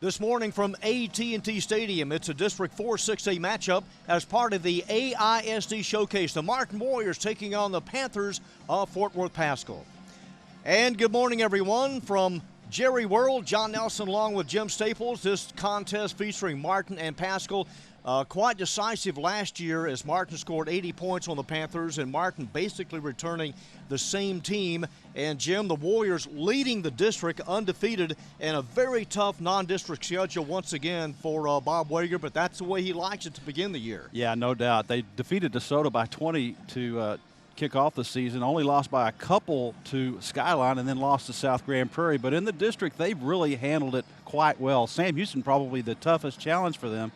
This morning from AT&T Stadium, it's a District 4-6A matchup as part of the AISD Showcase. The Martin Warriors taking on the Panthers of Fort Worth Paschal. And good morning, everyone. From Jerry World, John Nelson along with Jim Staples. This contest featuring Martin and Paschal. Quite decisive last year as Martin scored 80 points on the Panthers and Martin basically returning the same team. And Jim, the Warriors leading the district undefeated and a very tough non-district schedule once again for Bob Wager, but that's the way he likes it to begin the year. Yeah, no doubt. They defeated DeSoto by 20 to kick off the season, only lost by a couple to Skyline and then lost to South Grand Prairie. But in the district, they've really handled it quite well. Sam Houston probably the toughest challenge for them.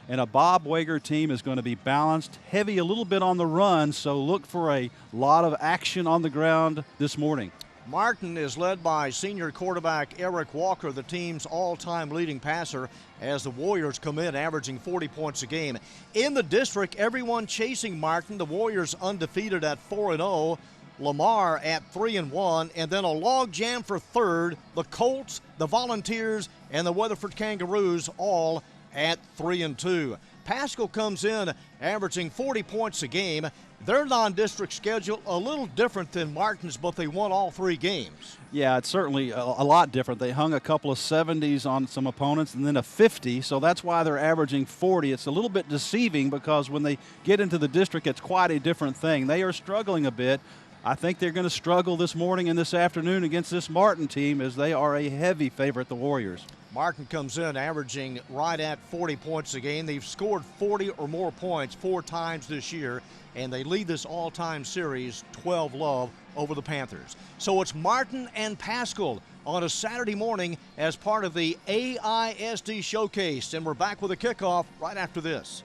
And a Bob Wager team is going to be balanced, heavy a little bit on the run, so look for a lot of action on the ground this morning. Martin is led by senior quarterback Eric Walker, the team's all-time leading passer, as the Warriors come in averaging 40 points a game. In the district, everyone chasing Martin. The Warriors undefeated at 4-0. Lamar at 3-1, and then a log jam for third. The Colts, the Volunteers, and the Weatherford Kangaroos all at 3-2. Paschal comes in averaging 40 points a game. Their non-district schedule a little different than Martin's, but they won all three games. Yeah, it's certainly a lot different. They hung a couple of 70s on some opponents and then a 50, so that's why they're averaging 40. It's a little bit deceiving because when they get into the district, it's quite a different thing. They are struggling a bit. I think they're going to struggle this morning and this afternoon against this Martin team as they are a heavy favorite, the Warriors. Martin comes in averaging right at 40 points a game. They've scored 40 or more points 4 times this year, and they lead this all-time series 12-love over the Panthers. So it's Martin and Paschal on a Saturday morning as part of the AISD Showcase, and we're back with a kickoff right after this.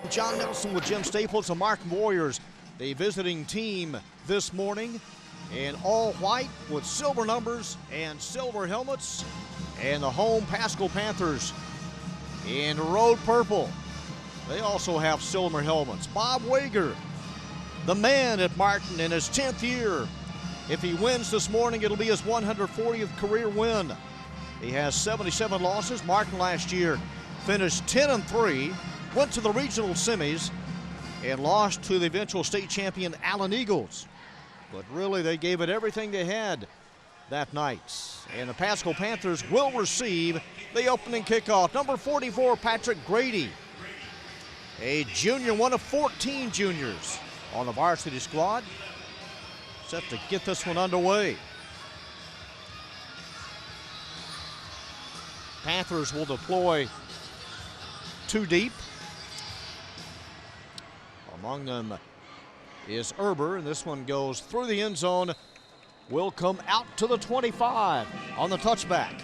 John Nelson with Jim Staples, the Martin Warriors, the visiting team this morning in all white with silver numbers and silver helmets. And the home Paschal Panthers in road purple. They also have silver helmets. Bob Wager, the man at Martin in his 10th year. If he wins this morning, it'll be his 140th career win. He has 77 losses. Martin last year finished 10-3, went to the regional semis, and lost to the eventual state champion Allen Eagles. But really, they gave it everything they had that night. And the Paschal Panthers will receive the opening kickoff. Number 44, Patrick Grady, a junior, one of 14 juniors on the varsity squad, set to get this one underway. Panthers will deploy 2 deep. Among them is Erber, and this one goes through the end zone. Will come out to the 25 on the touchback.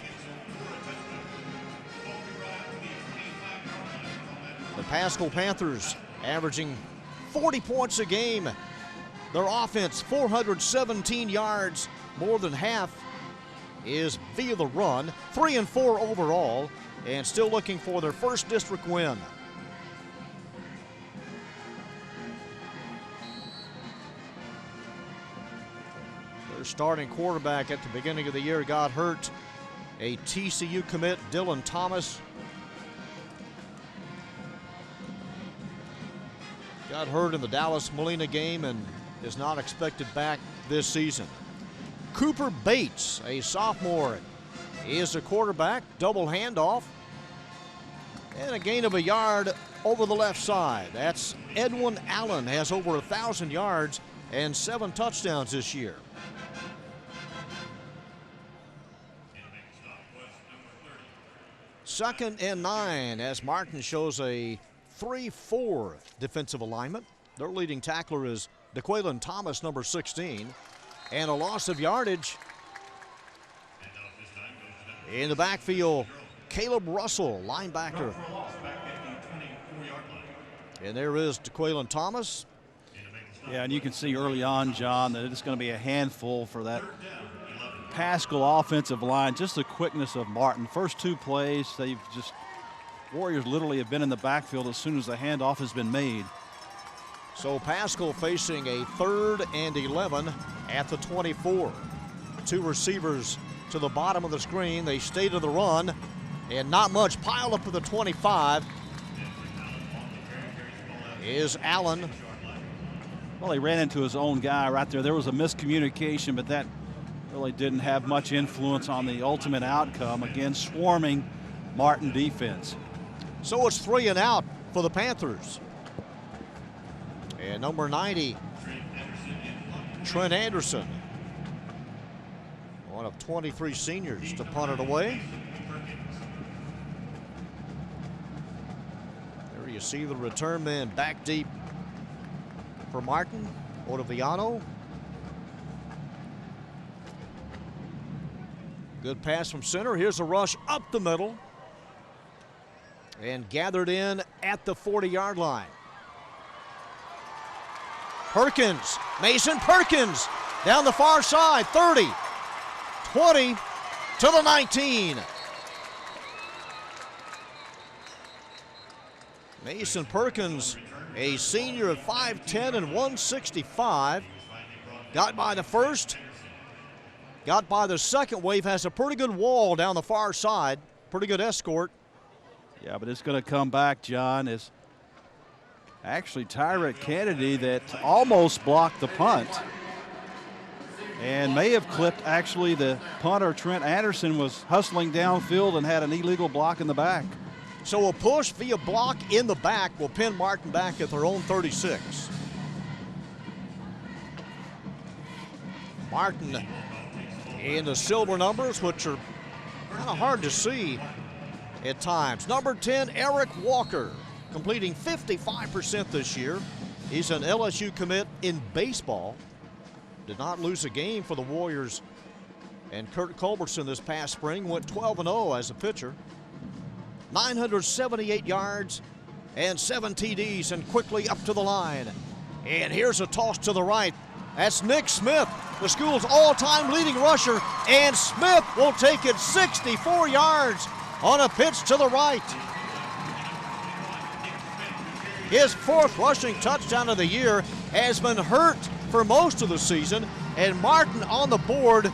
The Paschal Panthers averaging 40 points a game. Their offense, 417 yards, more than half is via the run. 3-4 overall, and still looking for their first district win. Their starting quarterback at the beginning of the year got hurt. A TCU commit, Dylan Thomas, got hurt in the Dallas Molina game and is not expected back this season. Cooper Bates, a sophomore, is the quarterback. Double handoff and a gain of a yard over the left side. That's Edwin Allen, has over 1,000 yards and 7 touchdowns this year. Second and 9 as Martin shows a 3-4 defensive alignment. Their leading tackler is DeQuaylen Thomas, number 16. And a loss of yardage. In the backfield, Caleb Russell, linebacker. And there is DeQuaylen Thomas. Yeah, and you can see early on, John, that it's going to be a handful for that Paschal offensive line. Just the quickness of Martin. First 2 plays, Warriors literally have been in the backfield as soon as the handoff has been made. So Paschal facing a 3rd and 11 at the 24. 2 receivers to the bottom of the screen. They stay to the run. And not much. Pile up to the 25 is Allen. Well, he ran into his own guy right there. There was a miscommunication, but that really didn't have much influence on the ultimate outcome. Again, swarming Martin defense. So it's 3 and out for the Panthers. And number 90, Trent Anderson, one of 23 seniors to punt it away. There you see the return man back deep for Martin. Ottaviano. Good pass from center. Here's a rush up the middle. And gathered in at the 40-yard line. Perkins, Mason Perkins, down the far side, 30, 20 to the 19. Mason Perkins, a senior of 5'10 and 165, got by the first, got by the second wave, has a pretty good wall down the far side, pretty good escort. Yeah, but it's going to come back, John, is actually Tyrek Kennedy that almost blocked the punt and may have clipped actually the punter. Trent Anderson was hustling downfield and had an illegal block in the back. So a push via block in the back will pin Martin back at their own 36. Martin in the silver numbers, which are kind of hard to see at times. Number 10, Eric Walker, completing 55% this year. He's an LSU commit in baseball. Did not lose a game for the Warriors. And Kurt Culbertson this past spring went 12-0 as a pitcher. 978 yards and 7 TDs, and quickly up to the line. And here's a toss to the right. That's Nick Smith, the school's all-time leading rusher, and Smith will take it 64 yards on a pitch to the right. His 4th rushing touchdown of the year, has been hurt for most of the season, and Martin on the board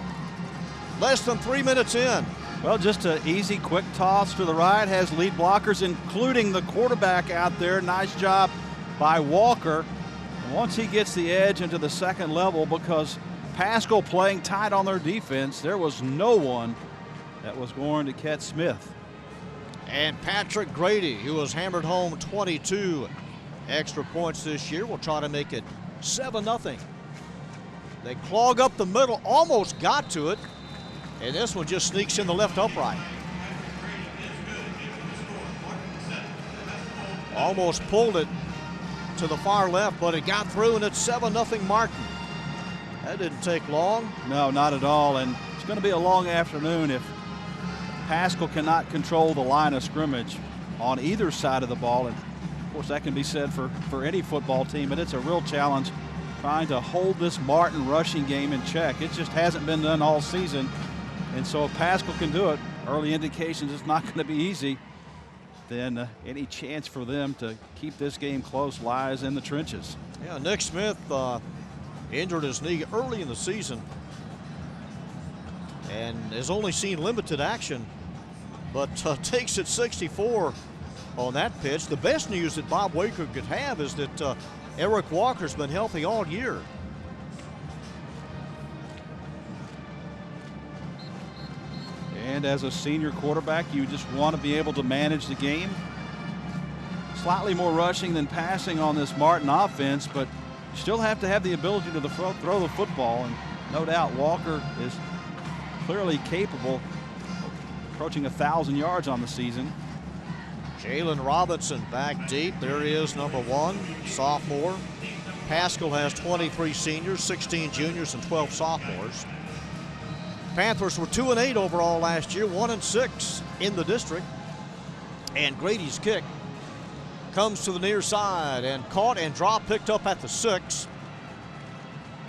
less than 3 minutes in. Well, just an easy, quick toss to the right, has lead blockers, including the quarterback out there. Nice job by Walker. And once he gets the edge into the second level, because Paschal playing tight on their defense, there was no one that was going to catch Smith. And Patrick Grady, who has hammered home 22 extra points this year, will try to make it 7-0. They clog up the middle, almost got to it, and this one just sneaks in the left upright. Almost pulled it to the far left, but it got through, and it's 7-0 Martin. That didn't take long. No, not at all, and it's going to be a long afternoon if Paschal cannot control the line of scrimmage on either side of the ball. And of course that can be said for any football team, but it's a real challenge trying to hold this Martin rushing game in check. It just hasn't been done all season. And so if Paschal can do it, early indications it's not going to be easy, then any chance for them to keep this game close lies in the trenches. Yeah, Nick Smith injured his knee early in the season and has only seen limited action, but takes it 64 on that pitch. The best news that Bob Waker could have is that Eric Walker's been healthy all year. And as a senior quarterback, you just want to be able to manage the game. Slightly more rushing than passing on this Martin offense, but you still have to have the ability to throw the football. And no doubt Walker is clearly capable of approaching 1,000 yards on the season. Jalen Robinson back deep. There he is, number 1, sophomore. Paschal has 23 seniors, 16 juniors, and 12 sophomores. Panthers were 2-8 overall last year, 1-6 in the district. And Grady's kick comes to the near side and caught and dropped, picked up at the 6.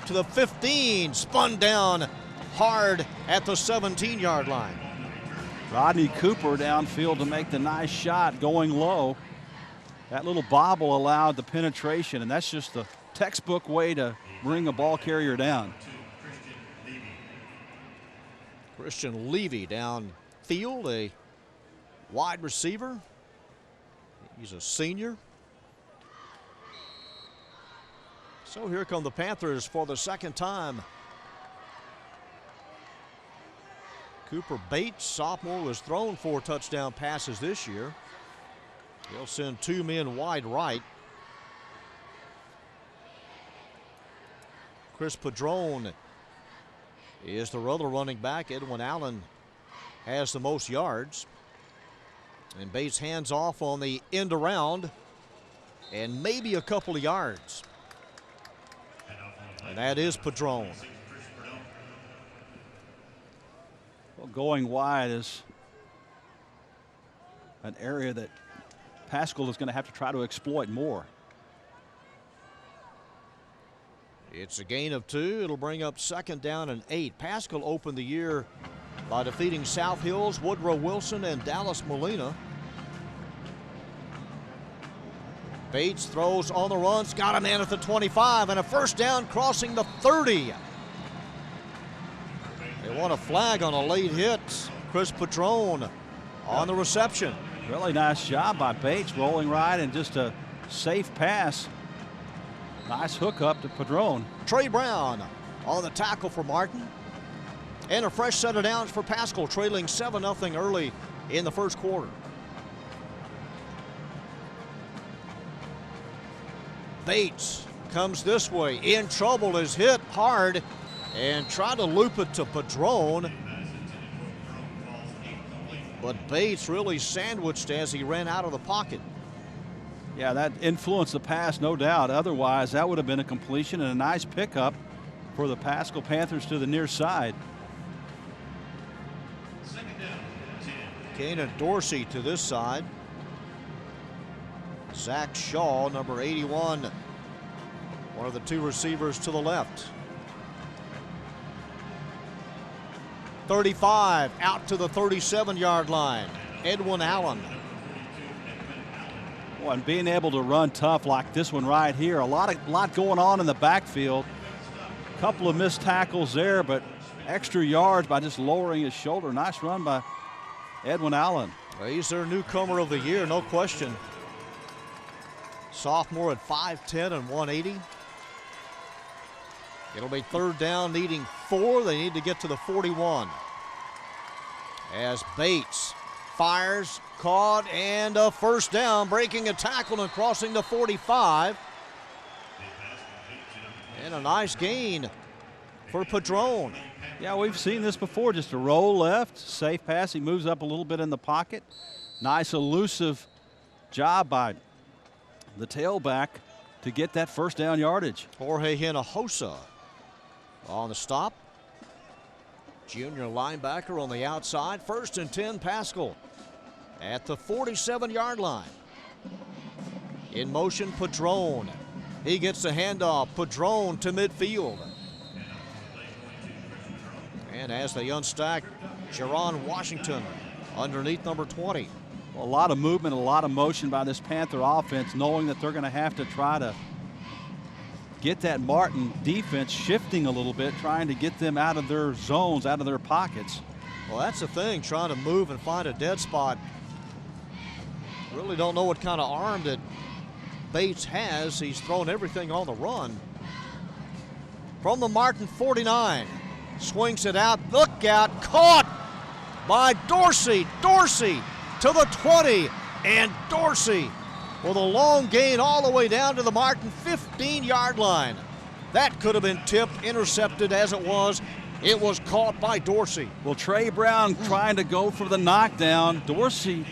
To the 15, spun down hard at the 17-yard line. Rodney Cooper downfield to make the nice shot going low. That little bobble allowed the penetration, and that's just the textbook way to bring a ball carrier down. Christian Levy downfield, a wide receiver. He's a senior. So here come the Panthers for the second time. Cooper Bates, sophomore, was thrown 4 touchdown passes this year. He'll send 2 men wide right. Chris Padron is the other running back. Edwin Allen has the most yards. And Bates hands off on the end around and maybe a couple of yards. And that is Padron. Well, going wide is an area that Paschal is going to have to try to exploit more. It's a gain of 2. It'll bring up 2nd down and 8. Paschal opened the year by defeating South Hills, Woodrow Wilson, and Dallas Molina. Bates throws on the runs, got a man at the 25, and a first down crossing the 30. They want a flag on a late hit. Chris Padron on the reception. Really nice job by Bates, rolling right and just a safe pass. Nice hookup to Padron. Trey Brown on the tackle for Martin. And a fresh set of downs for Paschal, trailing 7-0 early in the first quarter. Bates comes this way, in trouble, is hit hard, and tried to loop it to Padron. But Bates really sandwiched as he ran out of the pocket. Yeah, that influenced the pass, no doubt. Otherwise, that would have been a completion and a nice pickup for the Paschal Panthers to the near side. Kanan Dorsey to this side. Zach Shaw, number 81, one of the 2 receivers to the left. 35 out to the 37-yard line. Edwin Allen. Well, and being able to run tough like this one right here, a lot going on in the backfield. A couple of missed tackles there, but extra yards by just lowering his shoulder. Nice run by Edwin Allen. Well, he's their newcomer of the year, no question. Sophomore at 5'10 and 180. It'll be 3rd down, needing 4. They need to get to the 41. As Bates fires, caught, and a first down, breaking a tackle and crossing the 45. And a nice gain for Padron. Yeah, we've seen this before. Just a roll left, safe pass. He moves up a little bit in the pocket. Nice elusive job by the tailback to get that first down yardage. Jorge Hinojosa on the stop. Junior linebacker on the outside. 1st and 10, Paschal at the 47-yard line. In motion, Padron. He gets the handoff. Padron to midfield. And as they unstack, Jerron Washington underneath number 20. A lot of movement, a lot of motion by this Panther offense, knowing that they're going to have to try to get that Martin defense shifting a little bit, trying to get them out of their zones, out of their pockets. Well, that's the thing, trying to move and find a dead spot. Really don't know what kind of arm that Bates has. He's thrown everything on the run. From the Martin 49, swings it out, look out, caught by Dorsey. Dorsey to the 20, and Dorsey with a long gain all the way down to the Martin 15-yard line. That could have been tipped, intercepted as it was. It was caught by Dorsey. Well, Trey Brown trying to go for the knockdown. Dorsey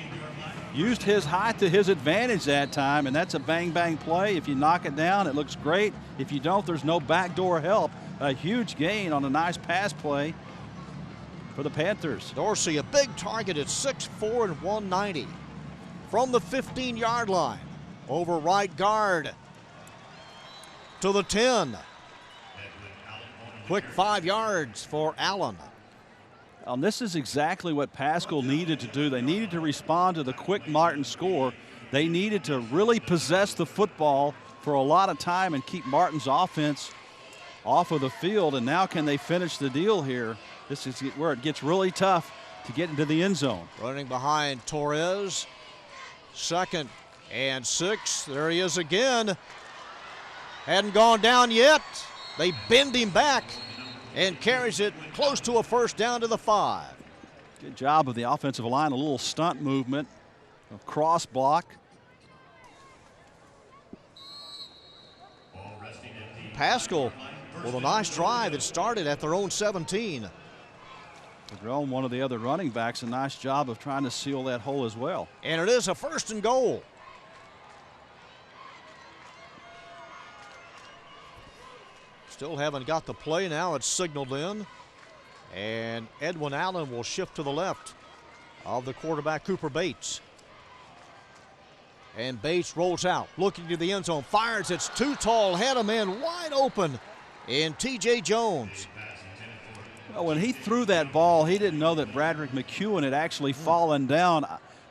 used his height to his advantage that time, and that's a bang-bang play. If you knock it down, it looks great. If you don't, there's no backdoor help. A huge gain on a nice pass play for the Panthers. Dorsey, a big target at 6'4 and 190. From the 15-yard line, over right guard to the 10. Quick 5 yards for Allen. This is exactly what Paschal needed to do. They needed to respond to the quick Martin score. They needed to really possess the football for a lot of time and keep Martin's offense off of the field. And now can they finish the deal here? This is where it gets really tough to get into the end zone. Running behind Torres. 2nd and 6. There he is again. Hadn't gone down yet. They bend him back and carries it close to a first down to the 5. Good job of the offensive line. A little stunt movement, a cross block. Paschal with a nice drive. It started at their own 17. Padron, one of the other running backs, a nice job of trying to seal that hole as well. And it is a 1st and goal. Still haven't got the play now. It's signaled in. And Edwin Allen will shift to the left of the quarterback, Cooper Bates. And Bates rolls out, looking to the end zone, fires. It's too tall, had a man wide open in T.J. Jones. Well, when he threw that ball, he didn't know that Bradrick McEwen had actually fallen down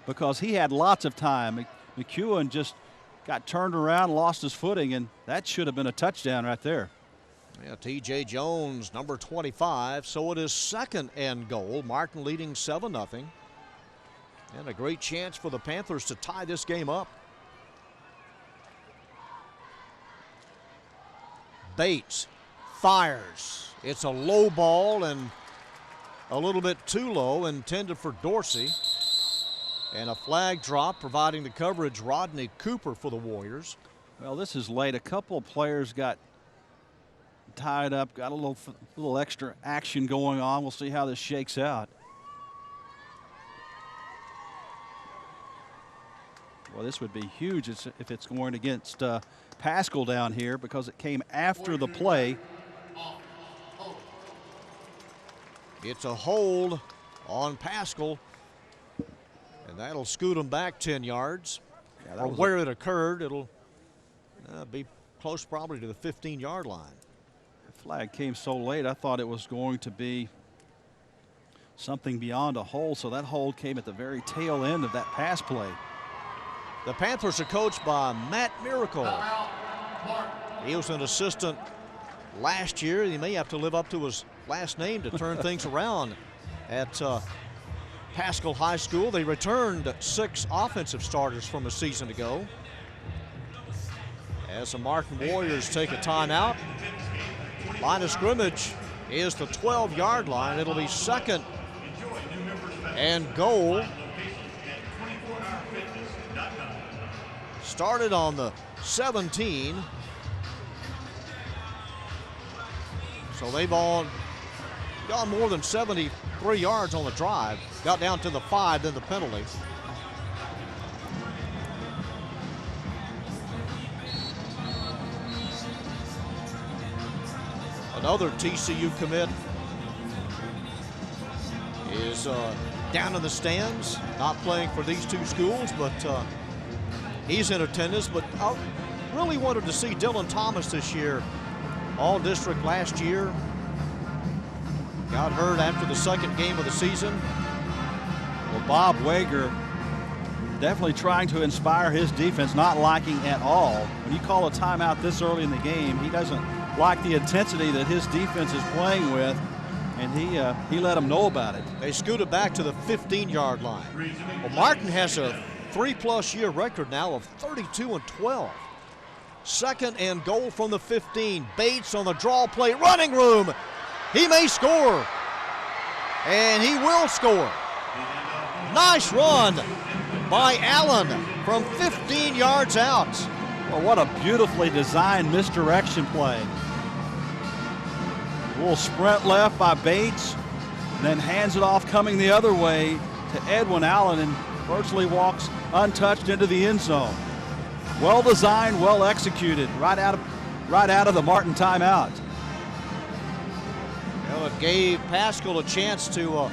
because he had lots of time. McEwen just got turned around, lost his footing, and that should have been a touchdown right there. Yeah, T.J. Jones, number 25. So it is 2nd and goal. Martin leading 7-0. And a great chance for the Panthers to tie this game up. Bates fires. It's a low ball and a little bit too low, intended for Dorsey. And a flag drop, providing the coverage, Rodney Cooper for the Warriors. Well, this is late. A couple of players got tied up, got a little extra action going on. We'll see how this shakes out. Well, this would be huge if it's going against Paschal down here, because it came after the play. It's a hold on Paschal, and that'll scoot him back 10 yards. Yeah, or where it occurred, it'll be close probably to the 15-yard line. The flag came so late, I thought it was going to be something beyond a hold, so that hold came at the very tail end of that pass play. The Panthers are coached by Matt Miracle. He was an assistant last year. He may have to live up to his last name to turn things around at Paschal High School. They returned 6 offensive starters from a season ago. As the Martin Warriors take a timeout, line of scrimmage is the 12-yard line. It'll be 2nd and goal. Started on the 17. So they've all gone more than 73 yards on the drive. Got down to the 5, then the penalty. Another TCU commit is down in the stands, not playing for these two schools, but he's in attendance. But I really wanted to see Dylan Thomas this year. All district last year. Got hurt after the 2nd game of the season. Well, Bob Wager definitely trying to inspire his defense, not liking at all. When you call a timeout this early in the game, he doesn't like the intensity that his defense is playing with, and he let them know about it. They scooted back to the 15-yard line. Well, Martin has a 3+ year record now of 32-12. 2nd and goal from the 15. Bates on the draw play, running room. He may score, and he will score. Nice run by Allen from 15 yards out. Well, what a beautifully designed misdirection play. A little sprint left by Bates, then hands it off coming the other way to Edwin Allen, and virtually walks untouched into the end zone. Well designed, well executed, right out of the Martin timeout. Well, it gave Paschal a chance to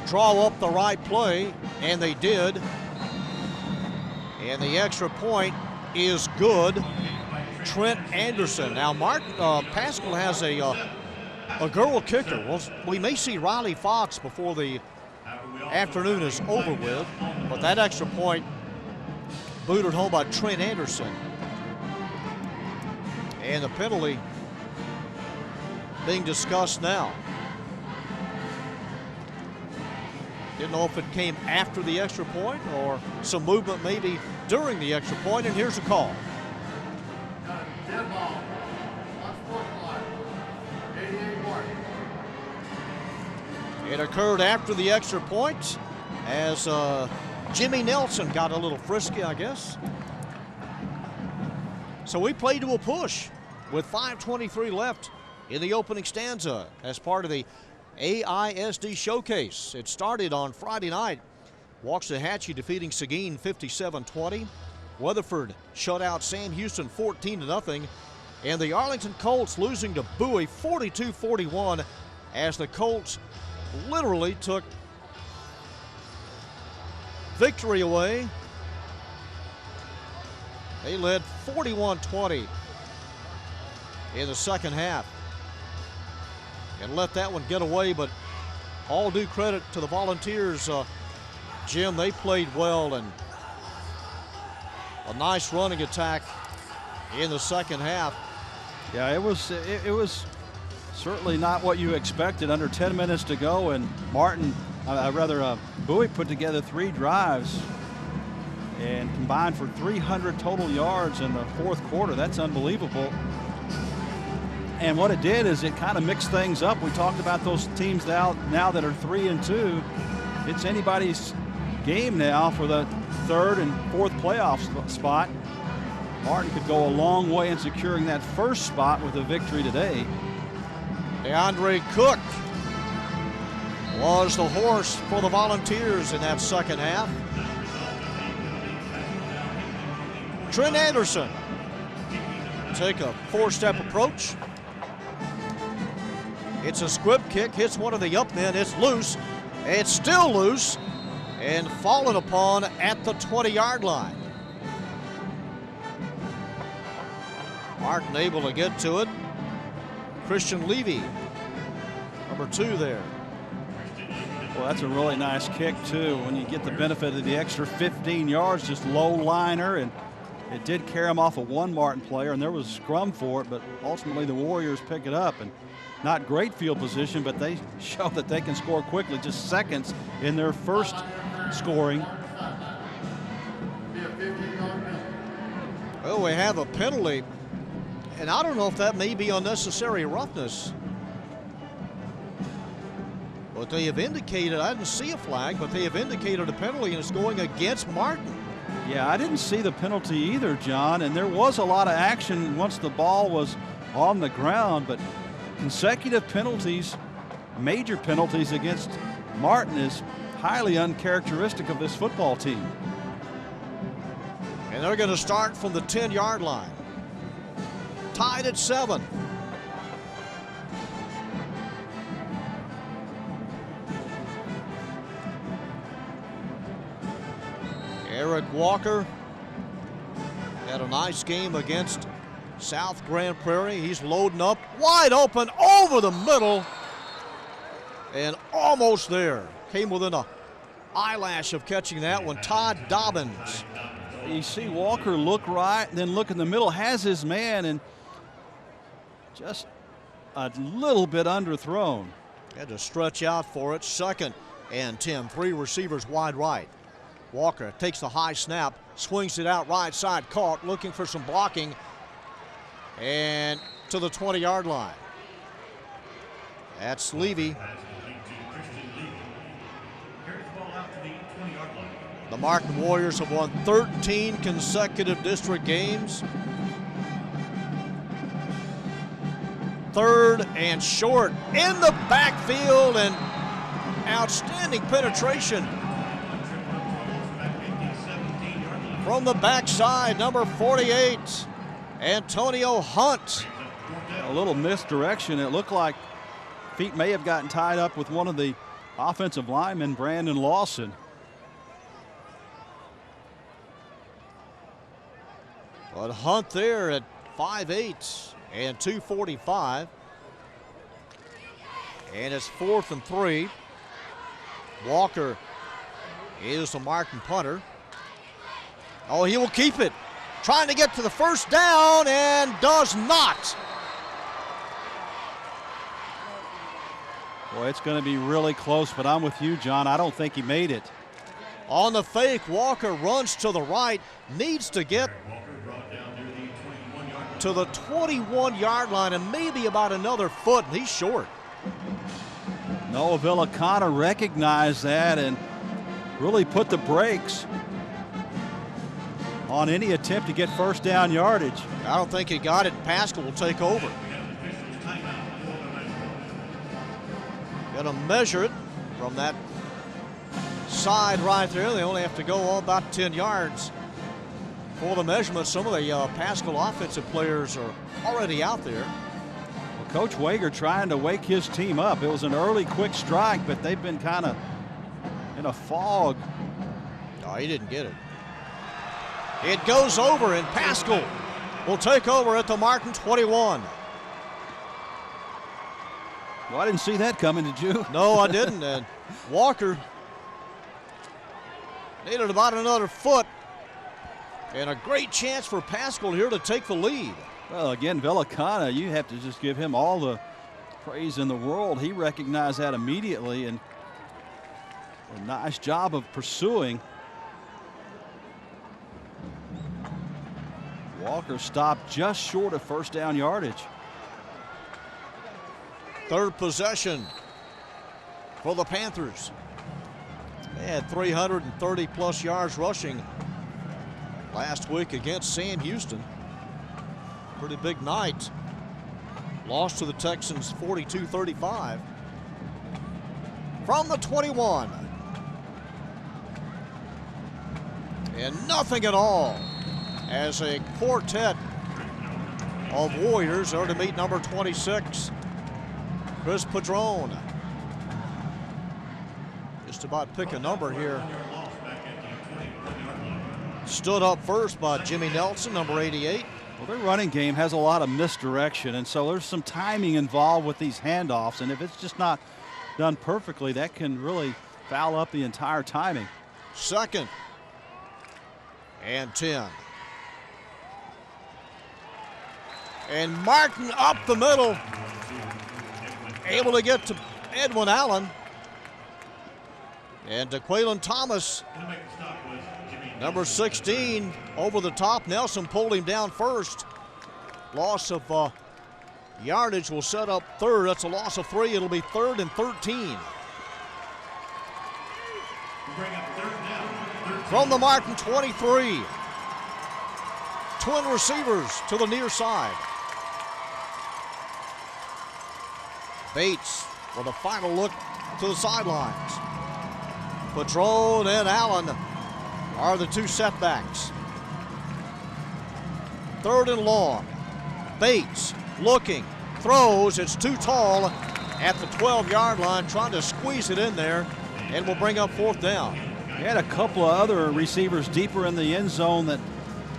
draw up the right play, and they did. And the extra point is good. Trent Anderson. Now, Paschal has a girl kicker. Well, we may see Riley Fox before the afternoon is over with, but that extra point booted home by Trent Anderson. And the penalty being discussed now. Didn't know if it came after the extra point or some movement maybe during the extra point, and here's a call. It occurred after the extra point as Jimmy Nelson got a little frisky, I guess. So we played to a push with 5:23 left in the opening stanza as part of the AISD Showcase. It started on Friday night. Waxahachie defeating Seguin 57-20. Weatherford shut out Sam Houston 14-0. And the Arlington Colts losing to Bowie 42-41 as the Colts literally took victory away. They led 41-20 in the second half and let that one get away, but all due credit to the Volunteers. Jim, they played well, and a nice running attack in the second half. Yeah, it was certainly not what you expected. Under 10 minutes to go, and Bowie put together 3 drives and combined for 300 total yards in the fourth quarter. That's unbelievable. And what it did is it kind of mixed things up. We talked about those teams now that are 3-2. It's anybody's game now for the third and fourth playoff spot. Martin could go a long way in securing that first spot with a victory today. DeAndre Cook was the horse for the Volunteers in that second half. Trent Anderson take a 4-step approach. It's a squib kick, hits one of the up men, it's loose. It's still loose and fallen upon at the 20-yard line. Martin able to get to it. Christian Levy, number 2 there. Well, that's a really nice kick, too, when you get the benefit of the extra 15 yards, just low liner, and it did carry him off of one Martin player, and there was a scrum for it, but ultimately the Warriors pick it up. And not great field position, but they show that they can score quickly, just seconds in their first scoring. Well, we have a penalty, and I don't know if that may be unnecessary roughness. But they have indicated, I didn't see a flag, but they have indicated a penalty, and it's going against Martin. Yeah, I didn't see the penalty either, John, and there was a lot of action once the ball was on the ground, but consecutive penalties, major penalties against Martin is highly uncharacteristic of this football team. And they're going to start from the 10-yard line. Tied at 7. Eric Walker had a nice game against South Grand Prairie. He's loading up, wide open over the middle, and almost there. Came within a eyelash of catching that one. Todd Dobbins. You see Walker look right, then look in the middle, has his man, and just a little bit underthrown. Had to stretch out for it. 2nd and 10. 3 receivers wide right. Walker takes the high snap, swings it out right side, caught, looking for some blocking, and to the 20-yard line. That's Levy. The Martin Warriors have won 13 consecutive district games. 3rd and short in the backfield, and outstanding penetration from the backside, number 48, Antonio Hunt. A little misdirection. It looked like feet may have gotten tied up with one of the offensive linemen, Brandon Lawson. But Hunt there at 5'8" and 245. And it's 4th and 3. Walker is the Martin punter. Oh, he will keep it. Trying to get to the first down and does not. Boy, it's going to be really close, but I'm with you, John. I don't think he made it. On the fake, Walker runs to the right, needs to get to the 21-yard line and maybe about another foot, and he's short. Noah Villicana recognized that and really put the brakes on any attempt to get first down yardage. I don't think he got it. Paschal will take over. Gonna measure it from that side right there. They only have to go all about 10 yards for the measurement. Some of the Paschal offensive players are already out there. Well, Coach Wager trying to wake his team up. It was an early quick strike, but they've been kind of in a fog. Oh, he didn't get it. It goes over, and Paschal will take over at the Martin 21. Well, I didn't see that coming, did you? No, I didn't. And Walker needed about another foot. And a great chance for Paschal here to take the lead. Well, again, Villicana, you have to just give him all the praise in the world. He recognized that immediately, and a nice job of pursuing. Walker stopped just short of first down yardage. Third possession for the Panthers. They had 330-plus yards rushing last week against Sam Houston. Pretty big night. Lost to the Texans 42-35. From the 21. And nothing at all as a quartet of Warriors are to meet number 26, Chris Padron. Just about pick a number here. Stood up first by Jimmy Nelson, number 88. Well, their running game has a lot of misdirection, and so there's some timing involved with these handoffs, and if it's just not done perfectly, that can really foul up the entire timing. Second and 10. And Martin up the middle, able to get to Edwin Allen. And DeQuaylen Thomas, number 16, over the top. Nelson pulled him down first. Loss of yardage will set up third. That's a loss of 3. It'll be 3rd and 13. From the Martin 23. Twin receivers to the near side. Bates with a final look to the sidelines. Padron and Allen are the two setbacks. 3rd and long. Bates looking, throws. It's too tall at the 12-yard line, trying to squeeze it in there, and will bring up 4th down. He had a couple of other receivers deeper in the end zone that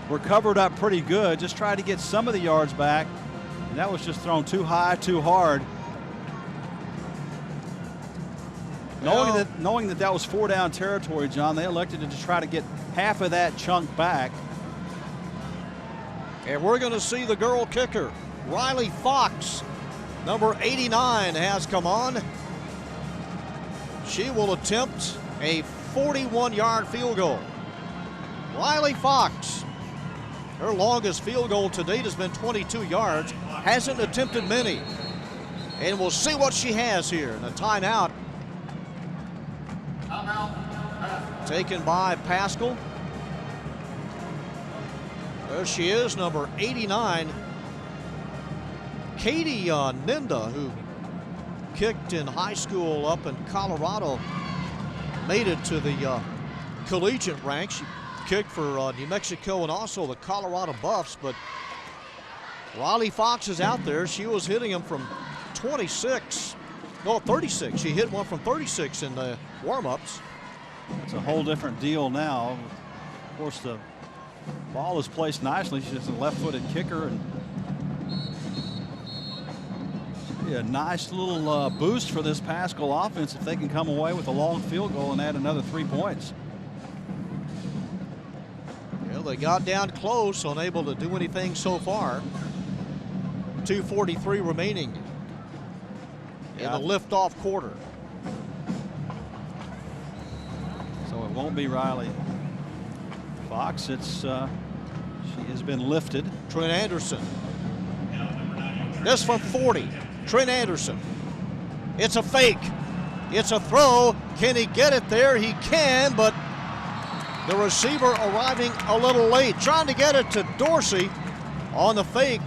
were covered up pretty good. Just tried to get some of the yards back, and that was just thrown too high, too hard. Knowing that was 4-down territory, John, they elected to try to get half of that chunk back. And we're going to see the girl kicker, Riley Fox, number 89, has come on. She will attempt a 41-yard field goal. Riley Fox, her longest field goal to date has been 22 yards, hasn't attempted many. And we'll see what she has here. And a timeout taken by Paschal. There she is, number 89. Katie Ninda, who kicked in high school up in Colorado, made it to the collegiate ranks. She kicked for New Mexico and also the Colorado Buffs, but Riley Fox is out there. She was hitting him from 36. No, 36. She hit one from 36 in the warm-ups. It's a whole different deal now. Of course, the ball is placed nicely. She's a left-footed kicker, and a nice little boost for this Paschal offense if they can come away with a long field goal and add another 3 points. Well, they got down close, unable to do anything so far. 2:43 remaining in the liftoff quarter. So it won't be Riley Fox. It's she has been lifted. Trent Anderson. This from 40. Trent Anderson. It's a fake. It's a throw. Can he get it there? He can, but the receiver arriving a little late. Trying to get it to Dorsey on the fake.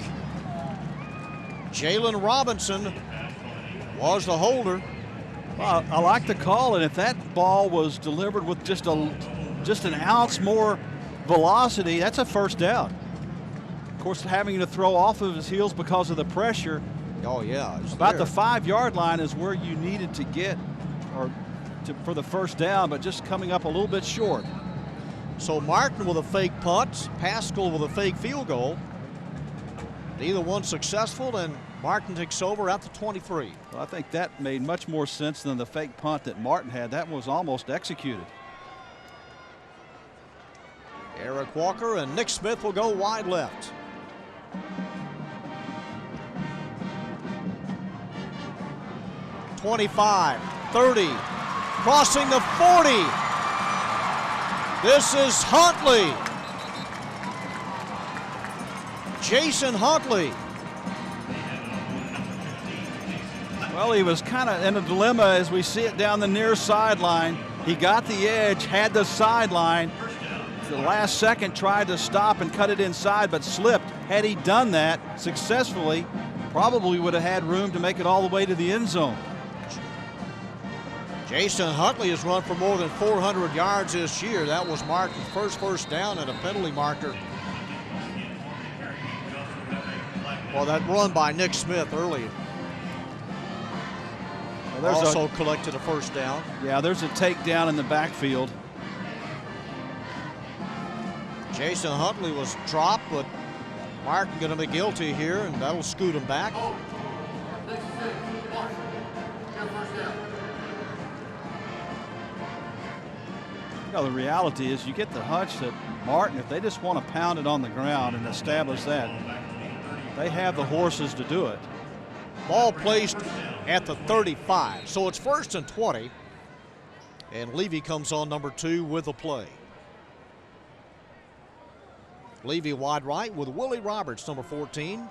Jalen Robinson was the holder. Well, I like the call, and if that ball was delivered with just an ounce more velocity, that's a first down. Of course, having to throw off of his heels because of the pressure. Oh, yeah. About the 5-yard line is where you needed to get for the first down, but just coming up a little bit short. So Martin with a fake punt, Paschal with a fake field goal. Neither one successful, and Martin takes over at the 23. Well, I think that made much more sense than the fake punt that Martin had. That was almost executed. Eric Walker and Nick Smith will go wide left. (25, 30, crossing the 40. This is Huntley. Jason Huntley. Well, he was kind of in a dilemma as we see it down the near sideline. He got the edge, had the sideline. The last second tried to stop and cut it inside, but slipped. Had he done that successfully, probably would have had room to make it all the way to the end zone. Jason Huntley has run for more than 400 yards this year. That was Martin's first down and a penalty marker. Well, that run by Nick Smith early also collected a first down. Yeah, there's a takedown in the backfield. Jason Huntley was dropped, but Martin going to be guilty here, and that'll scoot him back. You know, the reality is you get the hunch that Martin, if they just want to pound it on the ground and establish that, they have the horses to do it. Ball placed at the 35. So it's 1st and 20. And Levy comes on number 2 with a play. Levy wide right with Willie Roberts, number 14.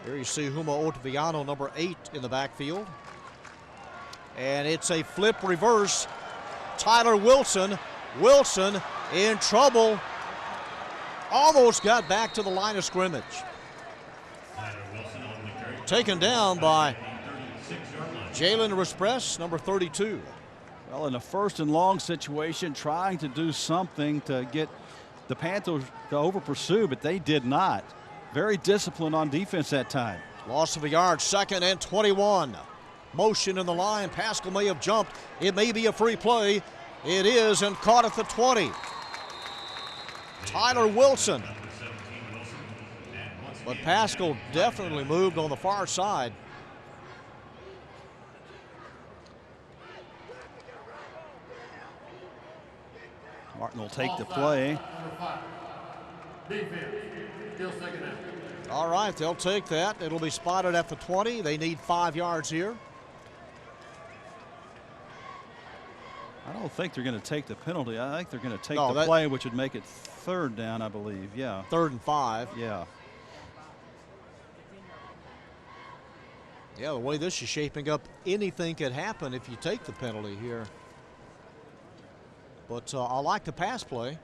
Here you see Huma Otaviano, number 8 in the backfield. And it's a flip reverse. Tyler Wilson. Wilson in trouble. Almost got back to the line of scrimmage. Taken down by Jalen Respress, number 32. Well, in a 1st and long situation, trying to do something to get the Panthers to over pursue, but they did not. Very disciplined on defense that time. Loss of a yard, 2nd and 21. Motion in the line. Paschal may have jumped. It may be a free play. It is, and caught at the 20. Tyler Wilson. But Paschal definitely moved on the far side. Martin will take the play. All right, they'll take that. It'll be spotted at the 20. They need 5 yards here. I don't think they're going to take the penalty. I think they're going to take the play, which would make it 3rd down, I believe. Yeah. 3rd and 5. Yeah. Yeah, the way this is shaping up, anything could happen if you take the penalty here. But I like the pass play.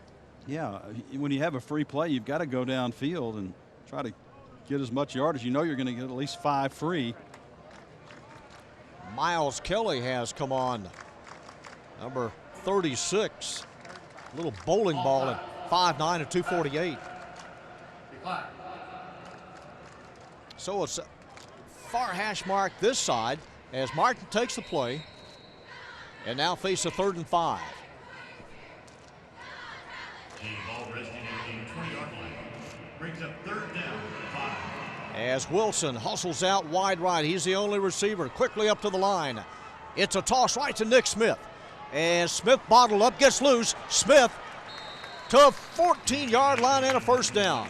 Yeah, when you have a free play, you've got to go downfield and try to get as much yardage. You know you're going to get at least 5 free. Miles Kelly has come on. Number 36. A little bowling ball at 5'9" and 248. So it's a far hash mark this side as Martin takes the play and now face a 3rd and 5. Brings up 3rd down, 5. As Wilson hustles out wide right, he's the only receiver. Quickly up to the line. It's a toss right to Nick Smith. And Smith bottled up, gets loose. Smith to a 14-yard line and a 1st down.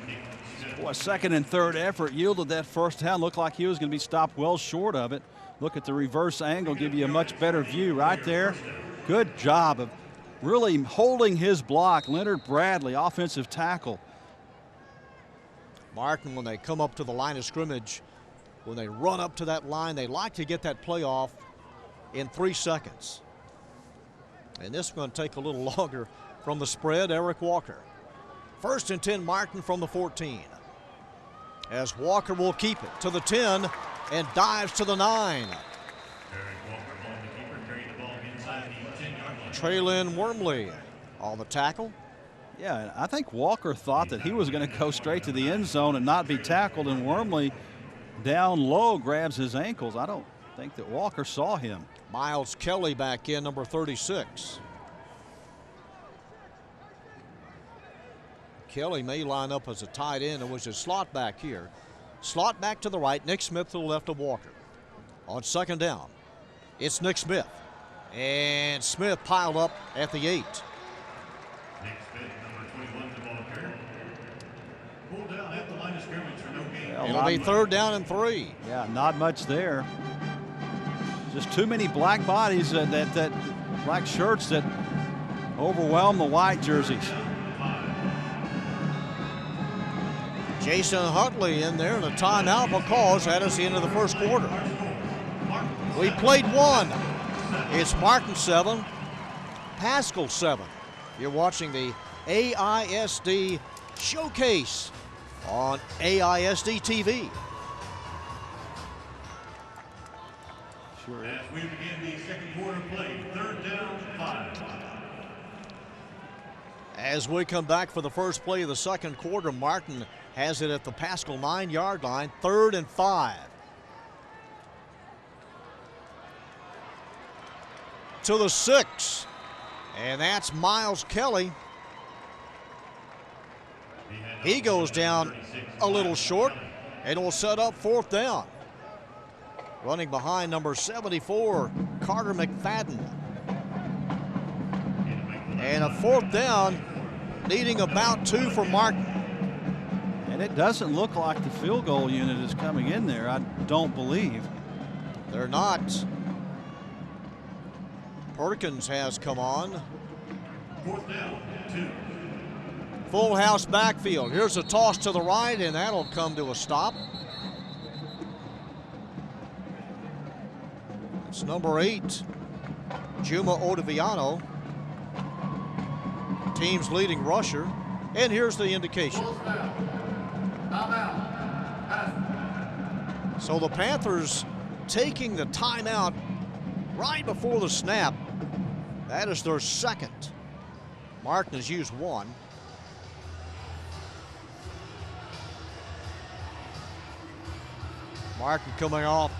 Boy, 2nd and 3rd effort yielded that 1st down. Looked like he was going to be stopped well short of it. look at the reverse angle, give you a much better view right there. Good job of really holding his block. Leonard Bradley, offensive tackle. Martin, when they come up to the line of scrimmage, when they run up to that line, they like to get that play off in 3 seconds. And this is going to take a little longer from the spread. Eric Walker. 1st and 10, Martin from the 14. As Walker will keep it to the 10 and dives to the 9. Traylon Wormley on the tackle. Yeah, I think Walker thought that he was going to go straight to the end zone and not be tackled, and Wormley down low grabs his ankles. I don't think that Walker saw him. Miles Kelly back in, number 36. Kelly may line up as a tight end, and was a slot back here. Slot back to the right, Nick Smith to the left of Walker. On 2nd down, it's Nick Smith. And Smith piled up at the 8. Nick Smith, number 21, the ball carrier. Pulled down at the line of scrimmage for no gain. Well, it'll be 3rd down and 3. Yeah, not much there. Just too many black bodies, that black shirts that overwhelm the white jerseys. Jason Huntley in there, and a timeout because that is the end of the 1st quarter. We played 1. It's Martin 7, Paschal 7. You're watching the AISD Showcase on AISD-TV. Sure. As we begin the 2nd quarter play, 3rd down, 5. As we come back for the first play of the 2nd quarter, Martin has it at the Paschal 9-yard line, 3rd and 5. To the 6, and that's Miles Kelly. He goes down a little short, and will set up 4th down. Running behind number 74, Carter McFadden. And a 4th down, needing about 2 for Martin. And it doesn't look like the field goal unit is coming in there, I don't believe. They're not. Perkins has come on. 4th down, 2. Full house backfield. Here's a toss to the right, and that'll come to a stop. It's number 8, Juma Odaviano, team's leading rusher. And here's the indication. So the Panthers taking the timeout right before the snap. That is their 2nd. Martin has used 1. Martin coming off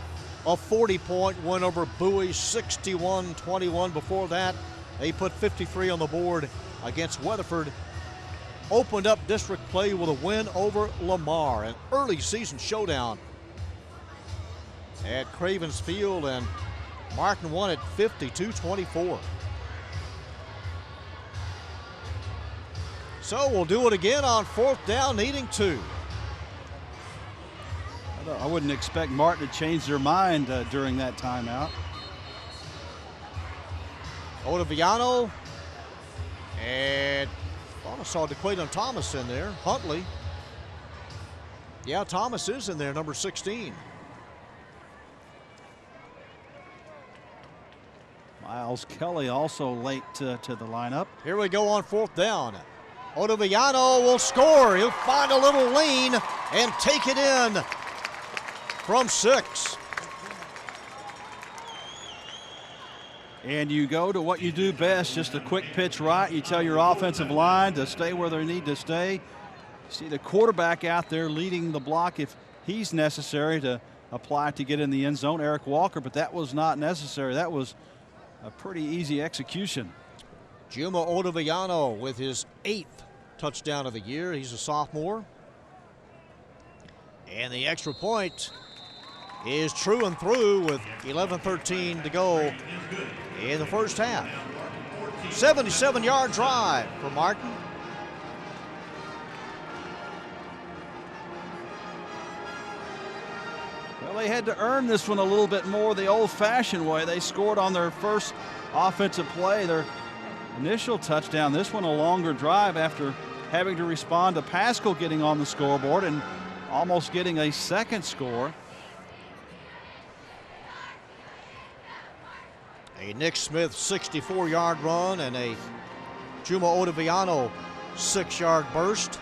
a 40-point win over Bowie, 61-21. Before that, they put 53 on the board against Weatherford. Opened up district play with a win over Lamar, an early season showdown at Cravens Field, and Martin won at 52-24. So we'll do it again on 4th down, needing 2. I wouldn't expect Martin to change their mind during that timeout. Odaviano, and I thought I saw DeQuaydon Thomas in there. Huntley. Yeah, Thomas is in there, number 16. Miles Kelly also late to the lineup. Here we go on 4th down. Odaviano will score. He'll find a little lean and take it in from 6. And you go to what you do best, just a quick pitch right. You tell your offensive line to stay where they need to stay. You see the quarterback out there leading the block if he's necessary to apply to get in the end zone, Eric Walker, but that was not necessary. That was a pretty easy execution. Juma Odaviano with his 8th touchdown of the year. He's a sophomore. And the extra point is true and through with 11:13 to go in the first half. 77-yard drive for Martin. Well, they had to earn this one a little bit more the old-fashioned way. They scored on their first offensive play, their initial touchdown. This one a longer drive after having to respond to Paschal getting on the scoreboard and almost getting a second score. A Nick Smith 64-yard run and a Juma Ottaviano 6-yard burst.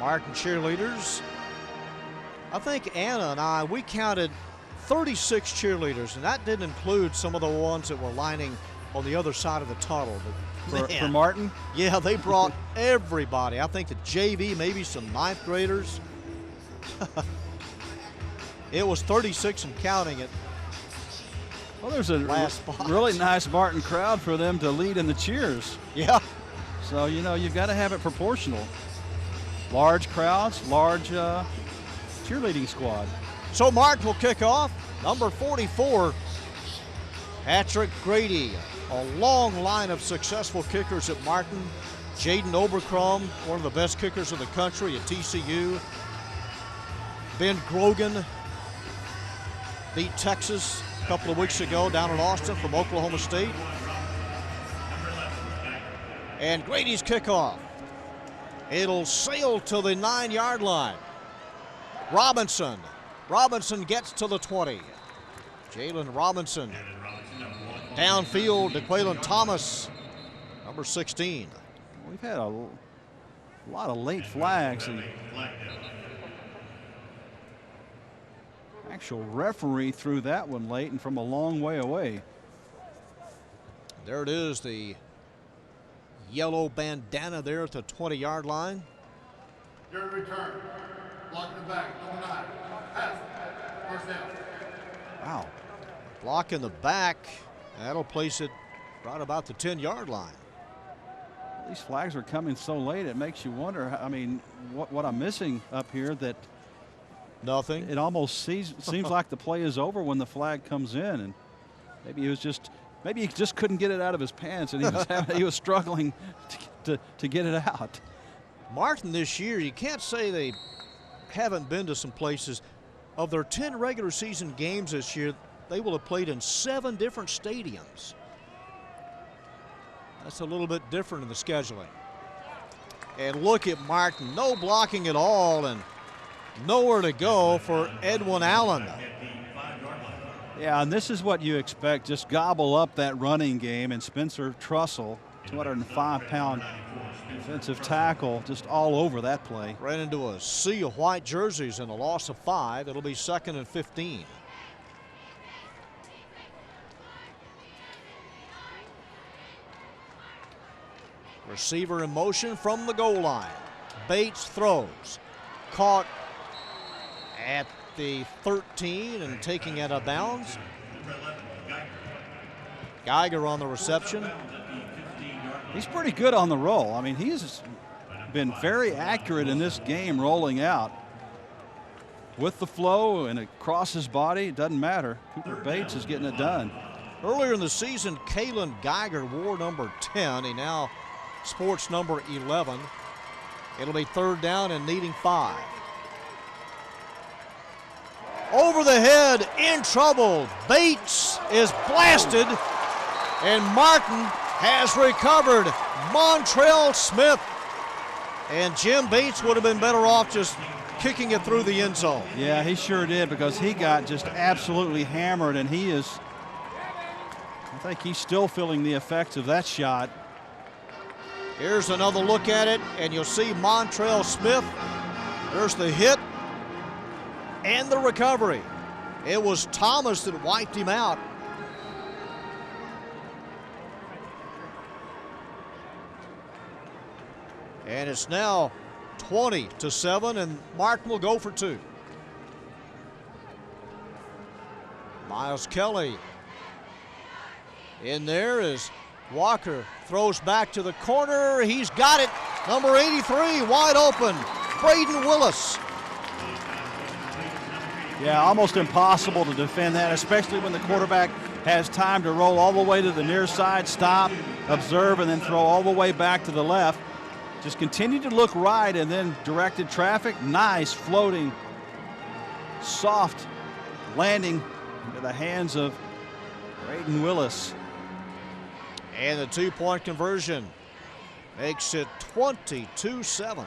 Martin cheerleaders. I think Anna and I, we counted 36 cheerleaders, and that didn't include some of the ones that were lining on the other side of the tunnel. But For Martin? Yeah, they brought everybody. I think the JV, maybe some ninth graders. It was 36 and counting it. Well, there's a Last spot. really nice Martin crowd for them to lead in the cheers. Yeah. So, you know, you've got to have it proportional. Large crowds, large cheerleading squad. So Martin will kick off. Number 44, Patrick Grady. A long line of successful kickers at Martin. Jaden Obercrom, one of the best kickers in the country at TCU. Ben Grogan beat Texas a couple of weeks ago down in Austin from Oklahoma State. And Grady's kickoff. It'll sail to the 9-yard line. Robinson. Robinson gets to the 20. Jalen Robinson. Downfield to Quaylen Thomas, number 16. We've had a lot of late flags. And actual referee threw that one late and from a long way away. There it is, the yellow bandana there at the 20-yard line. Your return. Block in the back. Number 9. Pass. First down. Wow. Block in the back. That'll place it right about the 10-yard line. These flags are coming so late, it makes you wonder, I mean, what I'm missing up here, that Nothing. it almost seems like the play is over when the flag comes in. And maybe he just couldn't get it out of his pants, and he was struggling to get it out. Martin this year, you can't say they haven't been to some places. Of their 10 regular season games this year, they will have played in 7 different stadiums. That's a little bit different in the scheduling. And look at Martin, no blocking at all and nowhere to go for Edwin Allen. Yeah, and this is what you expect. Just gobble up that running game, and Spencer Trussell, 205-pound defensive tackle, just all over that play. Ran into a sea of white jerseys and a loss of 5. It'll be 2nd and 15. Receiver in motion from the goal line. Bates throws. Caught at the 13 and taking it out of bounds. Geiger on the reception. He's pretty good on the roll. I mean, he's been very accurate in this game rolling out. With the flow and across his body, it doesn't matter. Cooper Bates is getting it done. Earlier in the season, Kalen Geiger wore number 10. He now sports number 11. It'll be 3rd down and needing 5. Over the head, in trouble. Bates is blasted, and Martin has recovered. Montrell Smith. And Jim Bates would have been better off just kicking it through the end zone. Yeah, he sure did, because he got just absolutely hammered, and I think he's still feeling the effects of that shot. Here's another look at it, and you'll see Montrell Smith. There's the hit and the recovery. It was Thomas that wiped him out. And it's now 20-7, and Martin will go for 2. Miles Kelly in there as Walker throws back to the corner. He's got it. Number 83 wide open. Braden Willis. Yeah, almost impossible to defend that, especially when the quarterback has time to roll all the way to the near side, stop, observe, and then throw all the way back to the left. Just continued to look right and then directed traffic. Nice floating soft landing into the hands of Braden Willis. And the two-point conversion makes it 22-7.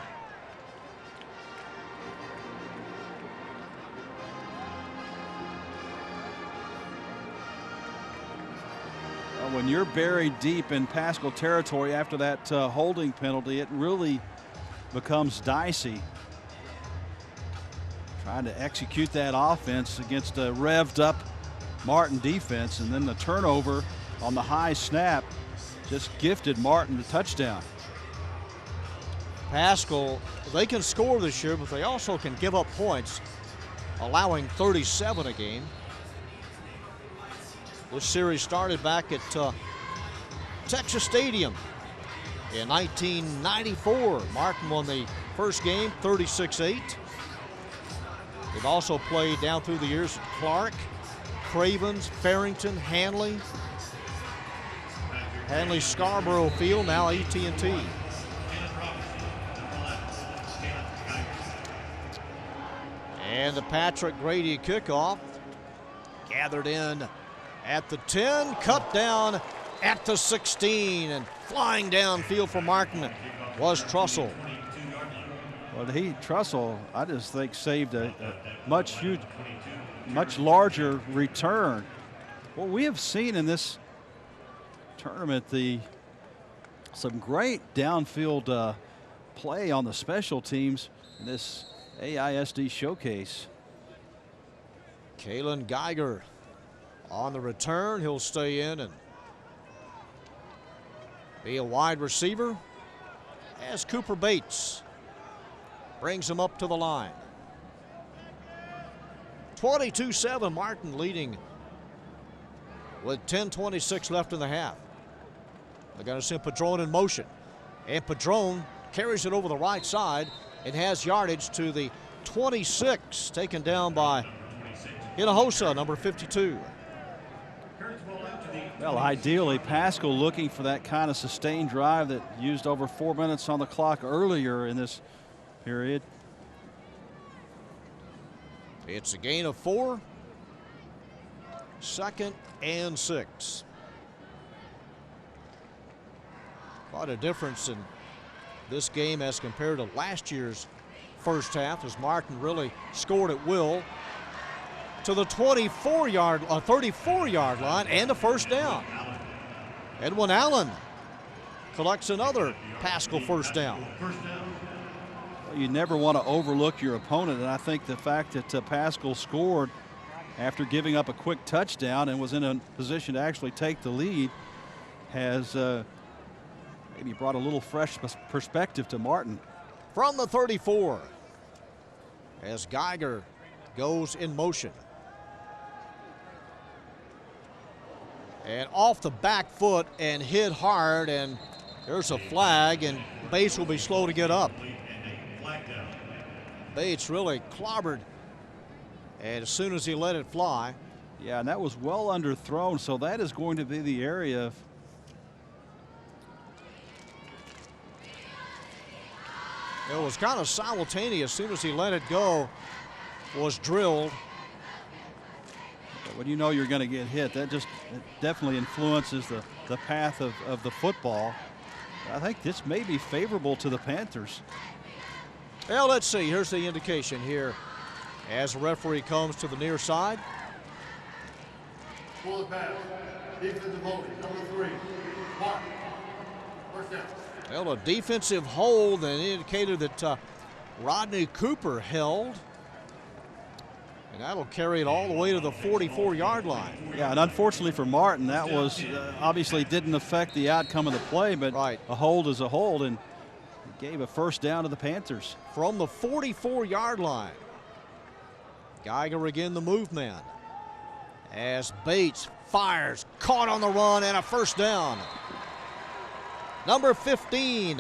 When you're buried deep in Paschal territory after that holding penalty, it really becomes dicey. Trying to execute that offense against a revved up Martin defense, and then the turnover on the high snap just gifted Martin the touchdown. Paschal, they can score this year, but they also can give up points, allowing 37 a game. This series started back at Texas Stadium in 1994. Martin won the first game 36-8. They've also played down through the years at Clark, Cravens, Farrington, Hanley Scarborough Field, now AT&T. And the Patrick Grady kickoff, gathered in at the 10, cut down at the 16, and flying downfield for Martin was Trussell. Well, Trussell, I just think, saved a much larger return. Well, we have seen in this tournament some great downfield play on the special teams in this AISD showcase. Kalen Geiger on the return. He'll stay in and be a wide receiver as Cooper Bates brings him up to the line. 22-7, Martin leading with 10:26 left in the half. They're going to send Padron in motion, and Padron carries it over the right side and has yardage to the 26, taken down by Hinojosa, number 52. Well, ideally, Paschal looking for that kind of sustained drive that used over 4 minutes on the clock earlier in this period. It's a gain of 4. 2nd and 6. Quite a difference in this game as compared to last year's first half, as Martin really scored at will to the 34-yard line and a first down. Edwin Allen collects another Paschal first down. Well, you never want to overlook your opponent, and I think the fact that Paschal scored after giving up a quick touchdown and was in a position to actually take the lead has maybe brought a little fresh perspective to Martin. From the 34, as Geiger goes in motion. And off the back foot and hit hard, and there's a flag, and Bates will be slow to get up. Bates really clobbered, and as soon as he let it fly. Yeah, and that was well underthrown, so that is going to be the area of it was kind of simultaneous. As soon as he let it go, was drilled. But when you know you're going to get hit, it definitely influences the path of the football. I think this may be favorable to the Panthers. Well, let's see. Here's the indication here as the referee comes to the near side. Full pass. Defensive holding, number 3. Mark. First down. Well, a defensive hold, and indicated that Rodney Cooper held. And that'll carry it all the way to the 44-yard line. Yeah, and unfortunately for Martin, that was obviously didn't affect the outcome of the play, but right. A hold is a hold, and gave a first down to the Panthers. From the 44-yard line, Geiger again the move man. As Bates fires, caught on the run, and a first down. Number 15.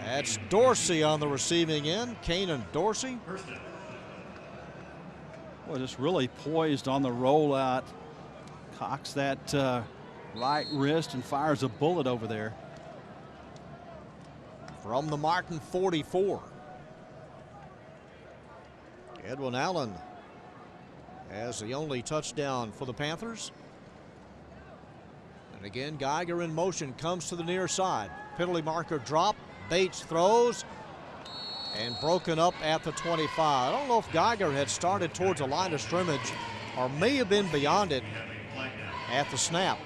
That's Dorsey on the receiving end. Kanan Dorsey. Well, just really poised on the rollout. Cocks that right wrist and fires a bullet over there. From the Martin 44. Edwin Allen has the only touchdown for the Panthers. And again, Geiger in motion, comes to the near side. Penalty marker drop. Bates throws and broken up at the 25. I don't know if Geiger had started towards the line of scrimmage or may have been beyond it at the snap.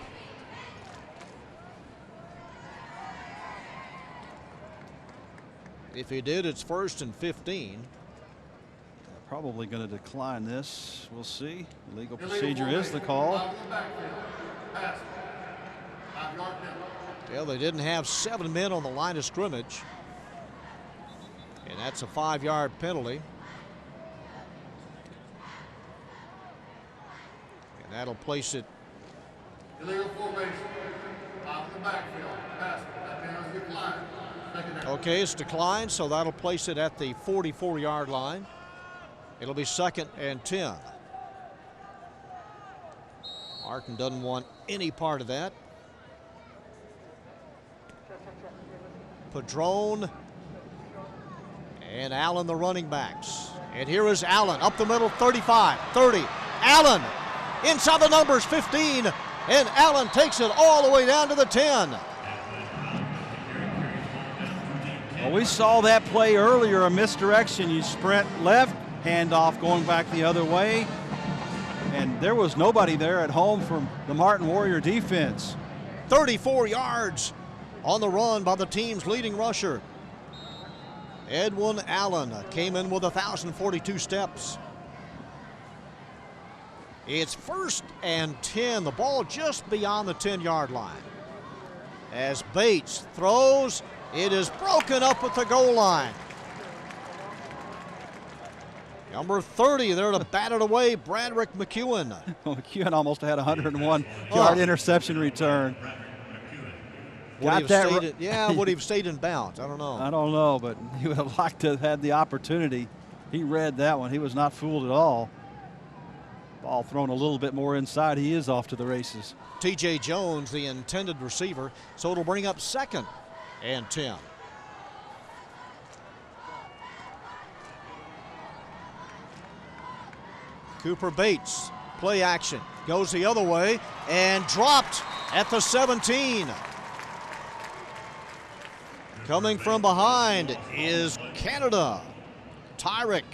If he did, it's 1st and 15. Probably going to decline this. We'll see. Legal procedure is the call. Well, they didn't have 7 men on the line of scrimmage. And that's a 5-yard penalty. And that'll place it. Illegal formation. Out of the backfield. Pass. That man was declined. Okay, it's declined, so that'll place it at the 44-yard line. It'll be 2nd and 10. Martin doesn't want any part of that. Padron and Allen, the running backs. And here is Allen up the middle, 35, 30. Allen inside the numbers, 15. And Allen takes it all the way down to the 10. Well, we saw that play earlier, a misdirection. You sprint left, handoff going back the other way. And there was nobody there at home from the Martin Warrior defense. 34 yards on the run by the team's leading rusher. Edwin Allen came in with 1,042 steps. It's 1st and 10, the ball just beyond the 10-yard line. As Bates throws, it is broken up at the goal line. Number 30 there to bat it away, Bradrick McEwen. McEwen almost had a 101-yard interception return. Would he have stayed in bounds? I don't know. I don't know, but he would have liked to have had the opportunity. He read that one. He was not fooled at all. Ball thrown a little bit more inside. He is off to the races. TJ Jones, the intended receiver, so it'll bring up 2nd and 10. Cooper Bates, play action, goes the other way and dropped at the 17. Coming from behind is Canada, Tyrick.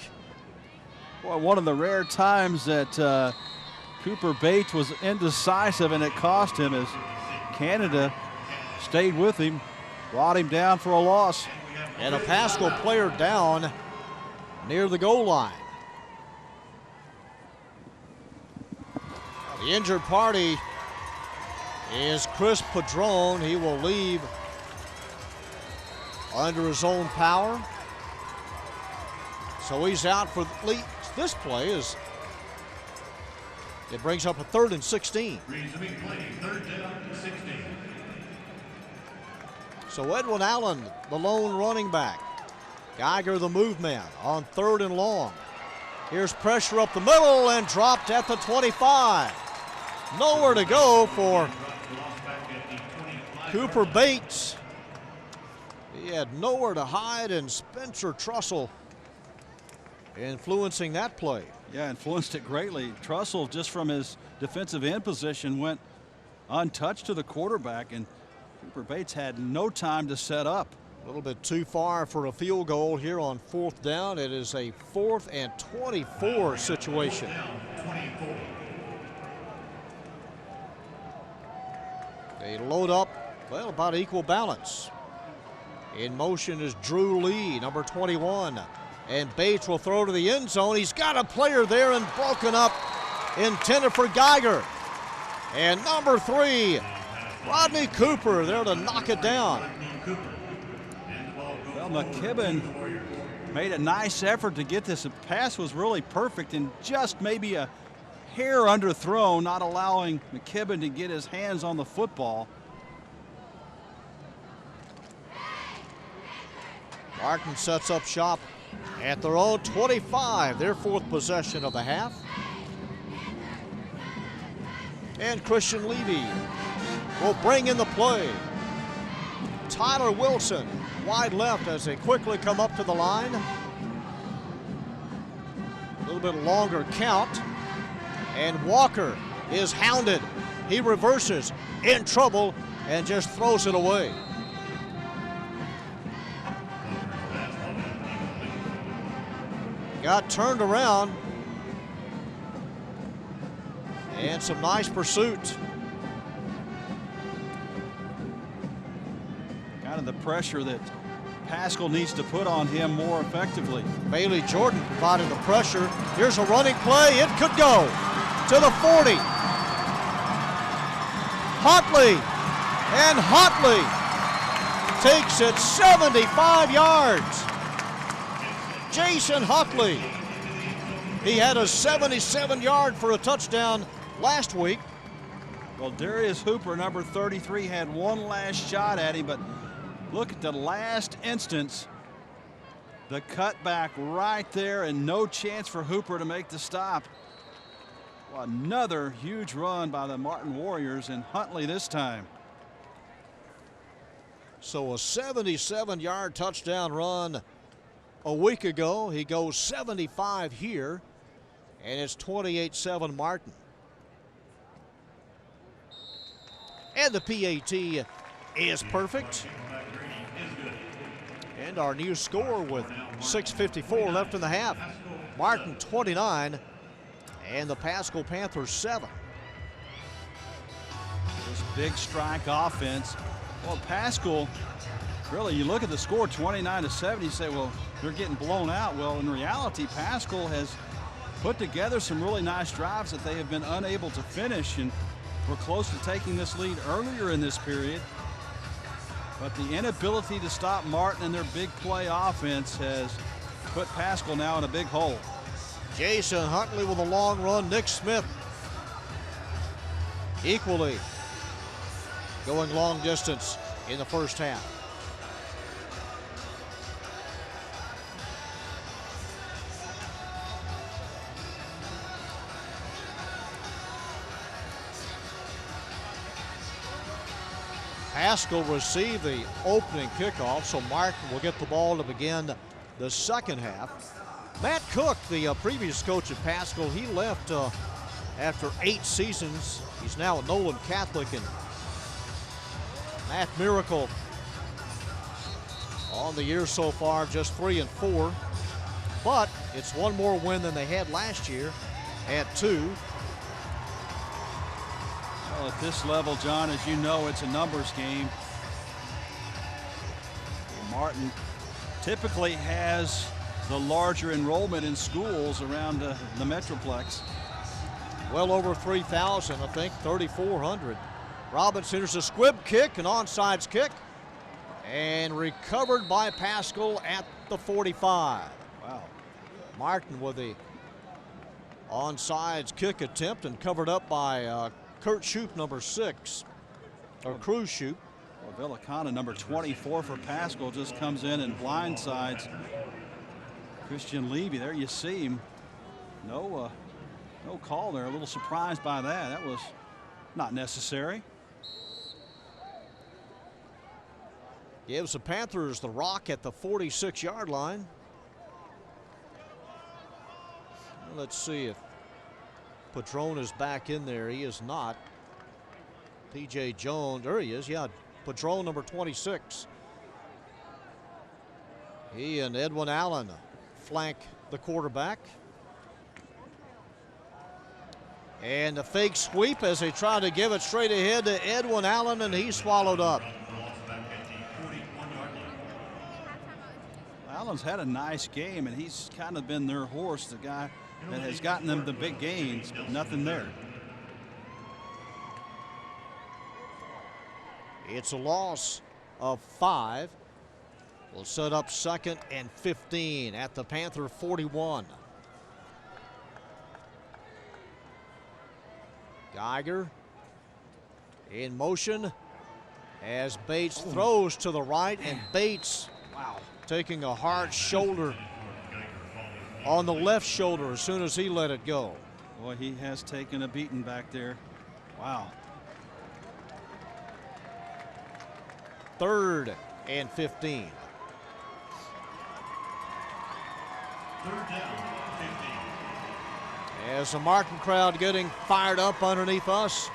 Boy, one of the rare times that Cooper Bates was indecisive, and it cost him as Canada stayed with him, brought him down for a loss. And a Paschal player down near the goal line. The injured party is Chris Padron. He will leave under his own power. So he's out for at least this play as it brings up a 3rd and 16. So Edwin Allen, the lone running back. Geiger, the movement on 3rd and long. Here's pressure up the middle and dropped at the 25. Nowhere to go for Cooper Bates. He had nowhere to hide, and Spencer Trussell influencing that play. Yeah, influenced it greatly. Trussell, just from his defensive end position, went untouched to the quarterback, and Cooper Bates had no time to set up. A little bit too far for a field goal here on 4th down. It is a 4th and 24 situation. They load up, well, about equal balance. In motion is Drew Lee, number 21. And Bates will throw to the end zone. He's got a player there and broken up, intended for Geiger. And number 3, Rodney Cooper there to knock it down. Well, McKibben made a nice effort to get this. The pass was really perfect and just maybe a hair underthrown, not allowing McKibben to get his hands on the football. Martin sets up shop at their own 25, their 4th possession of the half. And Christian Levy will bring in the play. Tyler Wilson wide left as they quickly come up to the line. little bit longer count. And Walker is hounded. He reverses, in trouble, and just throws it away. Got turned around. And some nice pursuit. Kind of the pressure that Paschal needs to put on him more effectively. Bailey Jordan provided the pressure. Here's a running play. It could go to the 40. Huntley, and Huntley takes it 75 yards. Jason Huntley. He had a 77-yard for a touchdown last week. Well, Darius Hooper, number 33, had one last shot at him, but look at the last instance. The cutback right there, and no chance for Hooper to make the stop. Well, another huge run by the Martin Warriors, and Huntley this time. So a 77-yard touchdown run a week ago. He goes 75 here, and it's 28-7 Martin. And the PAT is perfect. And our new score with 6:54 left in the half. Martin 29 and the Paschal Panthers 7. This big strike offense. Well, Paschal, really, you look at the score 29-7, you say, well, they're getting blown out. Well, in reality, Paschal has put together some really nice drives that they have been unable to finish, and we're close to taking this lead earlier in this period. But the inability to stop Martin and their big play offense has put Paschal now in a big hole. Jason Huntley with a long run. Nick Smith equally going long distance in the first half. Paschal received the opening kickoff, so Martin will get the ball to begin the second half. Matt Cook, the previous coach at Paschal, he left after 8 seasons. He's now at Nolan Catholic, and Matt Miracle on the year so far, just 3-4. But it's one more win than they had last year at 2. Well, at this level, John, as you know, it's a numbers game. Martin typically has the larger enrollment in schools around the Metroplex. Well over 3,000, I think, 3,400. Robinson, here's a squib kick, an onside kick, and recovered by Paschal at the 45. Wow. Martin with the onside kick attempt and covered up by Kurt Shoup, number 6, or Cruz Shoup. Well, Villicana, number 24 for Paschal, just comes in and blindsides Christian Levy. There you see him. No call there. A little surprised by that. That was not necessary. Gives the Panthers the rock at the 46-yard line. Let's see if Padron is back in there. He is not. P.J. Jones, there he is. Yeah, Padron, number 26. He and Edwin Allen flank the quarterback. And a fake sweep as they try to give it straight ahead to Edwin Allen, and he's swallowed up. Allen's had a nice game, and he's kind of been their horse, the guy that has gotten them the big gains, but nothing there. It's a loss of 5. We'll set up 2nd and 15 at the Panther 41. Geiger in motion as Bates throws to the right, and Bates, wow, taking a hard shoulder on the left shoulder as soon as he let it go. Boy, he has taken a beating back there. Wow. 3rd and 15. 3rd down, 15. As the Martin crowd getting fired up underneath us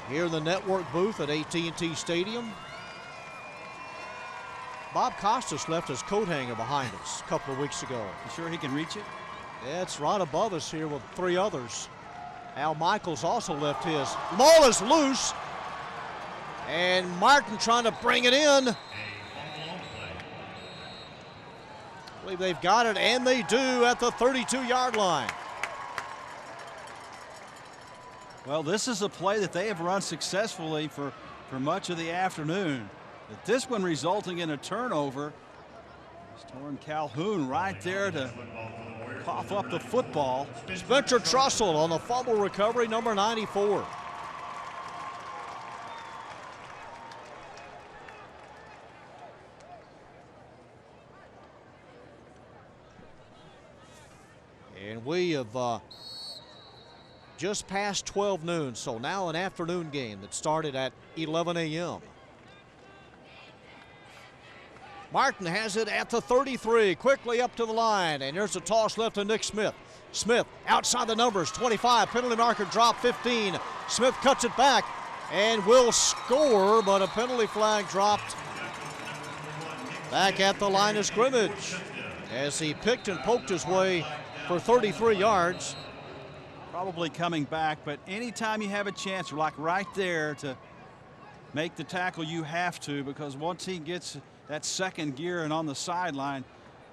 here in the network booth at AT&T Stadium. Bob Costas left his coat hanger behind us a couple of weeks ago. You sure he can reach it? Yeah, it's right above us here with 3 others. Al Michaels also left his. Ball is loose. And Martin trying to bring it in. I believe they've got it, and they do at the 32-yard line. Well, this is a play that they have run successfully for much of the afternoon. But this one resulting in a turnover. Torrin Calhoun right there to cough up the football. Spencer Trussell on the fumble recovery, number 94. And we have just past 12 noon, so now an afternoon game that started at 11 a.m. Martin has it at the 33, quickly up to the line, and here's a toss left to Nick Smith. Smith outside the numbers, 25, penalty marker drop 15. Smith cuts it back and will score, but a penalty flag dropped back at the line of scrimmage as he picked and poked his way for 33 yards. Probably coming back, but anytime you have a chance, like right there, to make the tackle, you have to, because once he gets that second gear and on the sideline,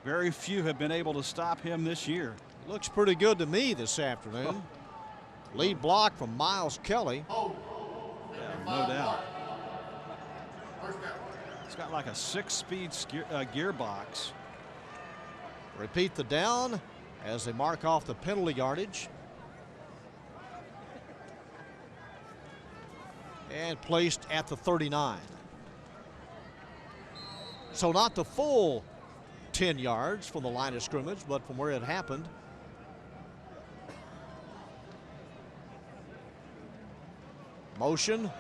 very few have been able to stop him this year. Looks pretty good to me this afternoon. Lead block from Miles Kelly. Yeah, no doubt. It's got like a 6-speed gearbox. Repeat the down as they mark off the penalty yardage. And placed at the 39. So not the full 10 yards from the line of scrimmage, but from where it happened. Motion,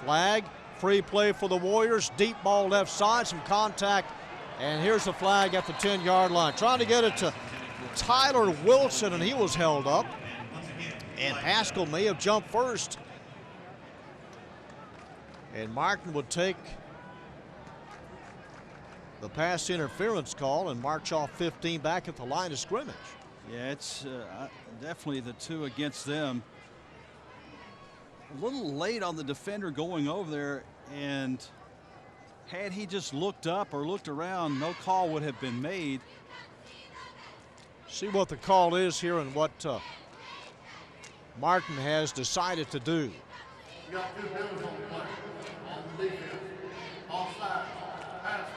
flag, free play for the Warriors. Deep ball left side, some contact. And here's the flag at the 10-yard line. Trying to get it to Tyler Wilson, and he was held up. And Paschal may have jumped first. And Martin would take the pass interference call and march off 15 back at the line of scrimmage. Yeah, it's definitely the two against them. A little late on the defender going over there, and had he just looked up or looked around, no call would have been made. See what the call is here and what Martin has decided to do. You got 2 penalties on the play. On the defense. Offside. Pass.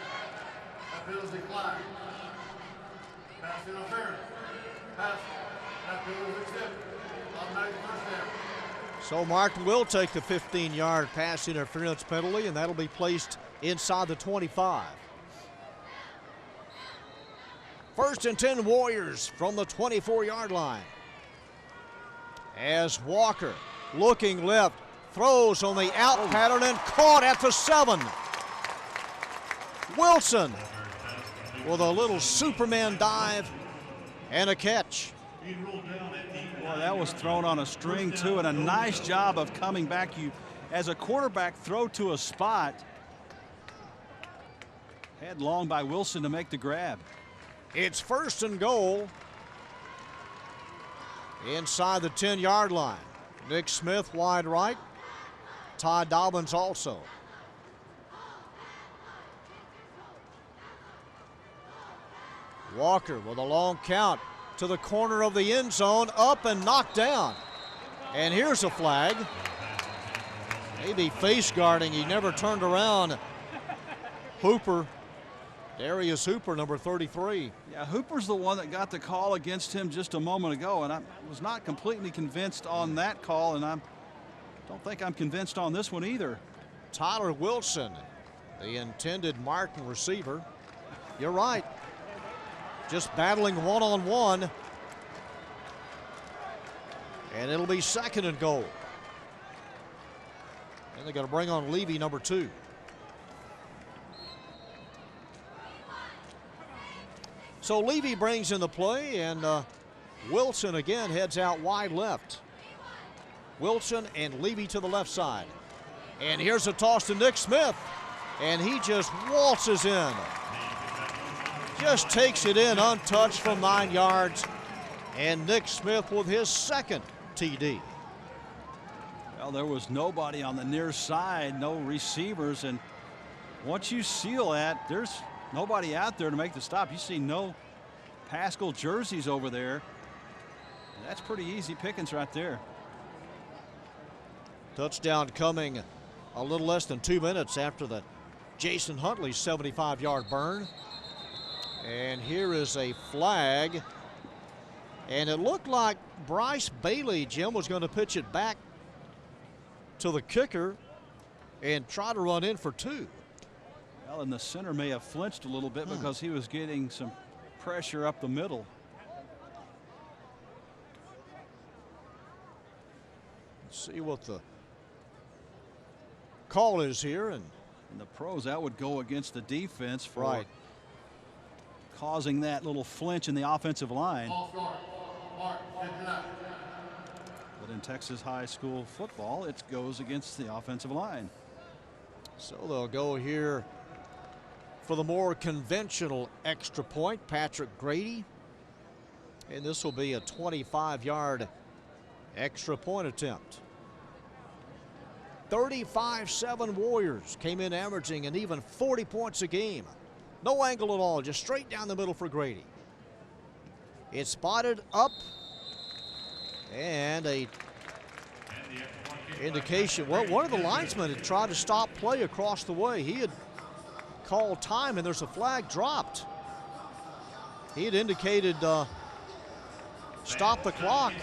That penalty flag. Pass interference. Pass. That penalty accepted. Automatic first down. So Martin will take the 15-yard pass interference penalty, and that'll be placed inside the 25. 1st and 10 Warriors from the 24-yard line. As Walker looking left, throws on the out pattern and caught at the 7. Wilson with a little Superman dive and a catch. Well, that was thrown on a string too, and a nice job of coming back. You, as a quarterback, throw to a spot. Headlong by Wilson to make the grab. It's 1st and goal inside the 10-yard line. Nick Smith wide right. Ty Dobbins also. Walker with a long count to the corner of the end zone, up and knocked down. And here's a flag. Maybe face guarding, he never turned around. Hooper, Darius Hooper, number 33. Yeah, Hooper's the one that got the call against him just a moment ago, and I was not completely convinced on that call, and I don't think I'm convinced on this one either. Tyler Wilson, the intended Martin receiver. You're right. Just battling one-on-one. And it'll be 2nd and goal. And they're going to bring on Levy, number 2. So Levy brings in the play, and Wilson again heads out wide left. Wilson and Levy to the left side. And here's a toss to Nick Smith. And he just waltzes in. Just takes it in untouched from 9 yards. And Nick Smith with his second TD. Well, there was nobody on the near side, no receivers. And once you seal that, there's nobody out there to make the stop. You see no Paschal jerseys over there. That's pretty easy pickings right there. Touchdown coming a little less than 2 minutes after the Jason Huntley 75-yard burn. And here is a flag. And it looked like Bryce Bailey, Jim, was going to pitch it back to the kicker and try to run in for 2. Well, and the center may have flinched a little bit because he was getting some pressure up the middle. Let's see what the call is here. And the pros, that would go against the defense for causing that little flinch in the offensive line. But in Texas high school football, it goes against the offensive line. So they'll go here for the more conventional extra point, Patrick Grady. And this will be a 25-yard extra point attempt. 35-7 Warriors came in averaging an even 40 points a game. No angle at all, just straight down the middle for Grady. It's spotted up, and a indication. Well, one of the linesmen had tried to stop play across the way. He had called time, and there's a flag dropped. He had indicated stop the clock,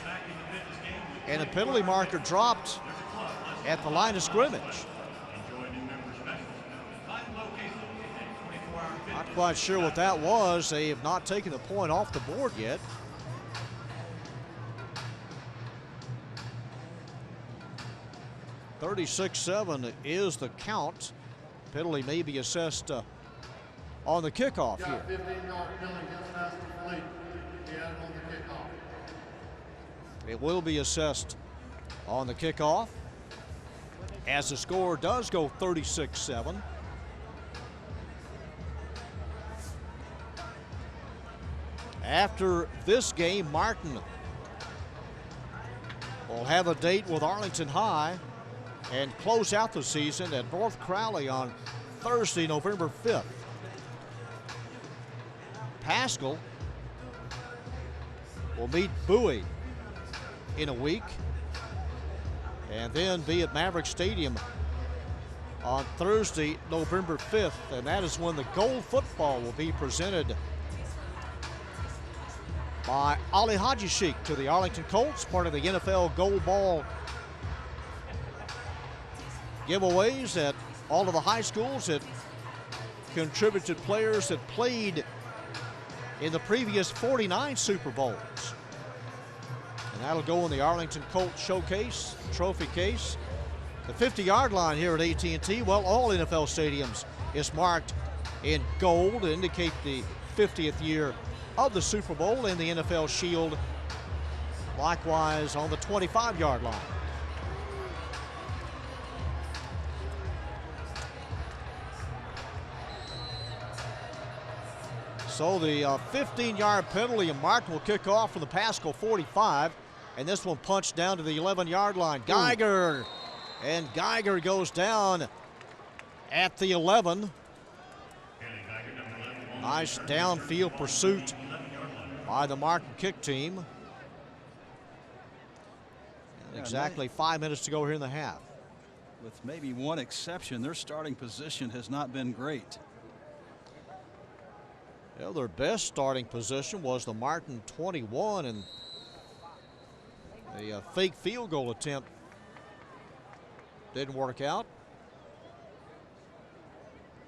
and a penalty marker dropped at the line of scrimmage. Not quite sure what that was. They have not taken the point off the board yet. $36-7 is the count. Penalty may be assessed on the kickoff here. 15-yard penalty against Paschal Fleet. He had it on the kickoff. It will be assessed on the kickoff, as the score does go 36-7. After this game, Martin will have a date with Arlington High and close out the season at North Crowley on Thursday, November 5th. Paschal will meet Bowie in a week and then be at Maverick Stadium on Thursday, November 5th, and that is when the gold football will be presented by Ali Haji Sheikh to the Arlington Colts, part of the NFL Gold Ball giveaways at all of the high schools that contributed players that played in the previous 49 Super Bowls. And that'll go in the Arlington Colts showcase, trophy case. The 50-yard line here at AT&T, well, all NFL stadiums is marked in gold to indicate the 50th year of the Super Bowl, and the NFL Shield likewise on the 25-yard line. So the 15-yard penalty, and Martin will kick off from the Paschal 45, and this one punched down to the 11-yard line. Geiger, and Geiger goes down at the 11. Nice downfield pursuit by the Martin kick team. And exactly 5 minutes to go here in the half. With maybe one exception, their starting position has not been great. Well, their best starting position was the Martin 21, and the fake field goal attempt didn't work out.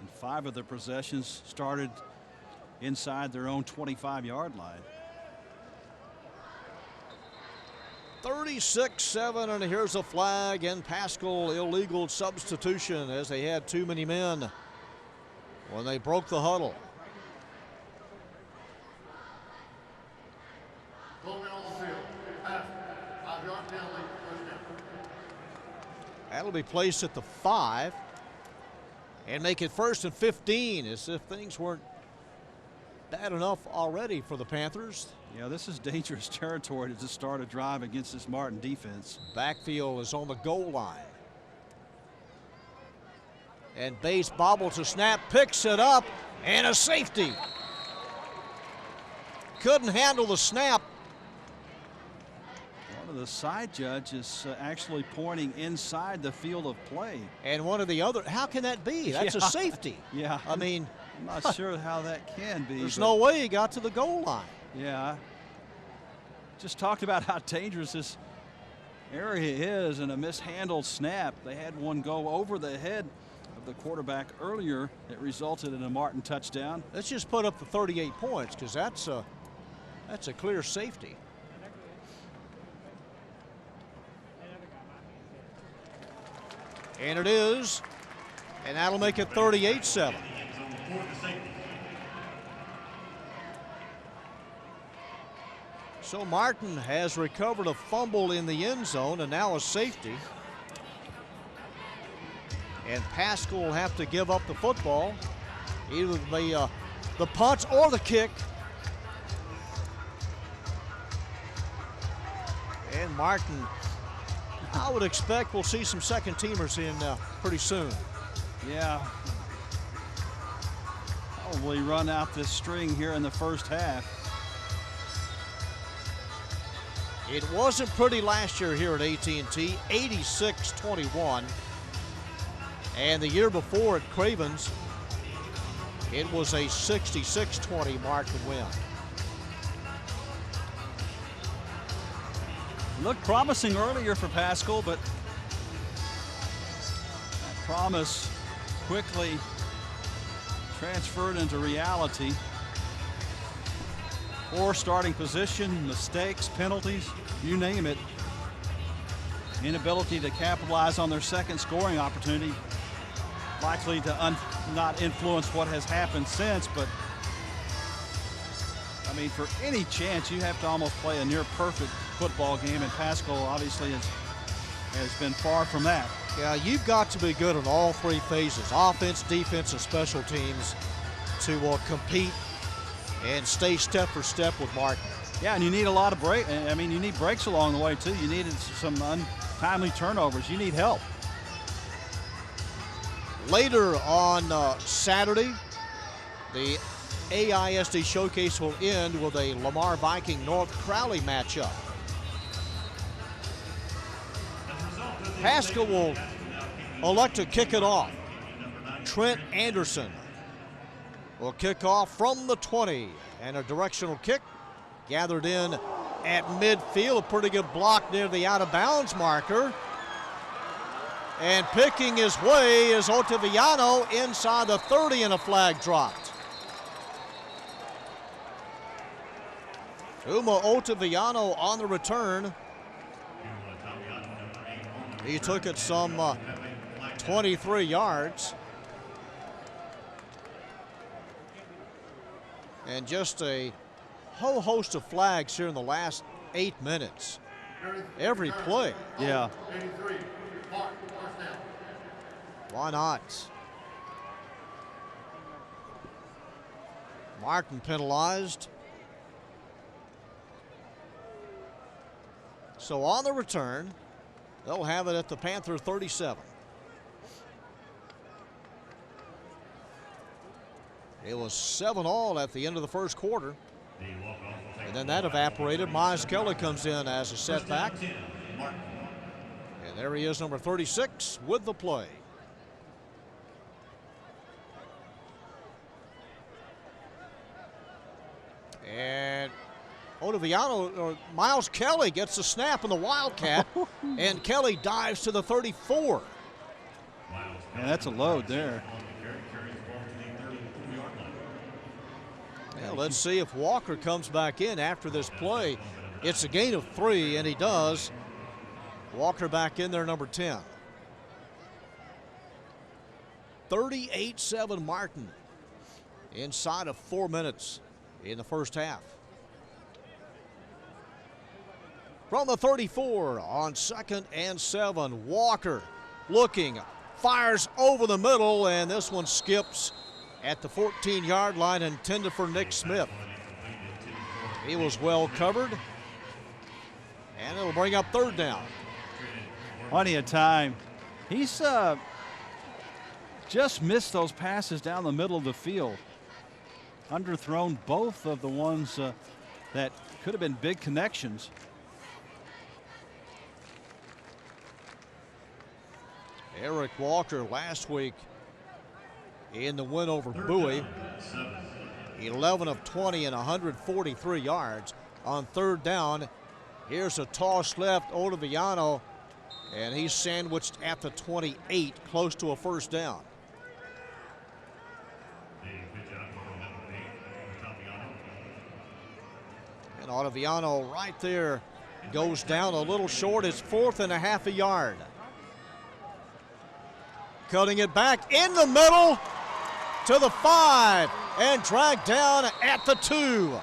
And 5 of their possessions started inside their own 25-yard line. 36-7, and here's a flag, and Paschal illegal substitution as they had too many men when they broke the huddle. 12 men on That'll be placed at the 5 and make it 1st and 15, as if things weren't bad enough already for the Panthers. Yeah, this is dangerous territory to start a drive against this Martin defense. Backfield is on the goal line. And Bates bobbles a snap, picks it up, and a safety. Couldn't handle the snap. One of the side judges actually pointing inside the field of play. And one of the other, how can that be? That's a safety. Yeah. I mean, I'm not sure how that can be. There's no way he got to the goal line. Yeah. Just talked about how dangerous this area is, and a mishandled snap. They had one go over the head of the quarterback earlier that resulted in a Martin touchdown. Let's just put up the 38 points, because that's a clear safety. And it is, and that'll make it 38-7. So Martin has recovered a fumble in the end zone and now a safety. And Paschal will have to give up the football, either the punt or the kick. And Martin, I would expect we'll see some second teamers in pretty soon. Yeah. Probably run out this string here in the first half. It wasn't pretty last year here at AT&T, 86-21. And the year before at Cravens, it was a 66-20 Martin win. Looked promising earlier for Paschal, but that promise quickly transferred into reality. Poor starting position, mistakes, penalties, you name it. Inability to capitalize on their second scoring opportunity. Likely to not influence what has happened since, but I mean, for any chance, you have to almost play a near perfect football game, and Paschal obviously has been far from that. Yeah, you've got to be good on all three phases, offense, defense, and special teams, to compete and stay step for step with Martin. Yeah, and you need a lot of break. I mean, you need breaks along the way too. You needed some untimely turnovers. You need help. Later on Saturday, the AISD Showcase will end with a Lamar Viking North Crowley matchup. Paschal will elect to kick it off. Trent Anderson will kick off from the 20, and a directional kick gathered in at midfield. A pretty good block near the out-of-bounds marker. And picking his way is Ottaviano inside the 30, and a flag dropped. Uma Ottaviano on the return. He took it some 23 yards. And just a whole host of flags here in the last 8 minutes. Every play. Yeah. Why not? Martin penalized. So on the return, they'll have it at the Panther 37. It was 7-all at the end of the first quarter. And then that evaporated. Miles Kelly comes in as a setback. And there he is, number 36, with the play. And Ottaviano, or Miles Kelly, gets the snap in the Wildcat, and Kelly dives to the 34. Yeah, that's a load there. Yeah, let's see if Walker comes back in after this play. It's a gain of 3, and he does. Walker back in there, number 10. 38-7 Martin inside of 4 minutes in the first half. From the 34 on 2nd and 7, Walker looking, fires over the middle, and this one skips at the 14-yard line, intended for Nick Smith. He was well covered, and it'll bring up third down. Plenty of time. He's just missed those passes down the middle of the field. Underthrown both of the ones that could have been big connections. Eric Walker last week in the win over Bowie, 11 of 20 and 143 yards. On third down, here's a toss left, Ottaviano, and he's sandwiched at the 28, close to a first down. And Ottaviano right there goes down a little short. It's 4th and a half a yard. Cutting it back in the middle to the 5 and dragged down at the 2.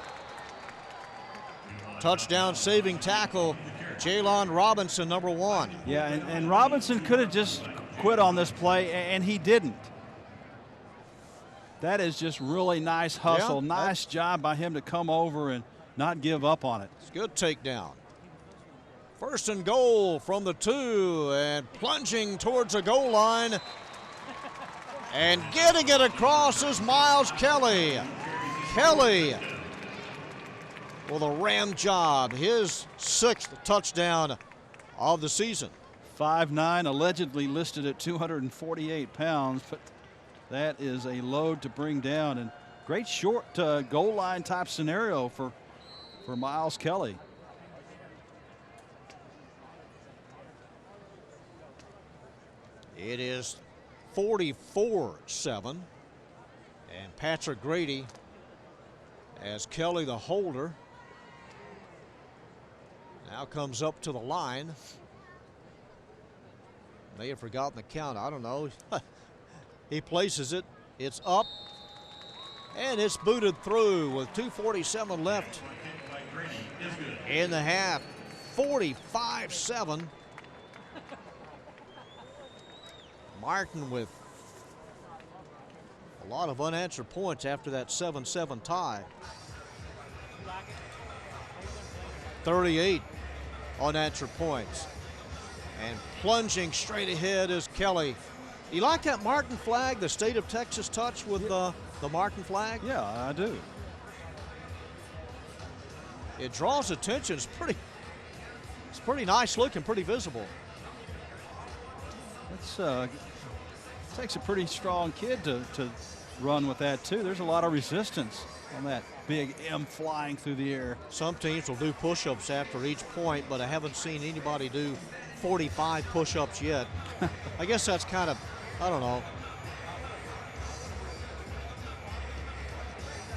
Touchdown saving tackle, Jalen Robinson, number 1. Yeah, and Robinson could have just quit on this play, and he didn't. That is just really nice hustle. Yeah, nice job by him to come over and not give up on it. It's a good takedown. First and goal from the 2, and plunging towards the goal line. And getting it across is Miles Kelly. Kelly with a ram job, his 6th touchdown of the season. 5'9", allegedly listed at 248 pounds, but that is a load to bring down. And great short goal line type scenario for Miles Kelly. It is 44-7, and Patrick Grady as Kelly the holder now comes up to the line. May have forgotten the count, I don't know. He places it, it's up, and it's booted through with 2:47 left in the half. 45-7. Martin with a lot of unanswered points after that 7-7 tie. 38 unanswered points. And plunging straight ahead is Kelly. You like that Martin flag, the state of Texas touch with the Martin flag? Yeah, I do. It draws attention. It's pretty nice looking, pretty visible. It's takes a pretty strong kid to run with that too. There's a lot of resistance on that big M flying through the air. Some teams will do push-ups after each point, but I haven't seen anybody do 45 push-ups yet. I guess that's kind of, I don't know,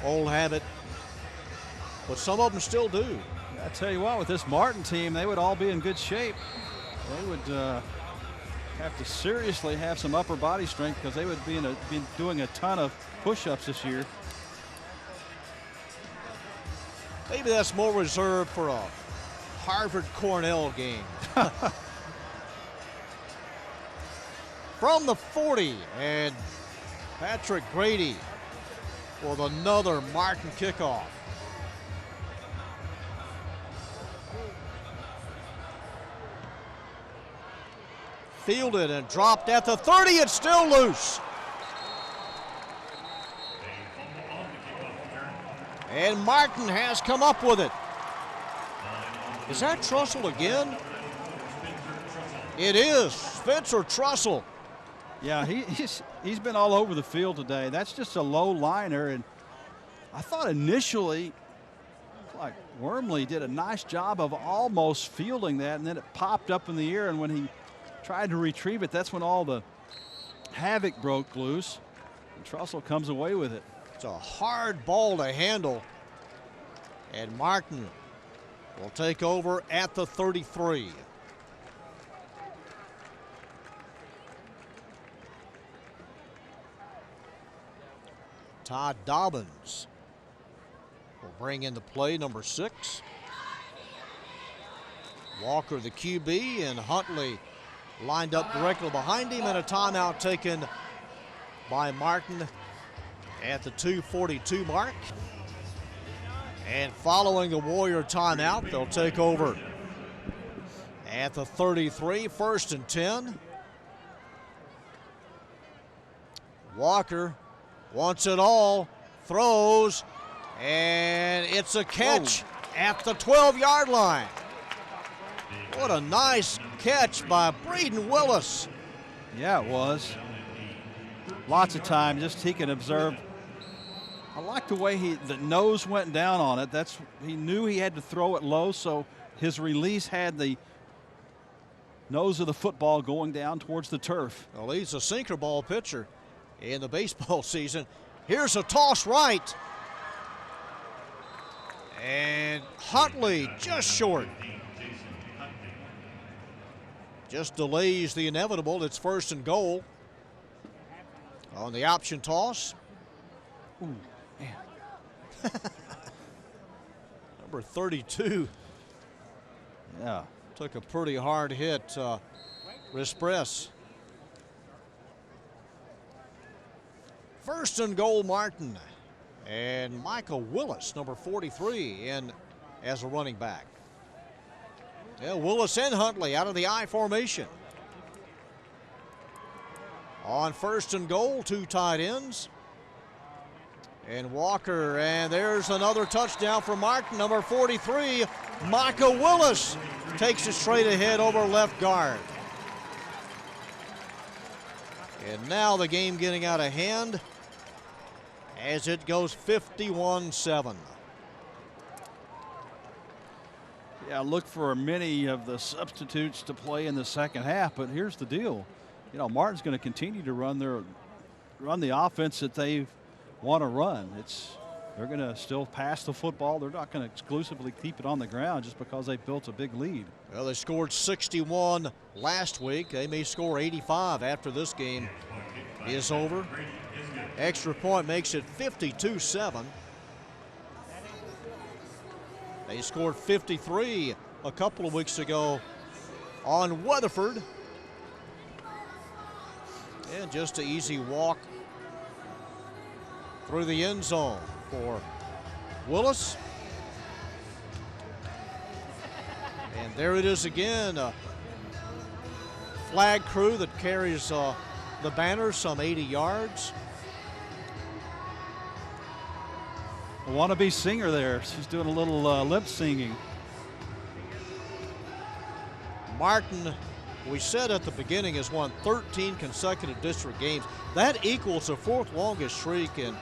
old habit, but some of them still do. I tell you what, with this Martin team, they would all be in good shape. They would have to seriously have some upper body strength because they would be doing a ton of push-ups this year. Maybe that's more reserved for a Harvard-Cornell game. From the 40, and Patrick Grady with another Martin kickoff. Fielded and dropped at the 30. It's still loose. And Martin has come up with it. Is that Trussell again? It is Spencer Trussell. Yeah, he's been all over the field today. That's just a low liner, and I thought initially like Wormley did a nice job of almost fielding that, and then it popped up in the air, and when he tried to retrieve it, that's when all the havoc broke loose, and Trussell comes away with it. It's a hard ball to handle, and Martin will take over at the 33. Todd Dobbins will bring into play number 6. Walker the QB, and Huntley lined up directly behind him, and a timeout taken by Martin at the 2:42 mark. And following the Warrior timeout, they'll take over at the 33, 1st and 10. Walker wants it all, throws, and it's a catch at the 12-yard line. What a nice catch by Braden Willis. Yeah, it was. Lots of time, just he can observe. I like the way the nose went down on it. He knew he had to throw it low, so his release had the nose of the football going down towards the turf. Well, he's a sinker ball pitcher in the baseball season. Here's a toss right. And Huntley just short. Just delays the inevitable. It's 1st and goal. On the option toss. Ooh, man. Number 32. Yeah. Took a pretty hard hit, Rispress. 1st and goal, Martin. And Michael Willis, number 43, in as a running back. Yeah, Willis and Huntley out of the I formation. On 1st and goal, 2 tight ends. And Walker, and there's another touchdown for Martin, number 43. Michael Willis takes it straight ahead over left guard. And now the game getting out of hand as it goes 51-7. Yeah, look for many of the substitutes to play in the second half, but here's the deal. You know, Martin's going to continue to run the offense that they want to run. They're going to still pass the football. They're not going to exclusively keep it on the ground just because they built a big lead. Well, they scored 61 last week. They may score 85 after this game is over. Extra point makes it 52-7. They scored 53 a couple of weeks ago on Weatherford. And just an easy walk through the end zone for Willis. And there it is again. A flag crew that carries the banner some 80 yards. A wannabe singer there. She's doing a little lip singing. Martin, we said at the beginning, has won 13 consecutive district games. That equals the 4th longest streak in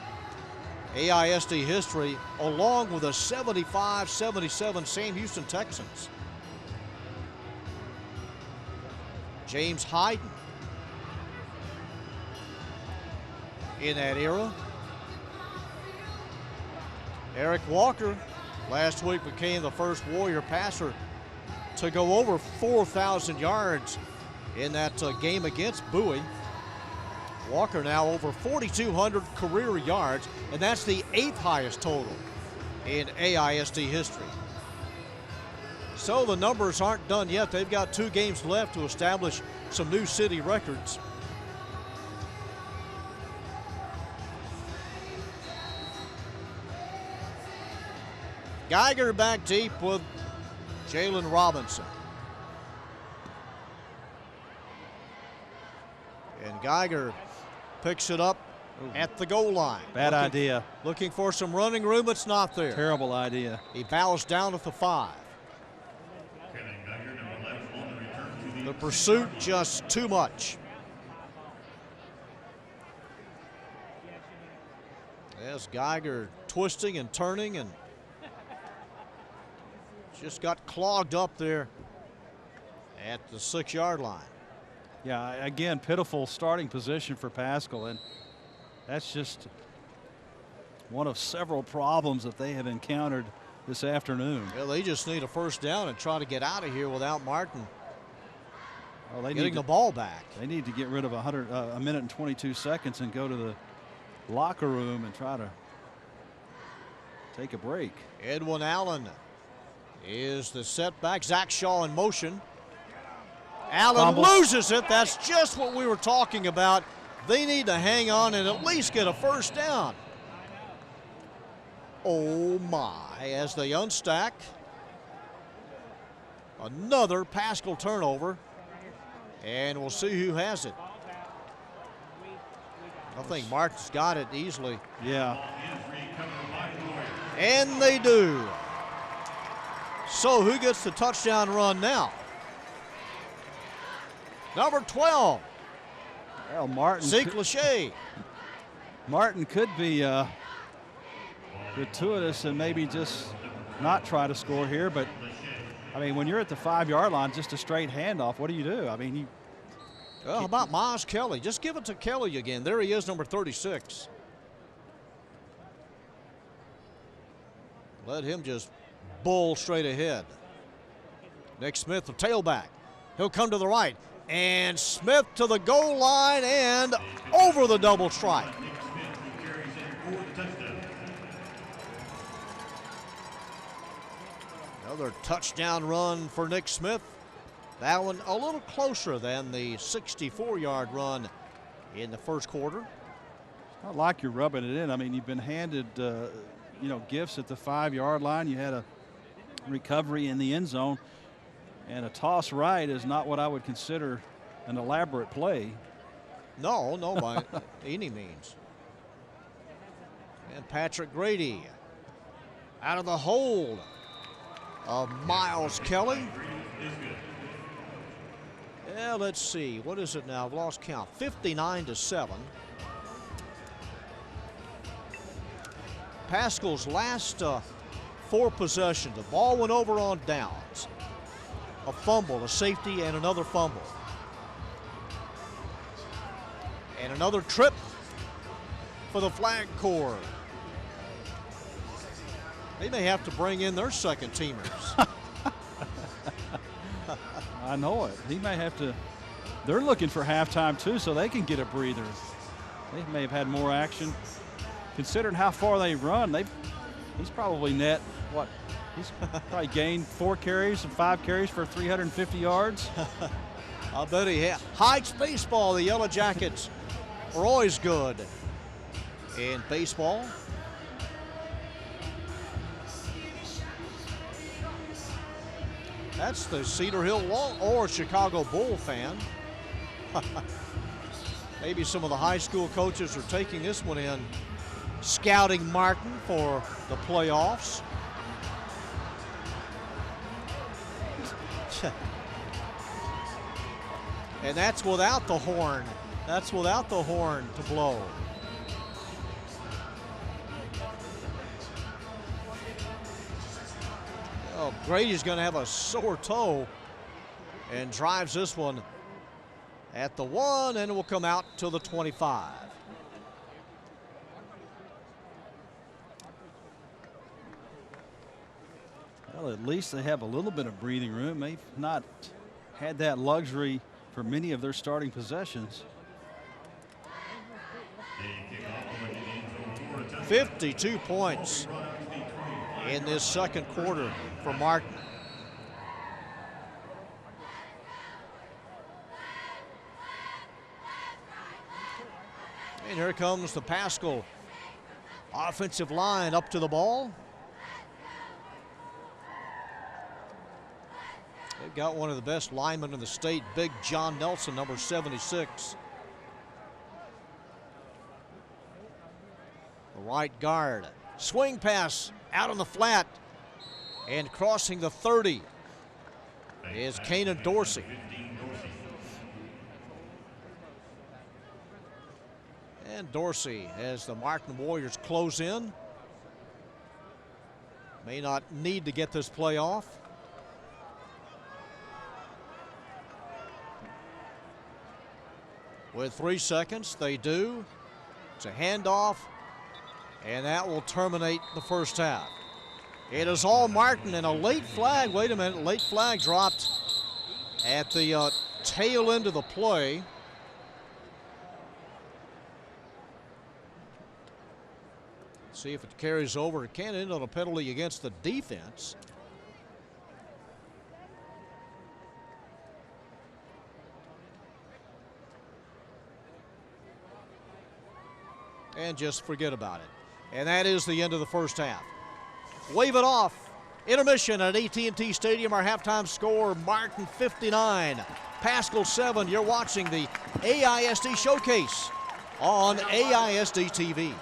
AISD history, along with the 75-77 Sam Houston Texans. James Hyden in that era. Eric Walker last week became the first Warrior passer to go over 4,000 yards in that game against Bowie. Walker now over 4,200 career yards, and that's the 8th highest total in AISD history. So the numbers aren't done yet. They've got 2 games left to establish some new city records. Geiger back deep with Jalen Robinson. And Geiger picks it up at the goal line. Bad idea. Looking for some running room. It's not there. Terrible idea. He bows down at the 5. The pursuit just too much. Yes, Geiger twisting and turning and just got clogged up there at the 6-yard line. Yeah, again, pitiful starting position for Paschal, and that's just one of several problems that they have encountered this afternoon. Well, they just need a first down and try to get out of here without Martin getting the ball back. They need to get rid of a minute and 22 seconds and go to the locker room and try to take a break. Edwin Allen is the setback. Zach Shaw in motion. Allen Fumble. loses it. That's just what we were talking about. They need to hang on and at least get a first down. Oh my, as they unstack. Another Paschal turnover. And we'll see who has it. I think Martin's got it easily. Yeah. And they do. So who gets the touchdown run now? Number 12, Well, Martin. Zeke Lachey. Martin could be gratuitous and maybe just not try to score here, but I mean, when you're at the 5-yard line, just a straight handoff, what do? I mean, Well, how about Miles Kelly? Just give it to Kelly again. There he is, number 36. Let him just bull straight ahead. Nick Smith, the tailback. He'll come to the right. And Smith to the goal line and over the double strike. Another touchdown run for Nick Smith. That one a little closer than the 64-yard run in the first quarter. not like you're rubbing it in. I mean, you've been handed, gifts at the 5-yard line. You had a recovery in the end zone, and a toss right is not what I would consider an elaborate play. No, by any means. And Patrick Grady out of the hold of Miles Kelly. Yeah, let's see. What is it now? I've lost count. 59-7. Paschal's last 4 possessions. The ball went over on downs. A fumble, a safety, and another fumble. And another trip for the flag corps. They may have to bring in their second teamers. I know it. He may have to. They're looking for halftime too, so they can get a breather. They may have had more action. Considering how far they run, he's probably net what? He's probably gained 4 carries and 5 carries for 350 yards. I'll bet he has. Heights baseball, the Yellow Jackets are always good in baseball. That's the Cedar Hill or Chicago Bull fan. Maybe some of the high school coaches are taking this one in, scouting Martin for the playoffs. And that's without the horn. That's without the horn to blow. Oh, Grady's going to have a sore toe and drives this one at the 1, and it will come out to the 25. Well, at least they have a little bit of breathing room. They've not had that luxury for many of their starting possessions. 52 points in this second quarter for Martin. And here comes the Paschal offensive line up to the ball. They've got one of the best linemen in the state, Big John Nelson, number 76. The right guard. Swing pass out on the flat. And crossing the 30 is Kanan Dorsey. And Dorsey, as the Martin Warriors close in, may not need to get this play off. With 3 seconds, they do. It's a handoff, and that will terminate the first half. It is all Martin, and a late flag. Wait a minute, late flag dropped at the tail end of the play. See if it carries over. It can't end on a penalty against the defense. and just forget about it. And that is the end of the first half. Wave it off. Intermission at AT&T Stadium. Our halftime score, Martin 59, Paschal 7. You're watching the AISD Showcase on AISD-TV.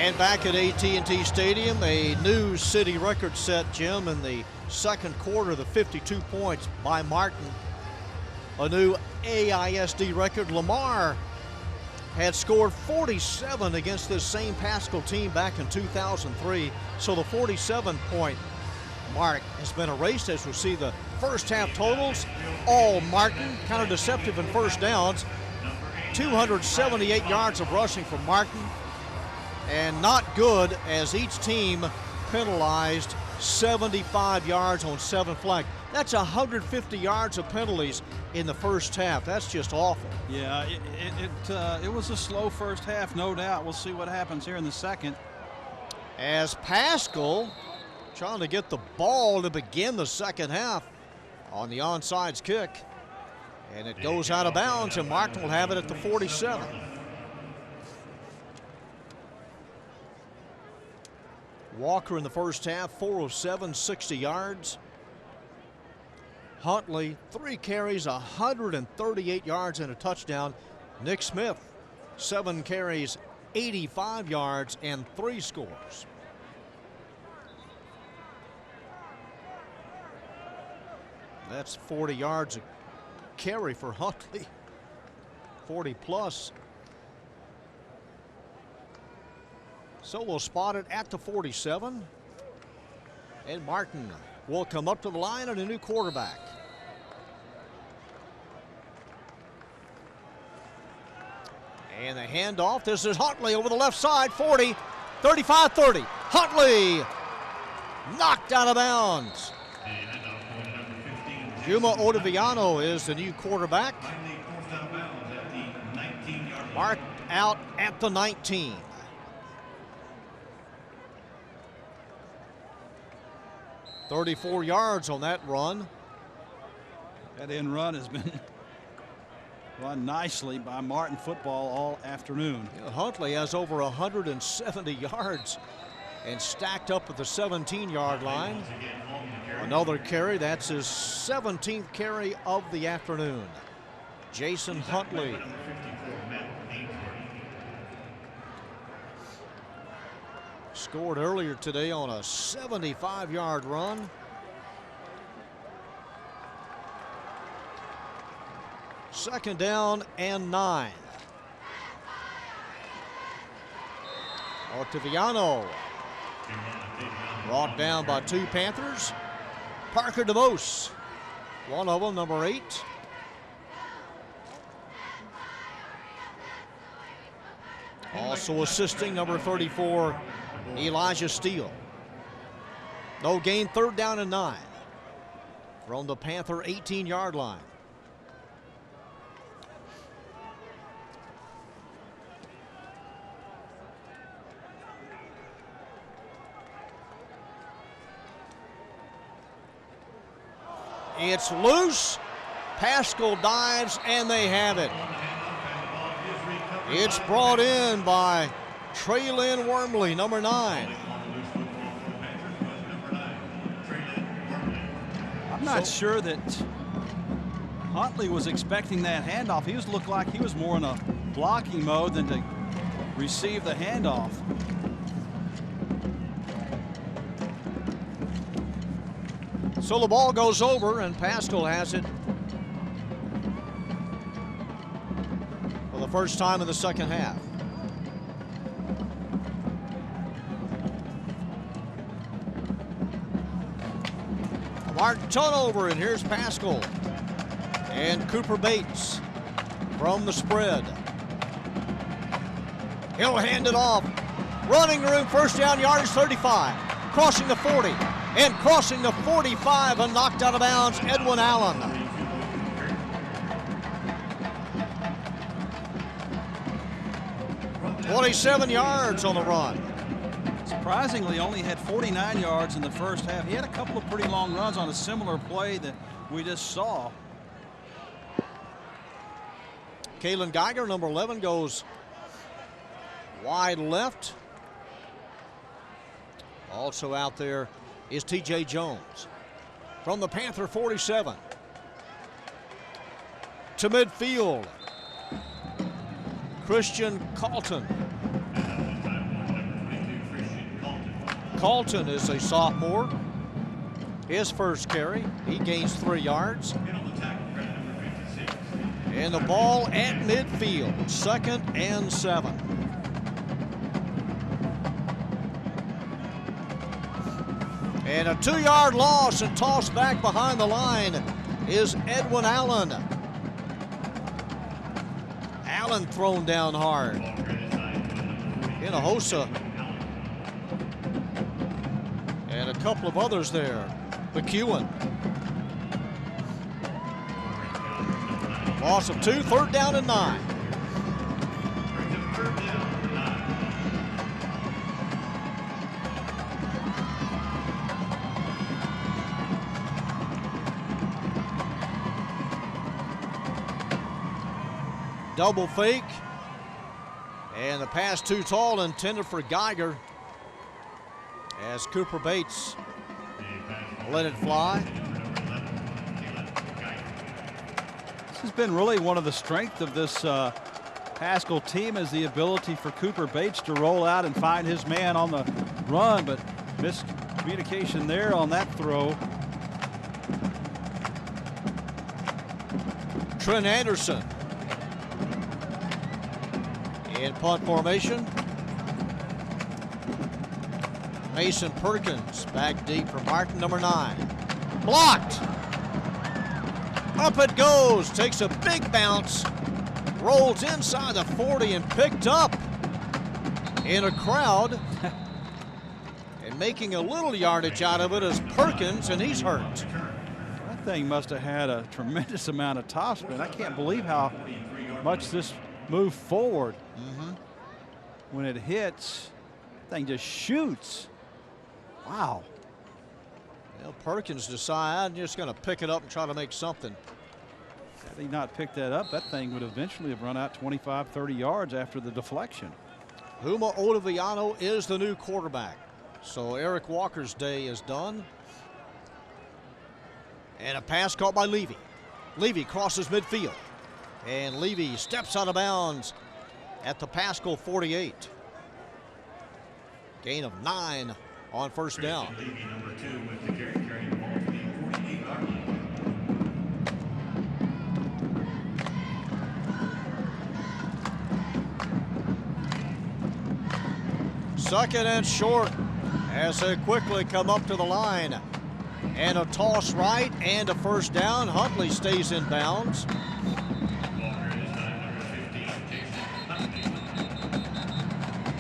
And back at AT&T Stadium, a new city record set, Jim, in the second quarter, the 52 points by Martin. A new AISD record. Lamar had scored 47 against this same Paschal team back in 2003. So the 47-point mark has been erased, as we'll see the first half totals. All Martin, kind of deceptive in first downs. 278 yards of rushing from Martin. And not good, as each team penalized 75 yards on 7 flags. That's 150 yards of penalties in the first half. That's just awful. Yeah, it was a slow first half, no doubt. We'll see what happens here in the second. As Paschal trying to get the ball to begin the second half on the onside kick. And it goes out of bounds, and Martin will have it at the 47. Walker in the first half, 4 of 7, 60 yards. Huntley, 3 carries, 138 yards and a touchdown. Nick Smith, 7 carries, 85 yards and 3 scores. That's 40 yards a carry for Huntley, 40 plus. So we'll spot it at the 47. And Martin will come up to the line and a new quarterback. And the handoff. This is Huntley over the left side, 40, 35, 30. Huntley knocked out of bounds. Juma Ottaviano is the new quarterback. Marked out at the 19. .34 yards on that run. That end run has been run nicely by Martin football all afternoon. Huntley has over 170 yards and stacked up at the 17-yard line. Another carry. That's his 17th carry of the afternoon. Jason Huntley. Scored earlier today on a 75-yard run. Second down and 9. Ottaviano brought down by 2 Panthers. Parker DeVos, one of them, number 8. Also assisting, number 34, Elijah Steele. No gain, third down and 9 from the Panther 18-yard line. It's loose. Paschal dives, and they have it. It's brought in by Traylon Wormley, number 9. I'm not sure that Huntley was expecting that handoff. He looked like he was more in a blocking mode than to receive the handoff. So the ball goes over, and Paschal has it for the first time in the second half. Martin turnover, and here's Paschal. And Cooper Bates from the spread. He'll hand it off. Running room, first down, yardage 35. Crossing the 40. And crossing the 45 and knocked out of bounds, Edwin Allen. .27 yards on the run. Surprisingly, only had 49 yards in the first half. He had a couple of pretty long runs on a similar play that we just saw. Kalen Geiger, number 11, goes wide left. Also out there is T.J. Jones from the Panther 47 to midfield. Christian Calton. Carlton is a sophomore. His first carry, he gains 3 yards. And on the tackle, credit number 56. And the ball at midfield, 2nd and 7. And a 2-yard loss and tossed back behind the line is Edwin Allen. Allen thrown down hard. Hinojosa. And a couple of others there. McEwen. Loss of 2, 3rd down and 9. Brings up 3rd down, 9. Double fake. And the pass too tall, intended for Geiger. As Cooper Bates let it fly. This has been really one of the strengths of this Paschal team, is the ability for Cooper Bates to roll out and find his man on the run, but miscommunication there on that throw. Trent Anderson in punt formation. Mason Perkins back deep for Martin, number 9. Blocked. Up it goes. Takes a big bounce. Rolls inside the 40 and picked up in a crowd. And making a little yardage out of it is Perkins, and he's hurt. That thing must have had a tremendous amount of top spin. I can't believe how much this moved forward. When it hits, that thing just shoots. Wow. Well, Perkins decided I'm just going to pick it up and try to make something. Had he not picked that up, that thing would eventually have run out 25, 30 yards after the deflection. Huma Otaviano is the new quarterback. So Eric Walker's day is done. And a pass caught by Levy. Levy crosses midfield. And Levy steps out of bounds at the Paschal 48. Gain of 9 on 1st down. Levy, number 2, with the carry, carrying the ball to the 48-yard line. Second and short as they quickly come up to the line. And a toss right and a 1st down. Huntley stays in bounds. Walker is number 15, Jason Huntley.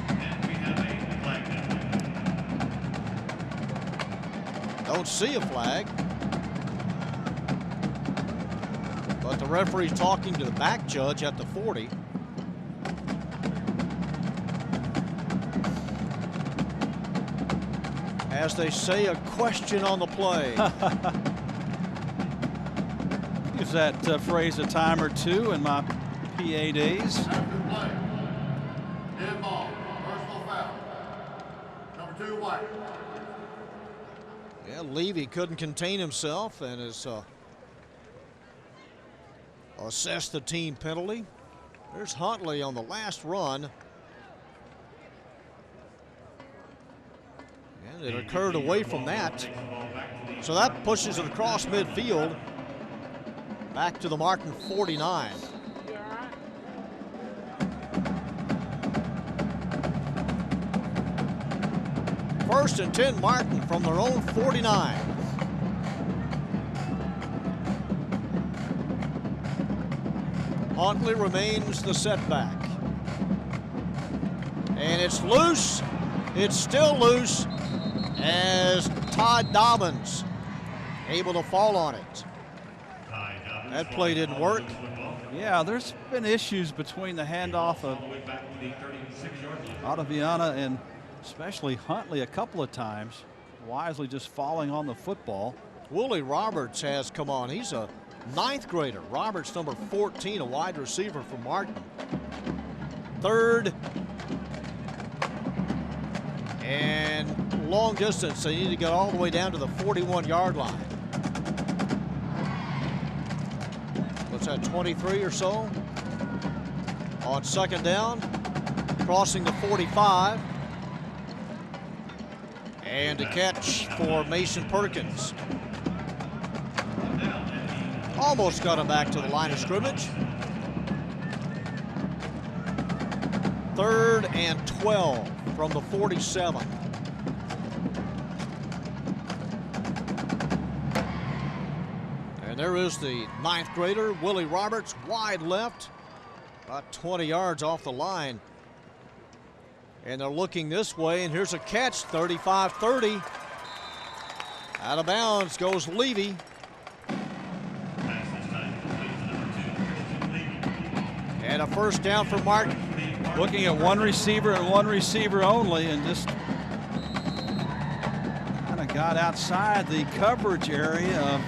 And we have a flag down. Don't see a flag. But the referee's talking to the back judge at the 40. As they say, a question on the play. Use that phrase a time or two in my PA days. After the play, dead ball, personal foul. Number 2, White. Yeah, Levy couldn't contain himself and has assessed the team penalty. There's Huntley on the last run. And it occurred away from that. So that pushes it across midfield back to the Martin 49. First and 10 Martin from their own 49. Huntley remains the setback. And it's loose. It's still loose as Todd Dobbins able to fall on it. That play didn't work. Yeah, there's been issues between the handoff of Ottaviana and especially Huntley a couple of times. Wisely just falling on the football. Wooly Roberts has come on. He's a 9th grader. Roberts, number 14, a wide receiver for Martin. 3rd and long distance. They need to get all the way down to the 41-yard line. What's that, 23 or so? On 2nd down, crossing the 45. And a catch for Mason Perkins. Almost got him back to the line of scrimmage. 3rd and 12 from the 47. And there is the 9th grader, Willie Roberts, wide left, about 20 yards off the line. And they're looking this way, and here's a catch, 35-30. Out of bounds goes Levy. And a first down for Martin. Looking at one receiver and one receiver only, and just kind of got outside the coverage area of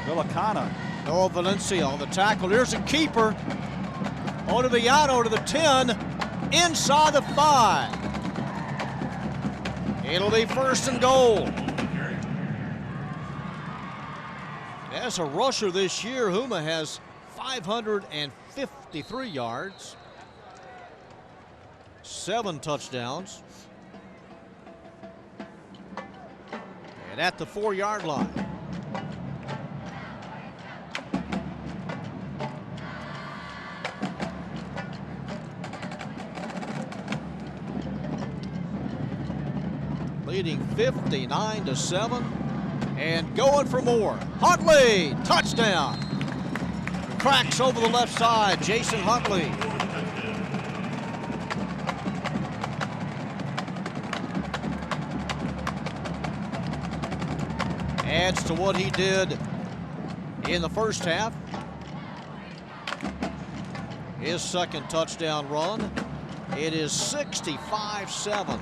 Villicana. Noah Valencia on the tackle. Here's a keeper. Onto the out, over to the 10, inside the 5. It'll be 1st and goal. As a rusher this year, Huma has 553 yards, 7 touchdowns. And at the 4-yard line. Leading 59-7 and going for more. Huntley, touchdown. Cracks over the left side, Jason Huntley. Adds to what he did in the first half. His 2nd touchdown run. It is 65-7.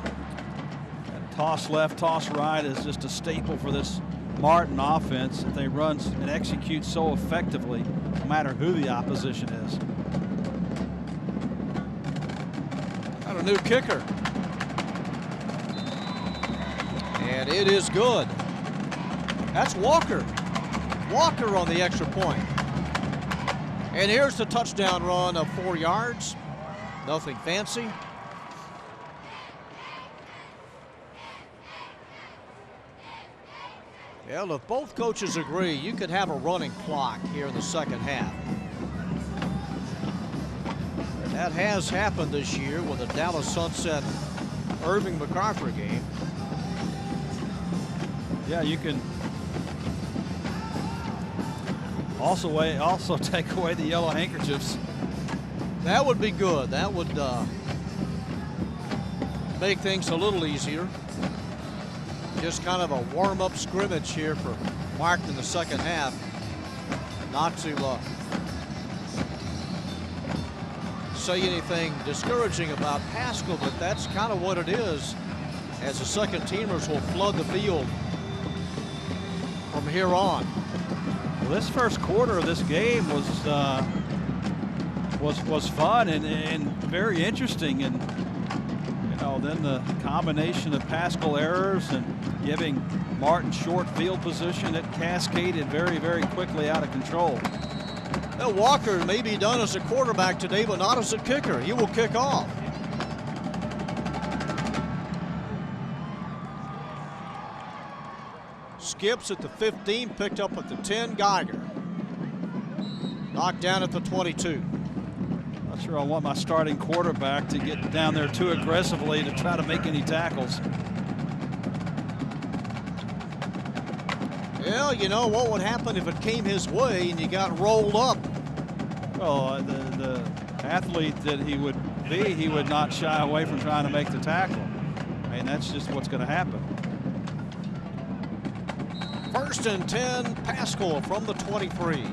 Toss left, toss right is just a staple for this Martin offense that they run and execute so effectively, no matter who the opposition is. Got a new kicker. And it is good. That's Walker. Walker on the extra point. And here's the touchdown run of 4 yards. Nothing fancy. Well, if both coaches agree, you could have a running clock here in the second half. That has happened this year with the Dallas Sunset Irving MacArthur game. Yeah, you can also take away the yellow handkerchiefs. That would be good. That would make things a little easier. Just kind of a warm-up scrimmage here for Martin in the second half. Not to say anything discouraging about Paschal, but that's kind of what it is, as the second teamers will flood the field from here on. Well, this first quarter of this game was fun and very interesting, and then the combination of Paschal errors and giving Martin short field position, it cascaded very, very quickly out of control. Now Walker may be done as a quarterback today, but not as a kicker. He will kick off. Skips at the 15, picked up at the 10, Geiger. Knocked down at the 22. Not sure I want my starting quarterback to get down there too aggressively to try to make any tackles. Well, you know what would happen if it came his way and you got rolled up? Well, the athlete that he would be, he would not shy away from trying to make the tackle. I mean, that's just what's going to happen. 1st and 10, Paschal from the 23.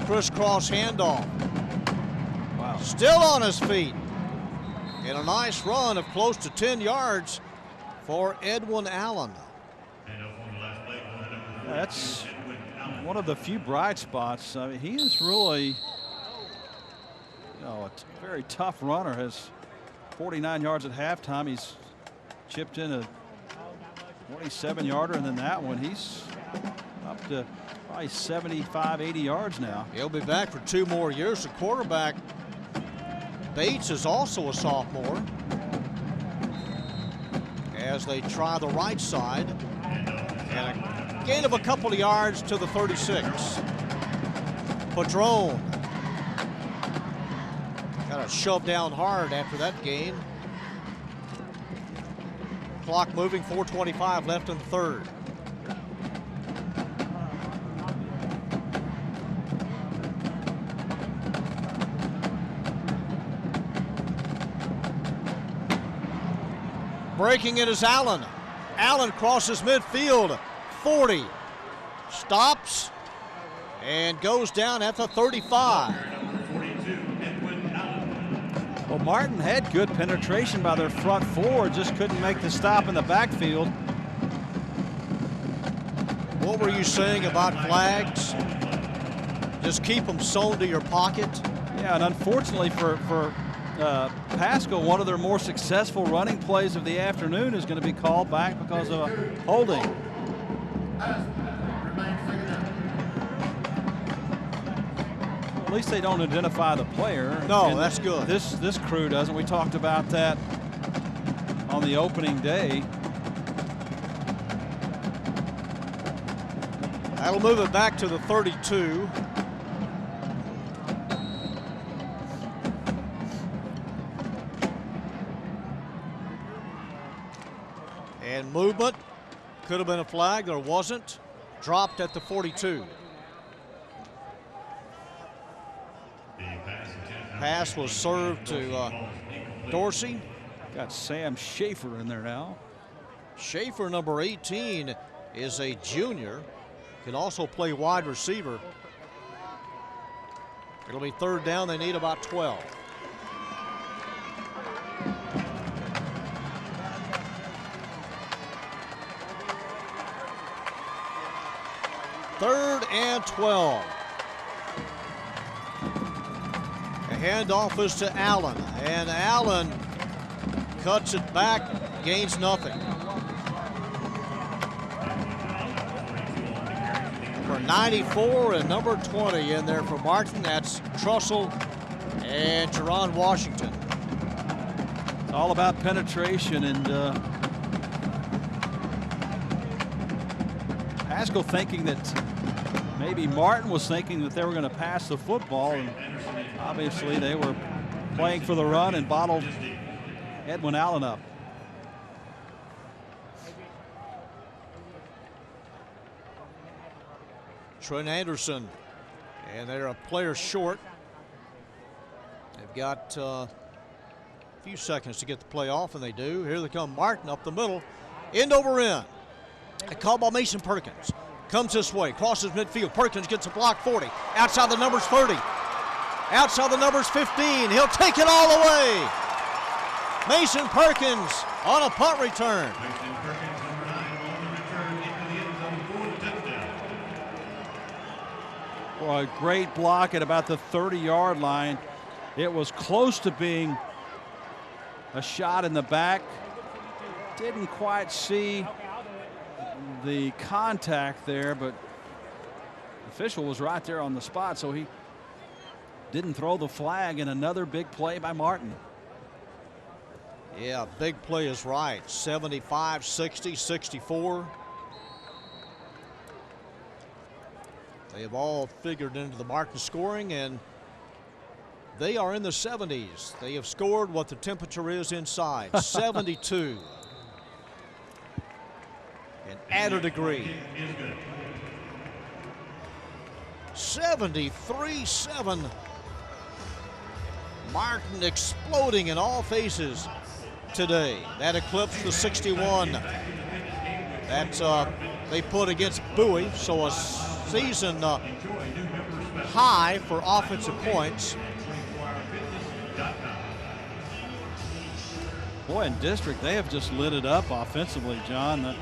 Crisscross handoff. Wow. Still on his feet. And a nice run of close to 10 yards for Edwin Allen. That's one of the few bright spots. I mean, he is really, a very tough runner. Has 49 yards at halftime. He's chipped in a 27-yarder, and then that one, he's up to probably 75, 80 yards now. He'll be back for 2 more years. The quarterback, Bates, is also a sophomore. As they try the right side, and a gain of a couple of yards to the 36. Padron got a shove down hard after that gain. Clock moving, 4:25 left in the third. Breaking it is Allen. Allen crosses midfield, 40, stops, and goes down at the 35. Well, Martin had good penetration by their front four, just couldn't make the stop in the backfield. What were you saying about flags? Just keep them sewn to your pocket. Yeah, and unfortunately for Paschal, one of their more successful running plays of the afternoon is going to be called back because of a holding. At least they don't identify the player. No, and that's good. This crew doesn't. We talked about that on the opening day. That'll move it back to the 32. And movement. Could have been a flag. There wasn't. Dropped at the 42. Pass was served to Dorsey. Got Sam Schaefer in there now. Schaefer, number 18, is a junior. Can also play wide receiver. It'll be third down. They need about 12. Third and 12. A handoff is to Allen, and Allen cuts it back, gains nothing. For 94 and number 20 in there for Martin, that's Trussell and Jerron Washington. It's all about penetration, and Paschal thinking that maybe Martin was thinking that they were going to pass the football, and obviously they were playing for the run and bottled Edwin Allen up. Trent Anderson, and they're a player short. They've got a few seconds to get the play off, and they do. Here they come, Martin up the middle, end over end. A call by Mason Perkins. Comes this way, crosses midfield. Perkins gets a block, 40. Outside the numbers, 30. Outside the numbers, 15. He'll take it all the way. Mason Perkins on a punt return. Mason Perkins, number 9, on the return into the end zone for the touchdown. Well, a great block at about the 30-yard line. It was close to being a shot in the back. Didn't quite see the contact there, but the official was right there on the spot, so he didn't throw the flag. And another big play by Martin. Yeah, big play is right. 75, 60, 64. They have all figured into the Martin scoring, and they are in the 70s. They have scored what the temperature is inside, 72. And add a degree. 73-7. Martin exploding in all faces today. That eclipsed the 61 that they put against Bowie. So a season high for offensive points. Boy, in district, they have just lit it up offensively, John.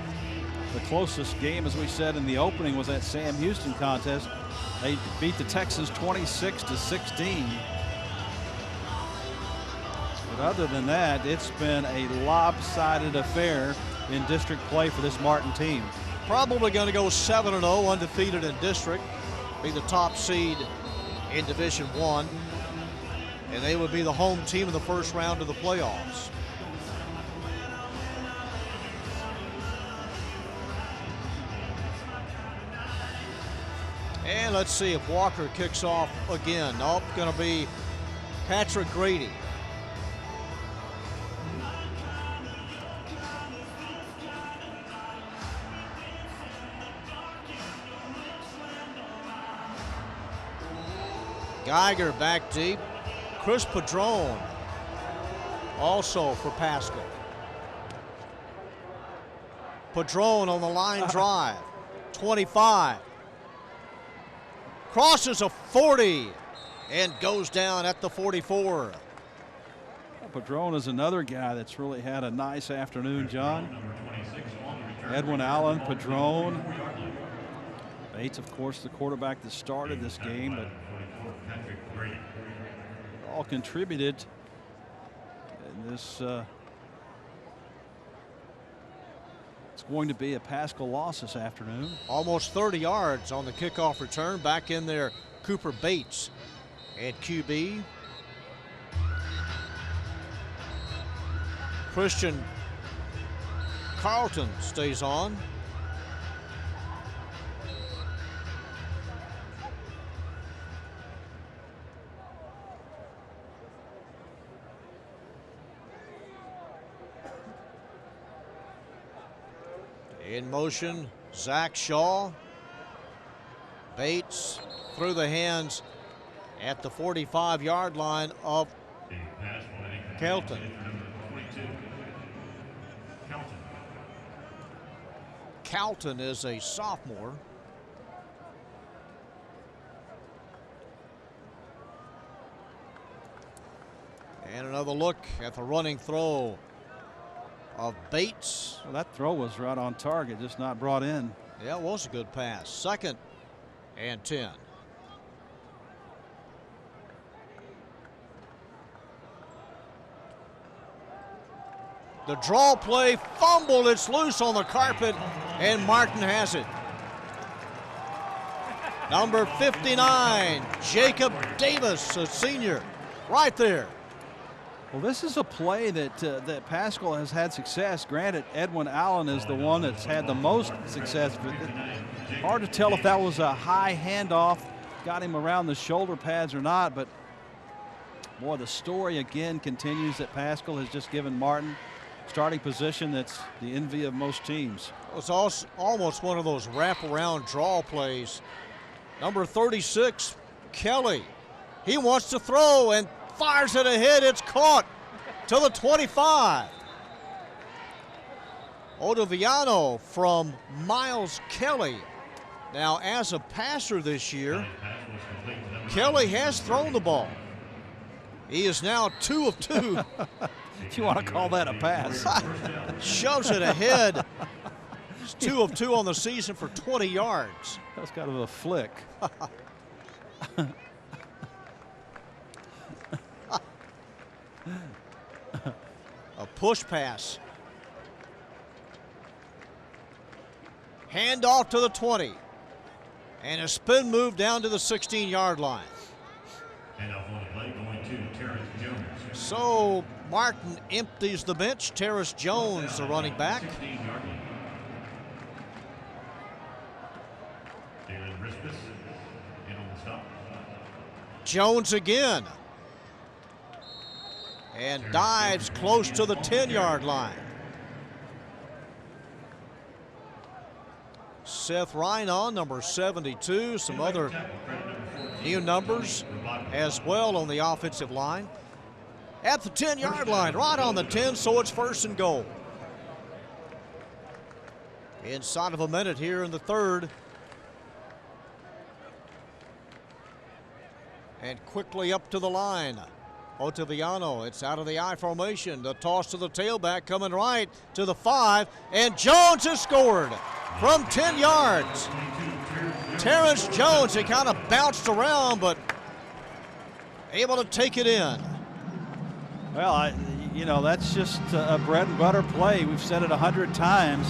The closest game, as we said in the opening, was that Sam Houston contest. They beat the Texans 26-16. But other than that, it's been a lopsided affair in district play for this Martin team. Probably going to go 7-0, undefeated in district, be the top seed in Division I, and they would be the home team in the first round of the playoffs. And let's see if Walker kicks off again. Nope, going to be Patrick Grady. Geiger back deep. Chris Padron also for Paschal. Padron on the line drive. 25. Crosses a 40 and goes down at the 44. Padron is another guy that's really had a nice afternoon, John. Edwin Allen, Padron. Bates, of course, the quarterback that started this game, but all contributed in this. It's going to be a Paschal loss this afternoon. Almost 30 yards on the kickoff return. Back in there, Cooper Bates at QB. Christian Carlton stays on. In motion, Zach Shaw. Bates through the hands at the 45-yard line of Kelton. Calton is a sophomore. And another look at the running throw of Bates. Well, that throw was right on target, just not brought in. Yeah, it was a good pass. 2nd and 10. The draw play, fumbled, it's loose on the carpet, and Martin has it. Number 59, Jacob Davis, a senior, right there. Well, this is a play that Paschal has had success. Granted, Edwin Allen is the one that's had the most success. But hard to tell if that was a high handoff, got him around the shoulder pads or not. But, boy, the story again continues that Paschal has just given Martin starting position that's the envy of most teams. It's also almost one of those wraparound draw plays. Number 36, Kelly. He wants to throw and fires it ahead. It's caught to the 25. Ottaviano from Miles Kelly. Now, as a passer this year, Kelly has thrown the ball. He is now 2 of 2. If you want to call that a pass. Shoves it ahead. It's 2 of 2 on the season for 20 yards. That's kind of a flick. A push pass. Hand off to the 20. And a spin move down to the 16-yard line. And off on the play going to Terrence Jones. So Martin empties the bench. Terrence Jones, the running back. 16-yard line. Jalen Rispus in on the stop. Jones again. And dives close to the 10-yard line. Seth Rhinon, number 72. Some other new numbers as well on the offensive line. At the 10-yard line, right on the 10, so it's 1st and goal. Inside of a minute here in the 3rd. And quickly up to the line. Ottaviano, it's out of the I formation. The toss to the tailback coming right to the 5. And Jones has scored from 10 yards. Terrence Jones, he kind of bounced around, but able to take it in. Well, you know, that's just a bread and butter play. We've said it 100 times.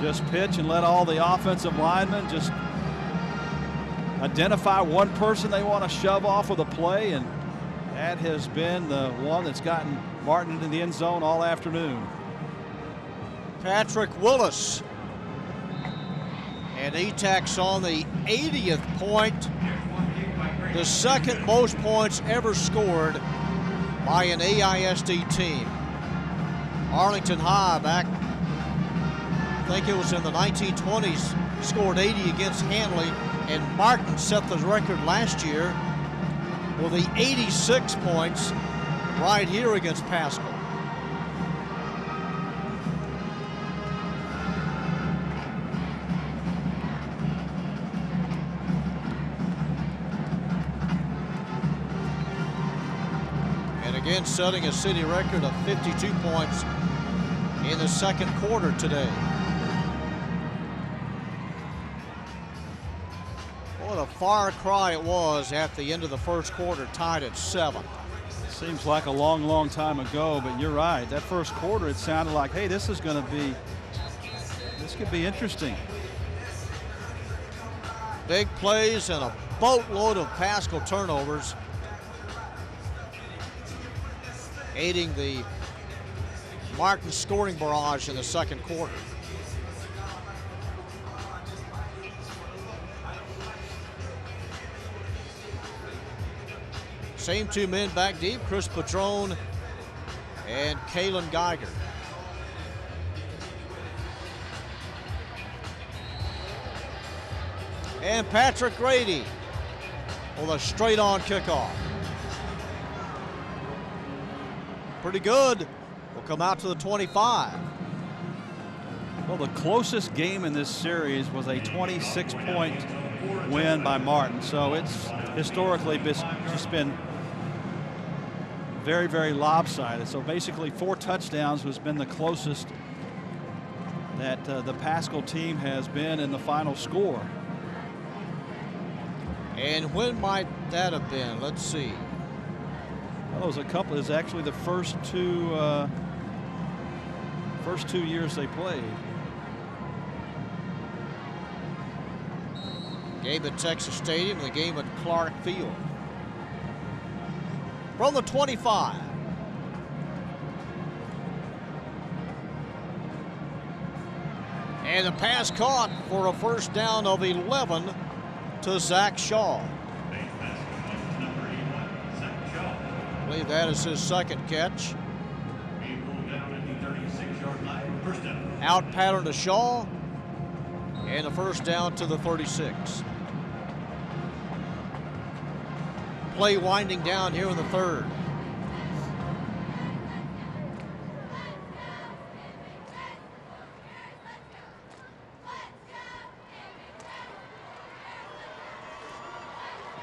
Just pitch and let all the offensive linemen just identify one person they want to shove off with a play, and that has been the one that's gotten Martin into the end zone all afternoon. Patrick Willis. And he tacks on the 80th point, the second most points ever scored by an AISD team. Arlington High back, I think it was in the 1920s, scored 80 against Hanley, and Martin set the record last year with the 86 points right here against Paschal. Again, setting a city record of 52 points in the second quarter today. What a far cry it was at the end of the first quarter, tied at 7. Seems like a long, long time ago, but you're right. That first quarter, it sounded like, hey, this could be interesting. Big plays and a boatload of Paschal turnovers, aiding the Martin scoring barrage in the second quarter. Same two men back deep, Chris Padron and Kalen Geiger. And Patrick Grady with a straight-on kickoff. Pretty good. Will come out to the 25. Well, the closest game in this series was a 26-point win by Martin. So it's historically just been very, very lopsided. So basically 4 touchdowns has been the closest that the Paschal team has been in the final score. And when might that have been? Let's see. Well, it was a couple. It was actually the first two years they played. Game at Texas Stadium, the game at Clark Field. From the 25. And the pass caught for a first down of 11 to Zach Shaw. I believe that is his second catch. Out pattern to Shaw, and a first down to the 36. Play winding down here in the third.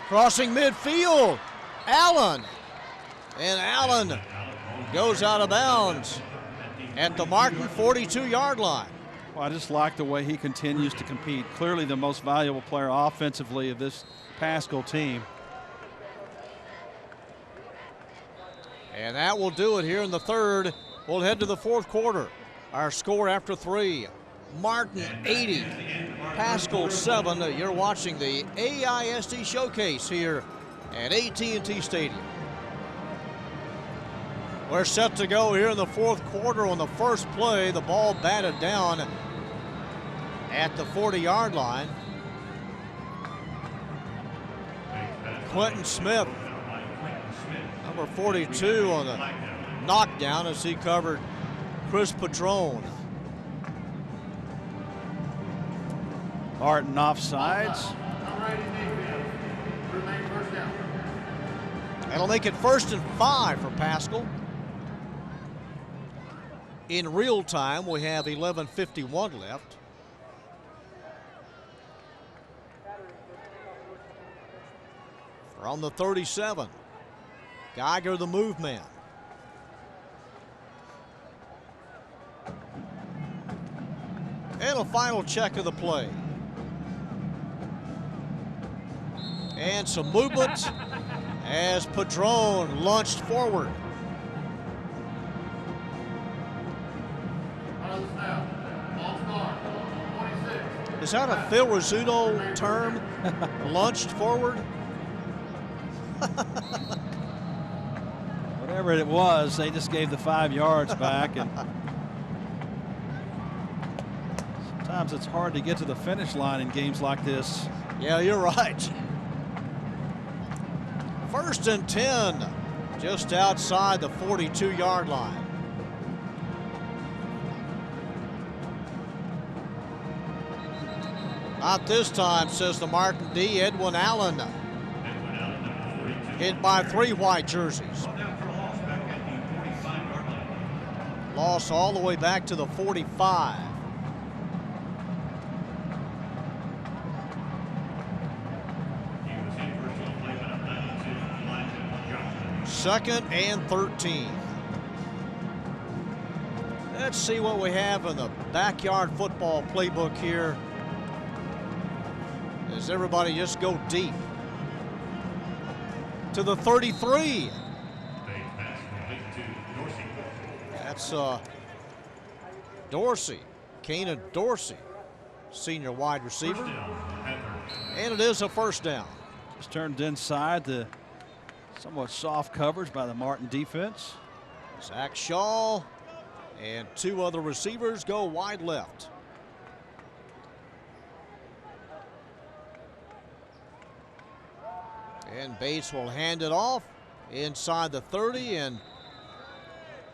Crossing midfield, Allen. And Allen goes out of bounds at the Martin 42-yard line. Well, I just like the way he continues to compete. Clearly the most valuable player offensively of this Paschal team. And that will do it here in the third. We'll head to the fourth quarter. Our score after 3, Martin 80, Paschal 7. You're watching the AISD Showcase here at AT&T Stadium. We're set to go here in the fourth quarter. On the first play, the ball batted down at the 40-yard line. Quentin Smith, number 42, on the knockdown as he covered Chris Padron. Martin offsides. That'll make it 1st and 5 for Paschal. In real time, we have 11:51 left. From the 37, Geiger the move man. And a final check of the play. And some movement as Padron launched forward. Out of the snap. Ball start. 26. Is that a Phil Rizzuto term? Launched forward? Whatever it was, they just gave the 5 yards back. And sometimes it's hard to get to the finish line in games like this. Yeah, you're right. 1st and 10, just outside the 42-yard line. Not this time, says the Martin D. Edwin Allen. Hit by 3 white jerseys. Loss all the way back to the 45. Second and 13. Let's see what we have in the backyard football playbook here. As everybody just go deep. To the 33. That's Dorsey, Kanan Dorsey, senior wide receiver. And it is a 1st down. Just turned inside the somewhat soft coverage by the Martin defense. Zach Shaw and 2 other receivers go wide left. And Bates will hand it off inside the 30, and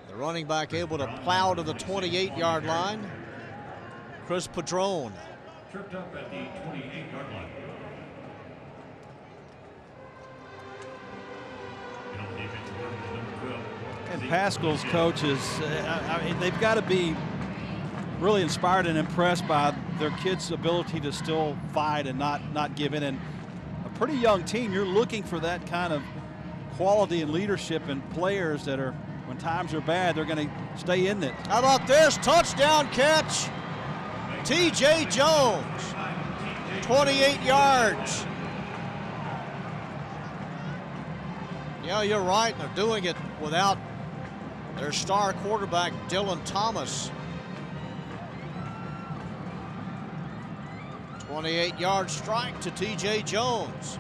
the running back able to plow to the 28-yard line. Chris Padron. Tripped up at the 28-yard line. And Paschal's coaches, I mean, they've got to be really inspired and impressed by their kids' ability to still fight and not give in. And a pretty young team, you're looking for that kind of quality and leadership in players that are, when times are bad, they're going to stay in it. How about this touchdown catch? T.J. Jones, 28 yards. Yeah, you're right. They're doing it without their star quarterback, Dylan Thomas. 28-yard strike to T.J. Jones.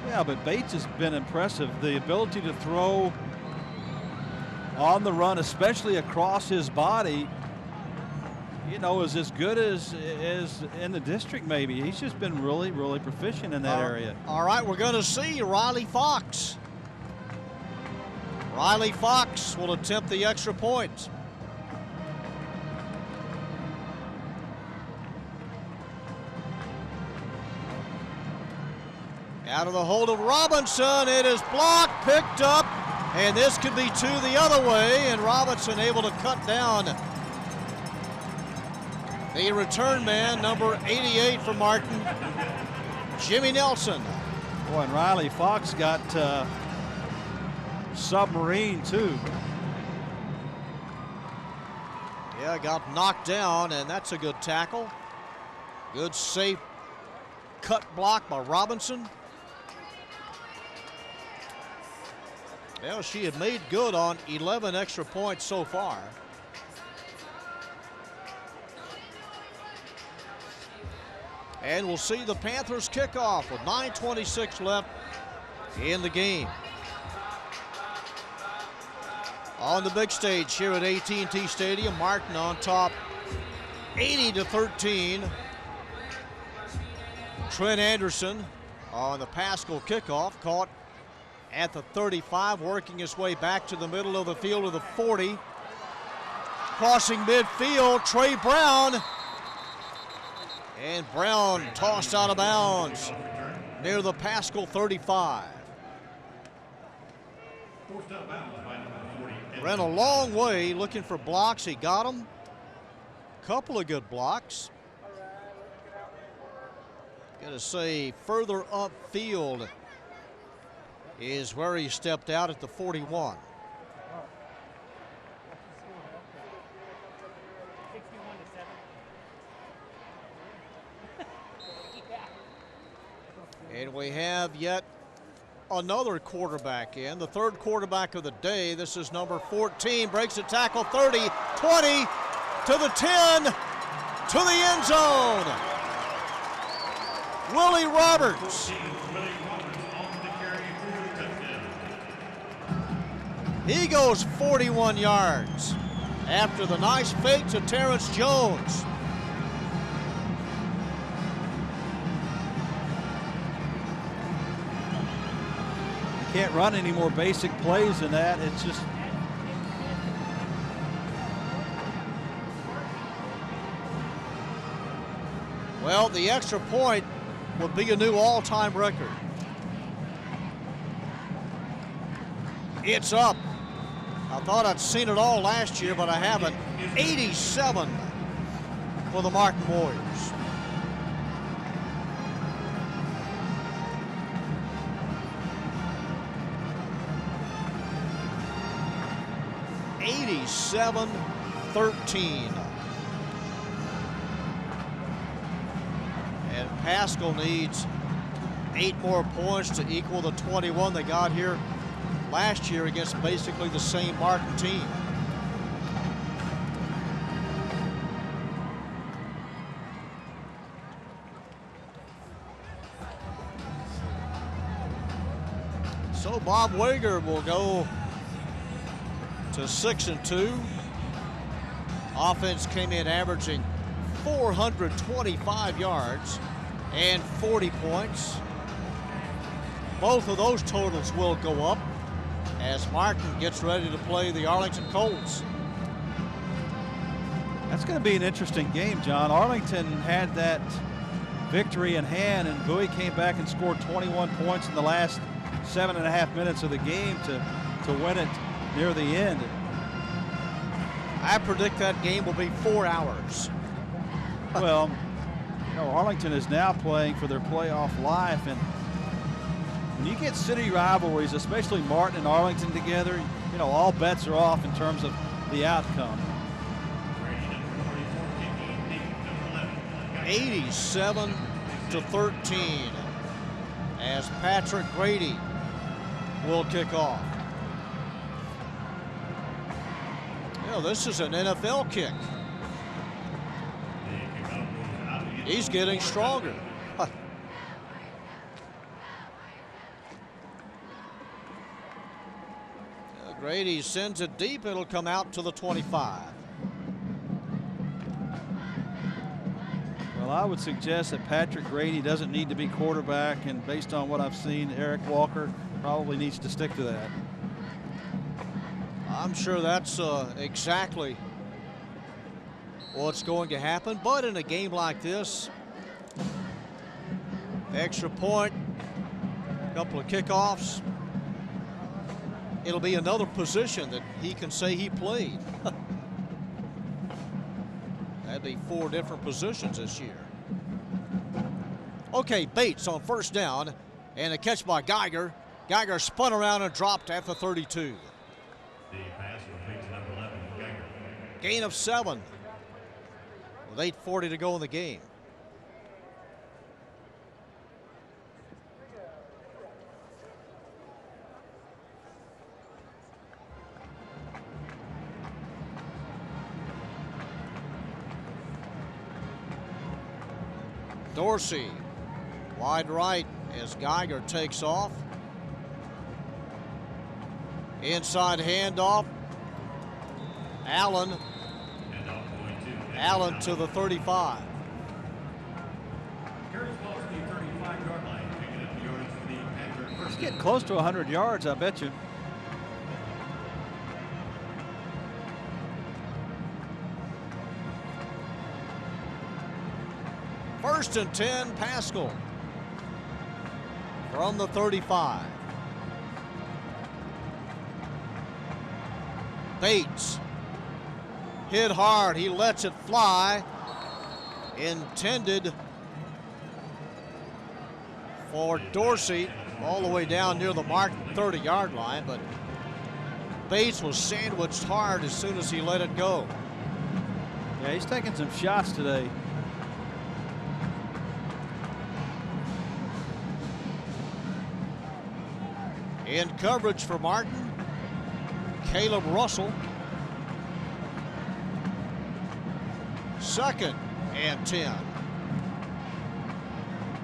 Yeah, but Bates has been impressive. The ability to throw on the run, especially across his body, you know, is as good as in the district maybe. He's just been really, really proficient in that area. All right, we're going to see Riley Fox. Riley Fox will attempt the extra point. Out of the hold of Robinson, it is blocked, picked up, and this could be 2 the other way, and Robinson able to cut down the return man, number 88 for Martin, Jimmy Nelson. Boy, and Riley Fox got submarine too. Yeah, got knocked down, and that's a good tackle. Good safe cut block by Robinson. Well, she had made good on 11 extra points so far. And we'll see the Panthers kickoff with 9:26 left in the game. On the big stage here at AT&T Stadium, Martin on top 80-13. Trent Anderson on the Paschal kickoff, caught at the 35, working his way back to the middle of the field to the 40. Crossing midfield, Trey Brown. And Brown tossed out of bounds near the Paschal 35. Ran a long way looking for blocks. He got them. Couple of good blocks. Got to say, further upfield is where he stepped out at the 41. And we have yet another quarterback in, the third quarterback of the day. This is number 14, breaks a tackle, 30, 20, to the 10, to the end zone. Willie Roberts. He goes 41 yards after the nice fake to Terrence Jones. Can't run any more basic plays than that. It's just well, the extra point would be a new all-time record. It's up. I thought I'd seen it all last year, but I haven't. 87 for the Martin Warriors. (87-13). And Paschal needs 8 more points to equal the 21 they got here last year against basically the same Martin team. So Bob Wager will go to 6-2. Offense came in averaging 425 yards and 40 points. Both of those totals will go up as Martin gets ready to play the Arlington Colts. That's going to be an interesting game, John. Arlington had that victory in hand, and Bowie came back and scored 21 points in the last 7.5 minutes of the game to win it near the end. I predict that game will be 4 hours. Well, you know, Arlington is now playing for their playoff life, and when you get city rivalries, especially Martin and Arlington together, you know, all bets are off in terms of the outcome. 87-13 as Patrick Grady will kick off. You know, this is an NFL kick. He's getting stronger. Grady sends it deep. It'll come out to the 25. Well, I would suggest that Patrick Grady doesn't need to be quarterback, and based on what I've seen, Eric Walker probably needs to stick to that. I'm sure that's exactly what's going to happen, but in a game like this, extra point, a couple of kickoffs, it'll be another position that he can say he played. That'd be 4 different positions this year. Okay, Bates on first down, and a catch by Geiger. Geiger spun around and dropped at the 32. The pass complete to number 11, Geiger. Gain of 7 with 8:40 to go in the game. Dorsey, wide right as Geiger takes off. Inside handoff. Allen. Allen to the 35. He's getting close to 100 yards, I bet you. First and 10, Paschal from the 35. Bates hit hard. He lets it fly. Intended for Dorsey all the way down near the Martin 30-yard line, but Bates was sandwiched hard as soon as he let it go. Yeah, he's taking some shots today. In coverage for Martin, Caleb Russell. 2nd and 10.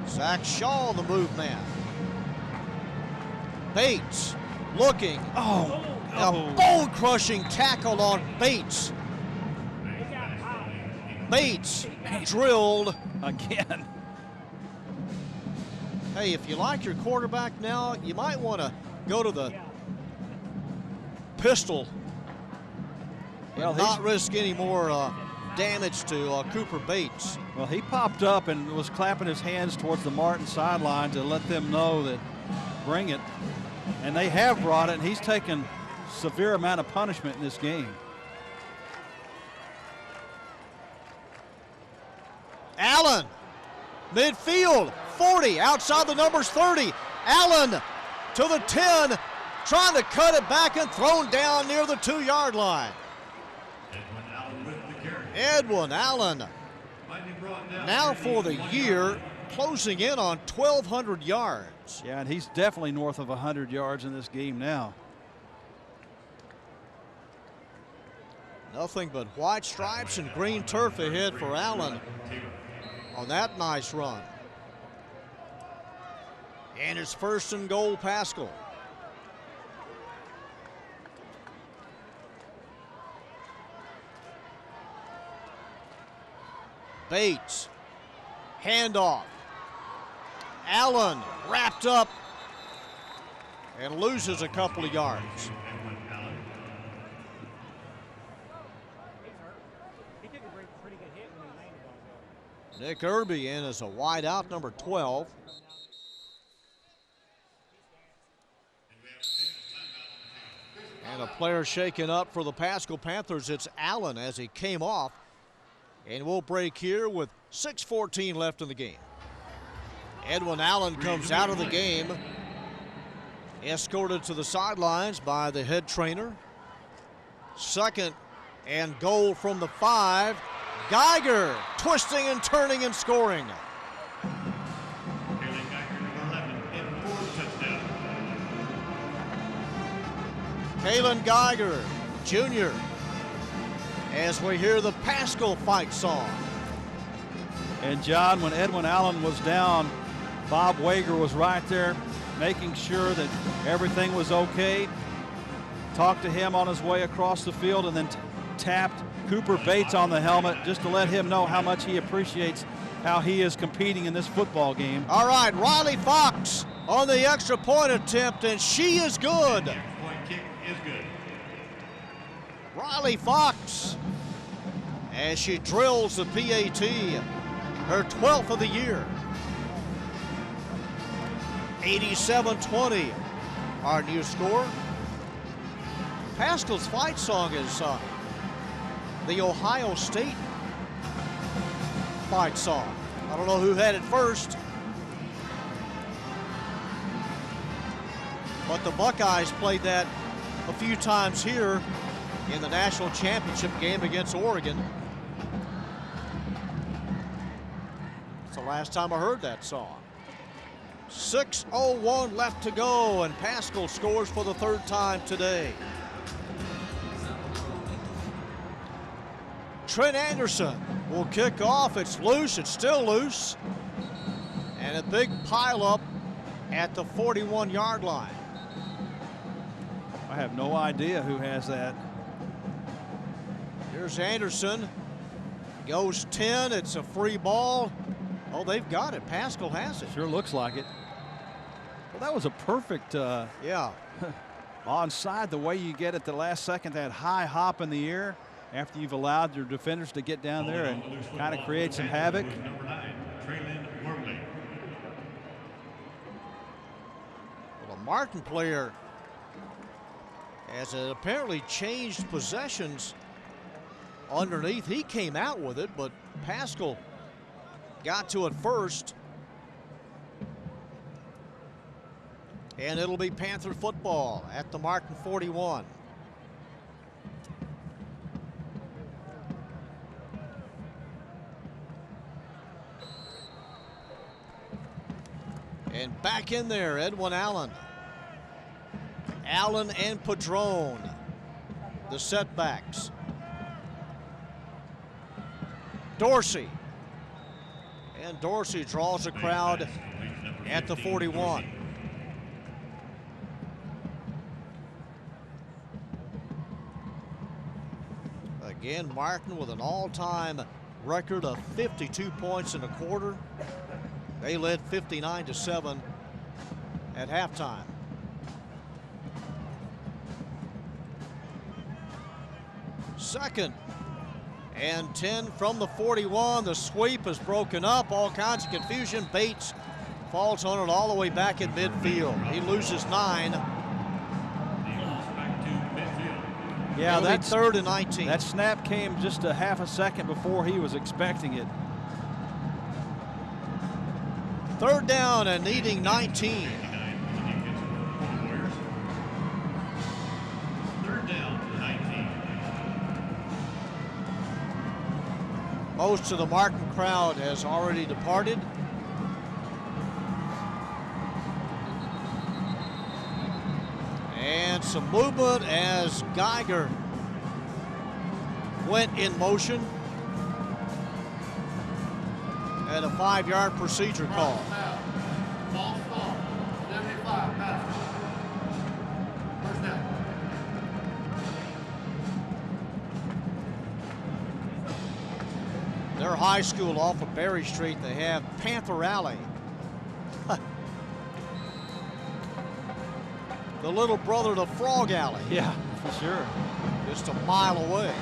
Zach Shaw, the move man. Bates looking. A bone-crushing tackle on Bates. Bates drilled again. Hey, if you like your quarterback now, you might want to go to the pistol and not risk any more damage to Cooper Bates. Well, he popped up and was clapping his hands towards the Martin sideline to let them know that bring it. And they have brought it, and he's taken severe amount of punishment in this game. Allen, midfield, 40, outside the numbers 30. Allen to the 10, trying to cut it back and thrown down near the 2-yard line. Edwin Allen, now for the year, closing in on 1,200 yards. Yeah, and he's definitely north of 100 yards in this game now. Nothing but white stripes and green turf ahead for Allen on that nice run. And it's 1st and goal, Paschal. Bates, handoff. Allen wrapped up and loses a couple of yards. Nick Irby in as a wide out, number 12. And a player shaken up for the Paschal Panthers. It's Allen as he came off. And we'll break here with 6:14 left in the game. Edwin Allen comes out of the game, escorted to the sidelines by the head trainer. 2nd and goal from the 5. Geiger twisting and turning and scoring. Kalen Geiger, Jr., as we hear the Paschal fight song. And John, when Edwin Allen was down, Bob Wager was right there making sure that everything was okay. Talked to him on his way across the field and then tapped Cooper Bates on the helmet just to let him know how much he appreciates how he is competing in this football game. All right, Riley Fox on the extra point attempt, and she is good. Point kick is good. Riley Fox, as she drills the PAT, her 12th of the year. 87-20, our new score. Paschal's fight song is the Ohio State fight song. I don't know who had it first, but the Buckeyes played that a few times here in the national championship game against Oregon. It's the last time I heard that song. 6:01 left to go, and Paschal scores for the 3rd time today. Trent Anderson will kick off. It's loose, it's still loose. And a big pileup at the 41-yard line. I have no idea who has that. Here's Anderson, goes 10, it's a free ball. Oh, they've got it, Paschal has it. Sure looks like it. Well, that was a perfect onside, the way you get it the last second, that high hop in the air after you've allowed your defenders to get down there and kind of create some havoc. Well, a Martin player has apparently changed possessions underneath. He came out with it, but Paschal got to it first. And it'll be Panther football at the Martin 41. And back in there, Edwin Allen. Allen and Padron, the setbacks. Dorsey. And Dorsey draws a crowd at the 41. Again, Martin with an all-time record of 52 points in a quarter. They led 59-7 at halftime. Second and 10 from the 41. The sweep is broken up. All kinds of confusion. Bates falls on it all the way back in midfield. He loses 9. Yeah, that's third and 19. That snap came just a half a second before he was expecting it. Third down and needing 19. Third down, 19. Most of the Martin crowd has already departed. And some movement as Geiger went in motion. And a 5-yard procedure call. False start. 75, Paschal. First down. Their high school off of Berry Street, they have Panther Alley. The little brother to Frog Alley. Yeah, for sure. Just a mile away.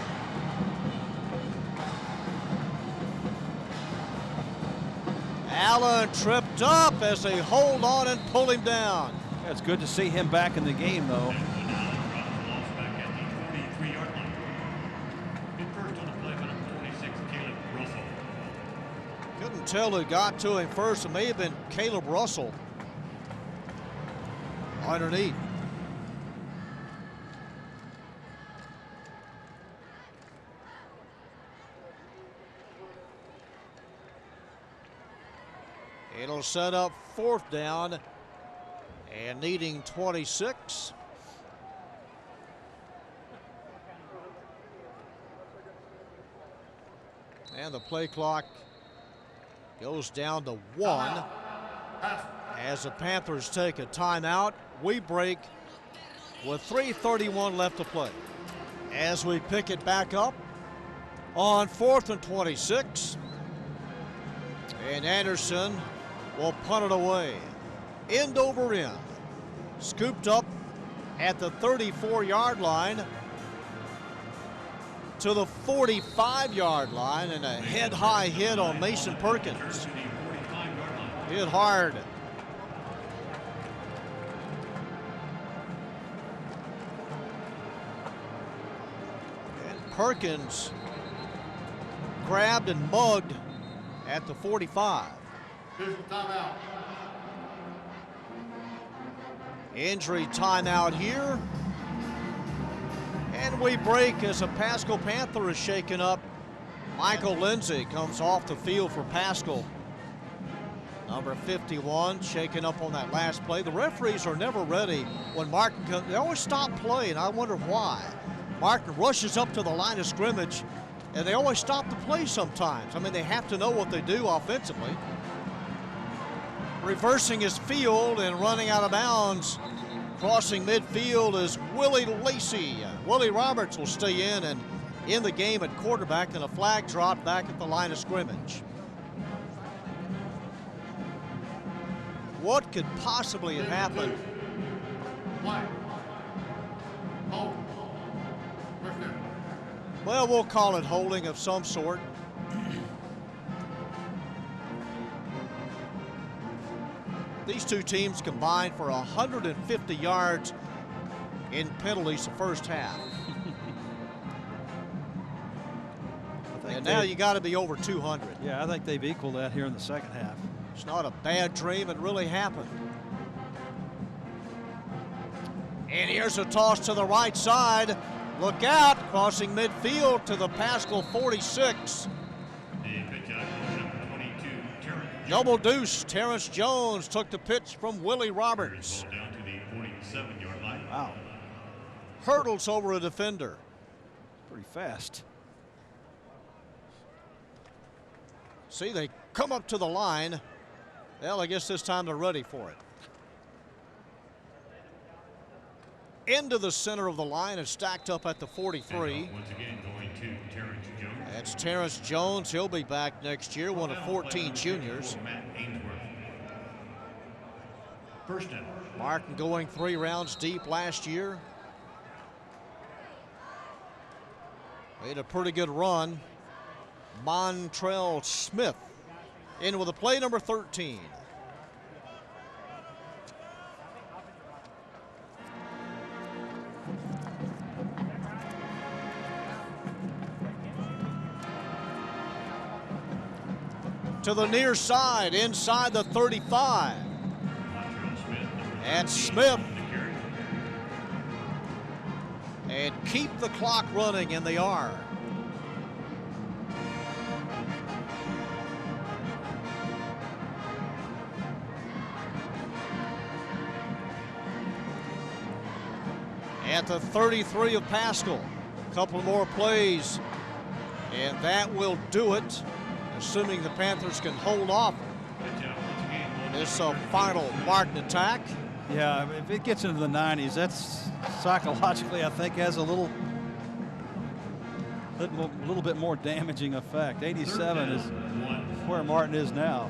Allen tripped up as they hold on and pull him down. Yeah, it's good to see him back in the game, though. Lost back at the 43-yard line. Hit first on the play by number 26, Caleb Russell. Couldn't tell who got to him first. It may have been Caleb Russell underneath. It'll set up fourth down and needing 26. And the play clock goes down to 1 as the Panthers take a timeout. We break with 3:31 left to play. As we pick it back up on 4th and 26. And Anderson will punt it away. End over end. Scooped up at the 34-yard line to the 45-yard line, and a head-high hit on Mason Perkins. Hit hard. And Perkins grabbed and mugged at the 45. Official timeout. Injury timeout here. And we break as a Paschal Panther is shaken up. Michael Lindsay comes off the field for Paschal. Number 51 shaken up on that last play. The referees are never ready when Martin comes. They always stop play, and I wonder why. Martin rushes up to the line of scrimmage, and they always stop the play sometimes. I mean, they have to know what they do offensively. Reversing his field and running out of bounds. Crossing midfield is Willie Lacey. Willie Roberts will stay in and in the game at quarterback, and a flag drop back at the line of scrimmage. What could possibly have happened? White. Hold. First down. Well, we'll call it holding of some sort. These two teams combined for 150 yards in penalties the first half. And now you got to be over 200. Yeah, I think they've equaled that here in the second half. It's not a bad dream. It really happened. And here's a toss to the right side. Look out, crossing midfield to the Paschal 46. Double deuce, Terrence Jones took the pitch from Willie Roberts. Ball down to the 47-yard line. Wow, Hurdles over a defender. pretty fast. See, they come up to the line. Well, I guess this time they're ready for it. Into the center of the line and stacked up at the 43. Once again, going to Terrence Jones. That's Terrence Jones. He'll be back next year, one of 14 juniors. Matt Ainsworth. First down. Martin going 3 rounds deep last year. Made a pretty good run. Montrell Smith in with a play number 13. To the near side, inside the 35. And Smith. And keep the clock running, and they are. At the 33 of Paschal. A couple more plays, and that will do it, assuming the Panthers can hold off this final Martin attack. Yeah, if it gets into the 90s, that's psychologically, I think, has a little bit more damaging effect. 87 is where Martin is now.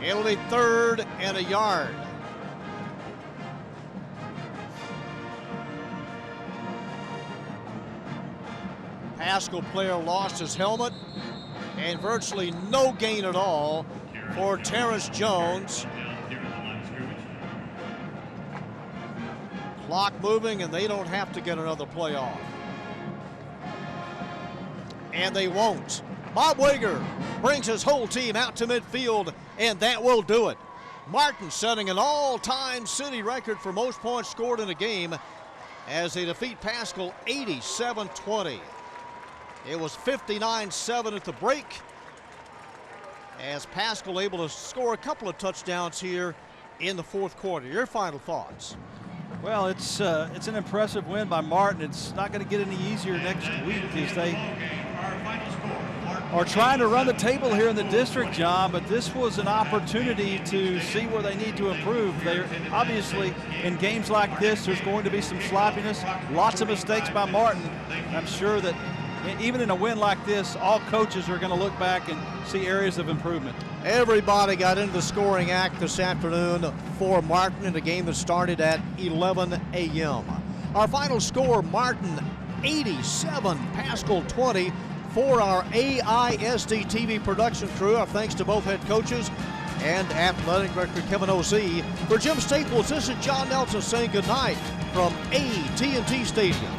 It'll be 3rd and a yard. Paschal player lost his helmet, and virtually no gain at all for Terrence Jones. Clock moving, and they don't have to get another play off. And they won't. Bob Wager brings his whole team out to midfield, and that will do it. Martin setting an all-time city record for most points scored in a game as they defeat Paschal 87-20. It was 59-7 at the break, as Paschal able to score a couple of touchdowns here in the 4th quarter. Your final thoughts? Well, it's an impressive win by Martin. It's not going to get any easier next week as they are trying to run the table here in the district, John, but this was an opportunity to see where they need to improve. They're obviously, in games like this, there's going to be some sloppiness, lots of mistakes by Martin. I'm sure that even in a win like this, all coaches are going to look back and see areas of improvement. Everybody got into the scoring act this afternoon for Martin in a game that started at 11 a.m. Our final score, Martin 87, Paschal 20. For our AISD-TV production crew, our thanks to both head coaches and athletic director Kevin O.Z. For Jim Staples, this is John Nelson saying goodnight from AT&T Stadium.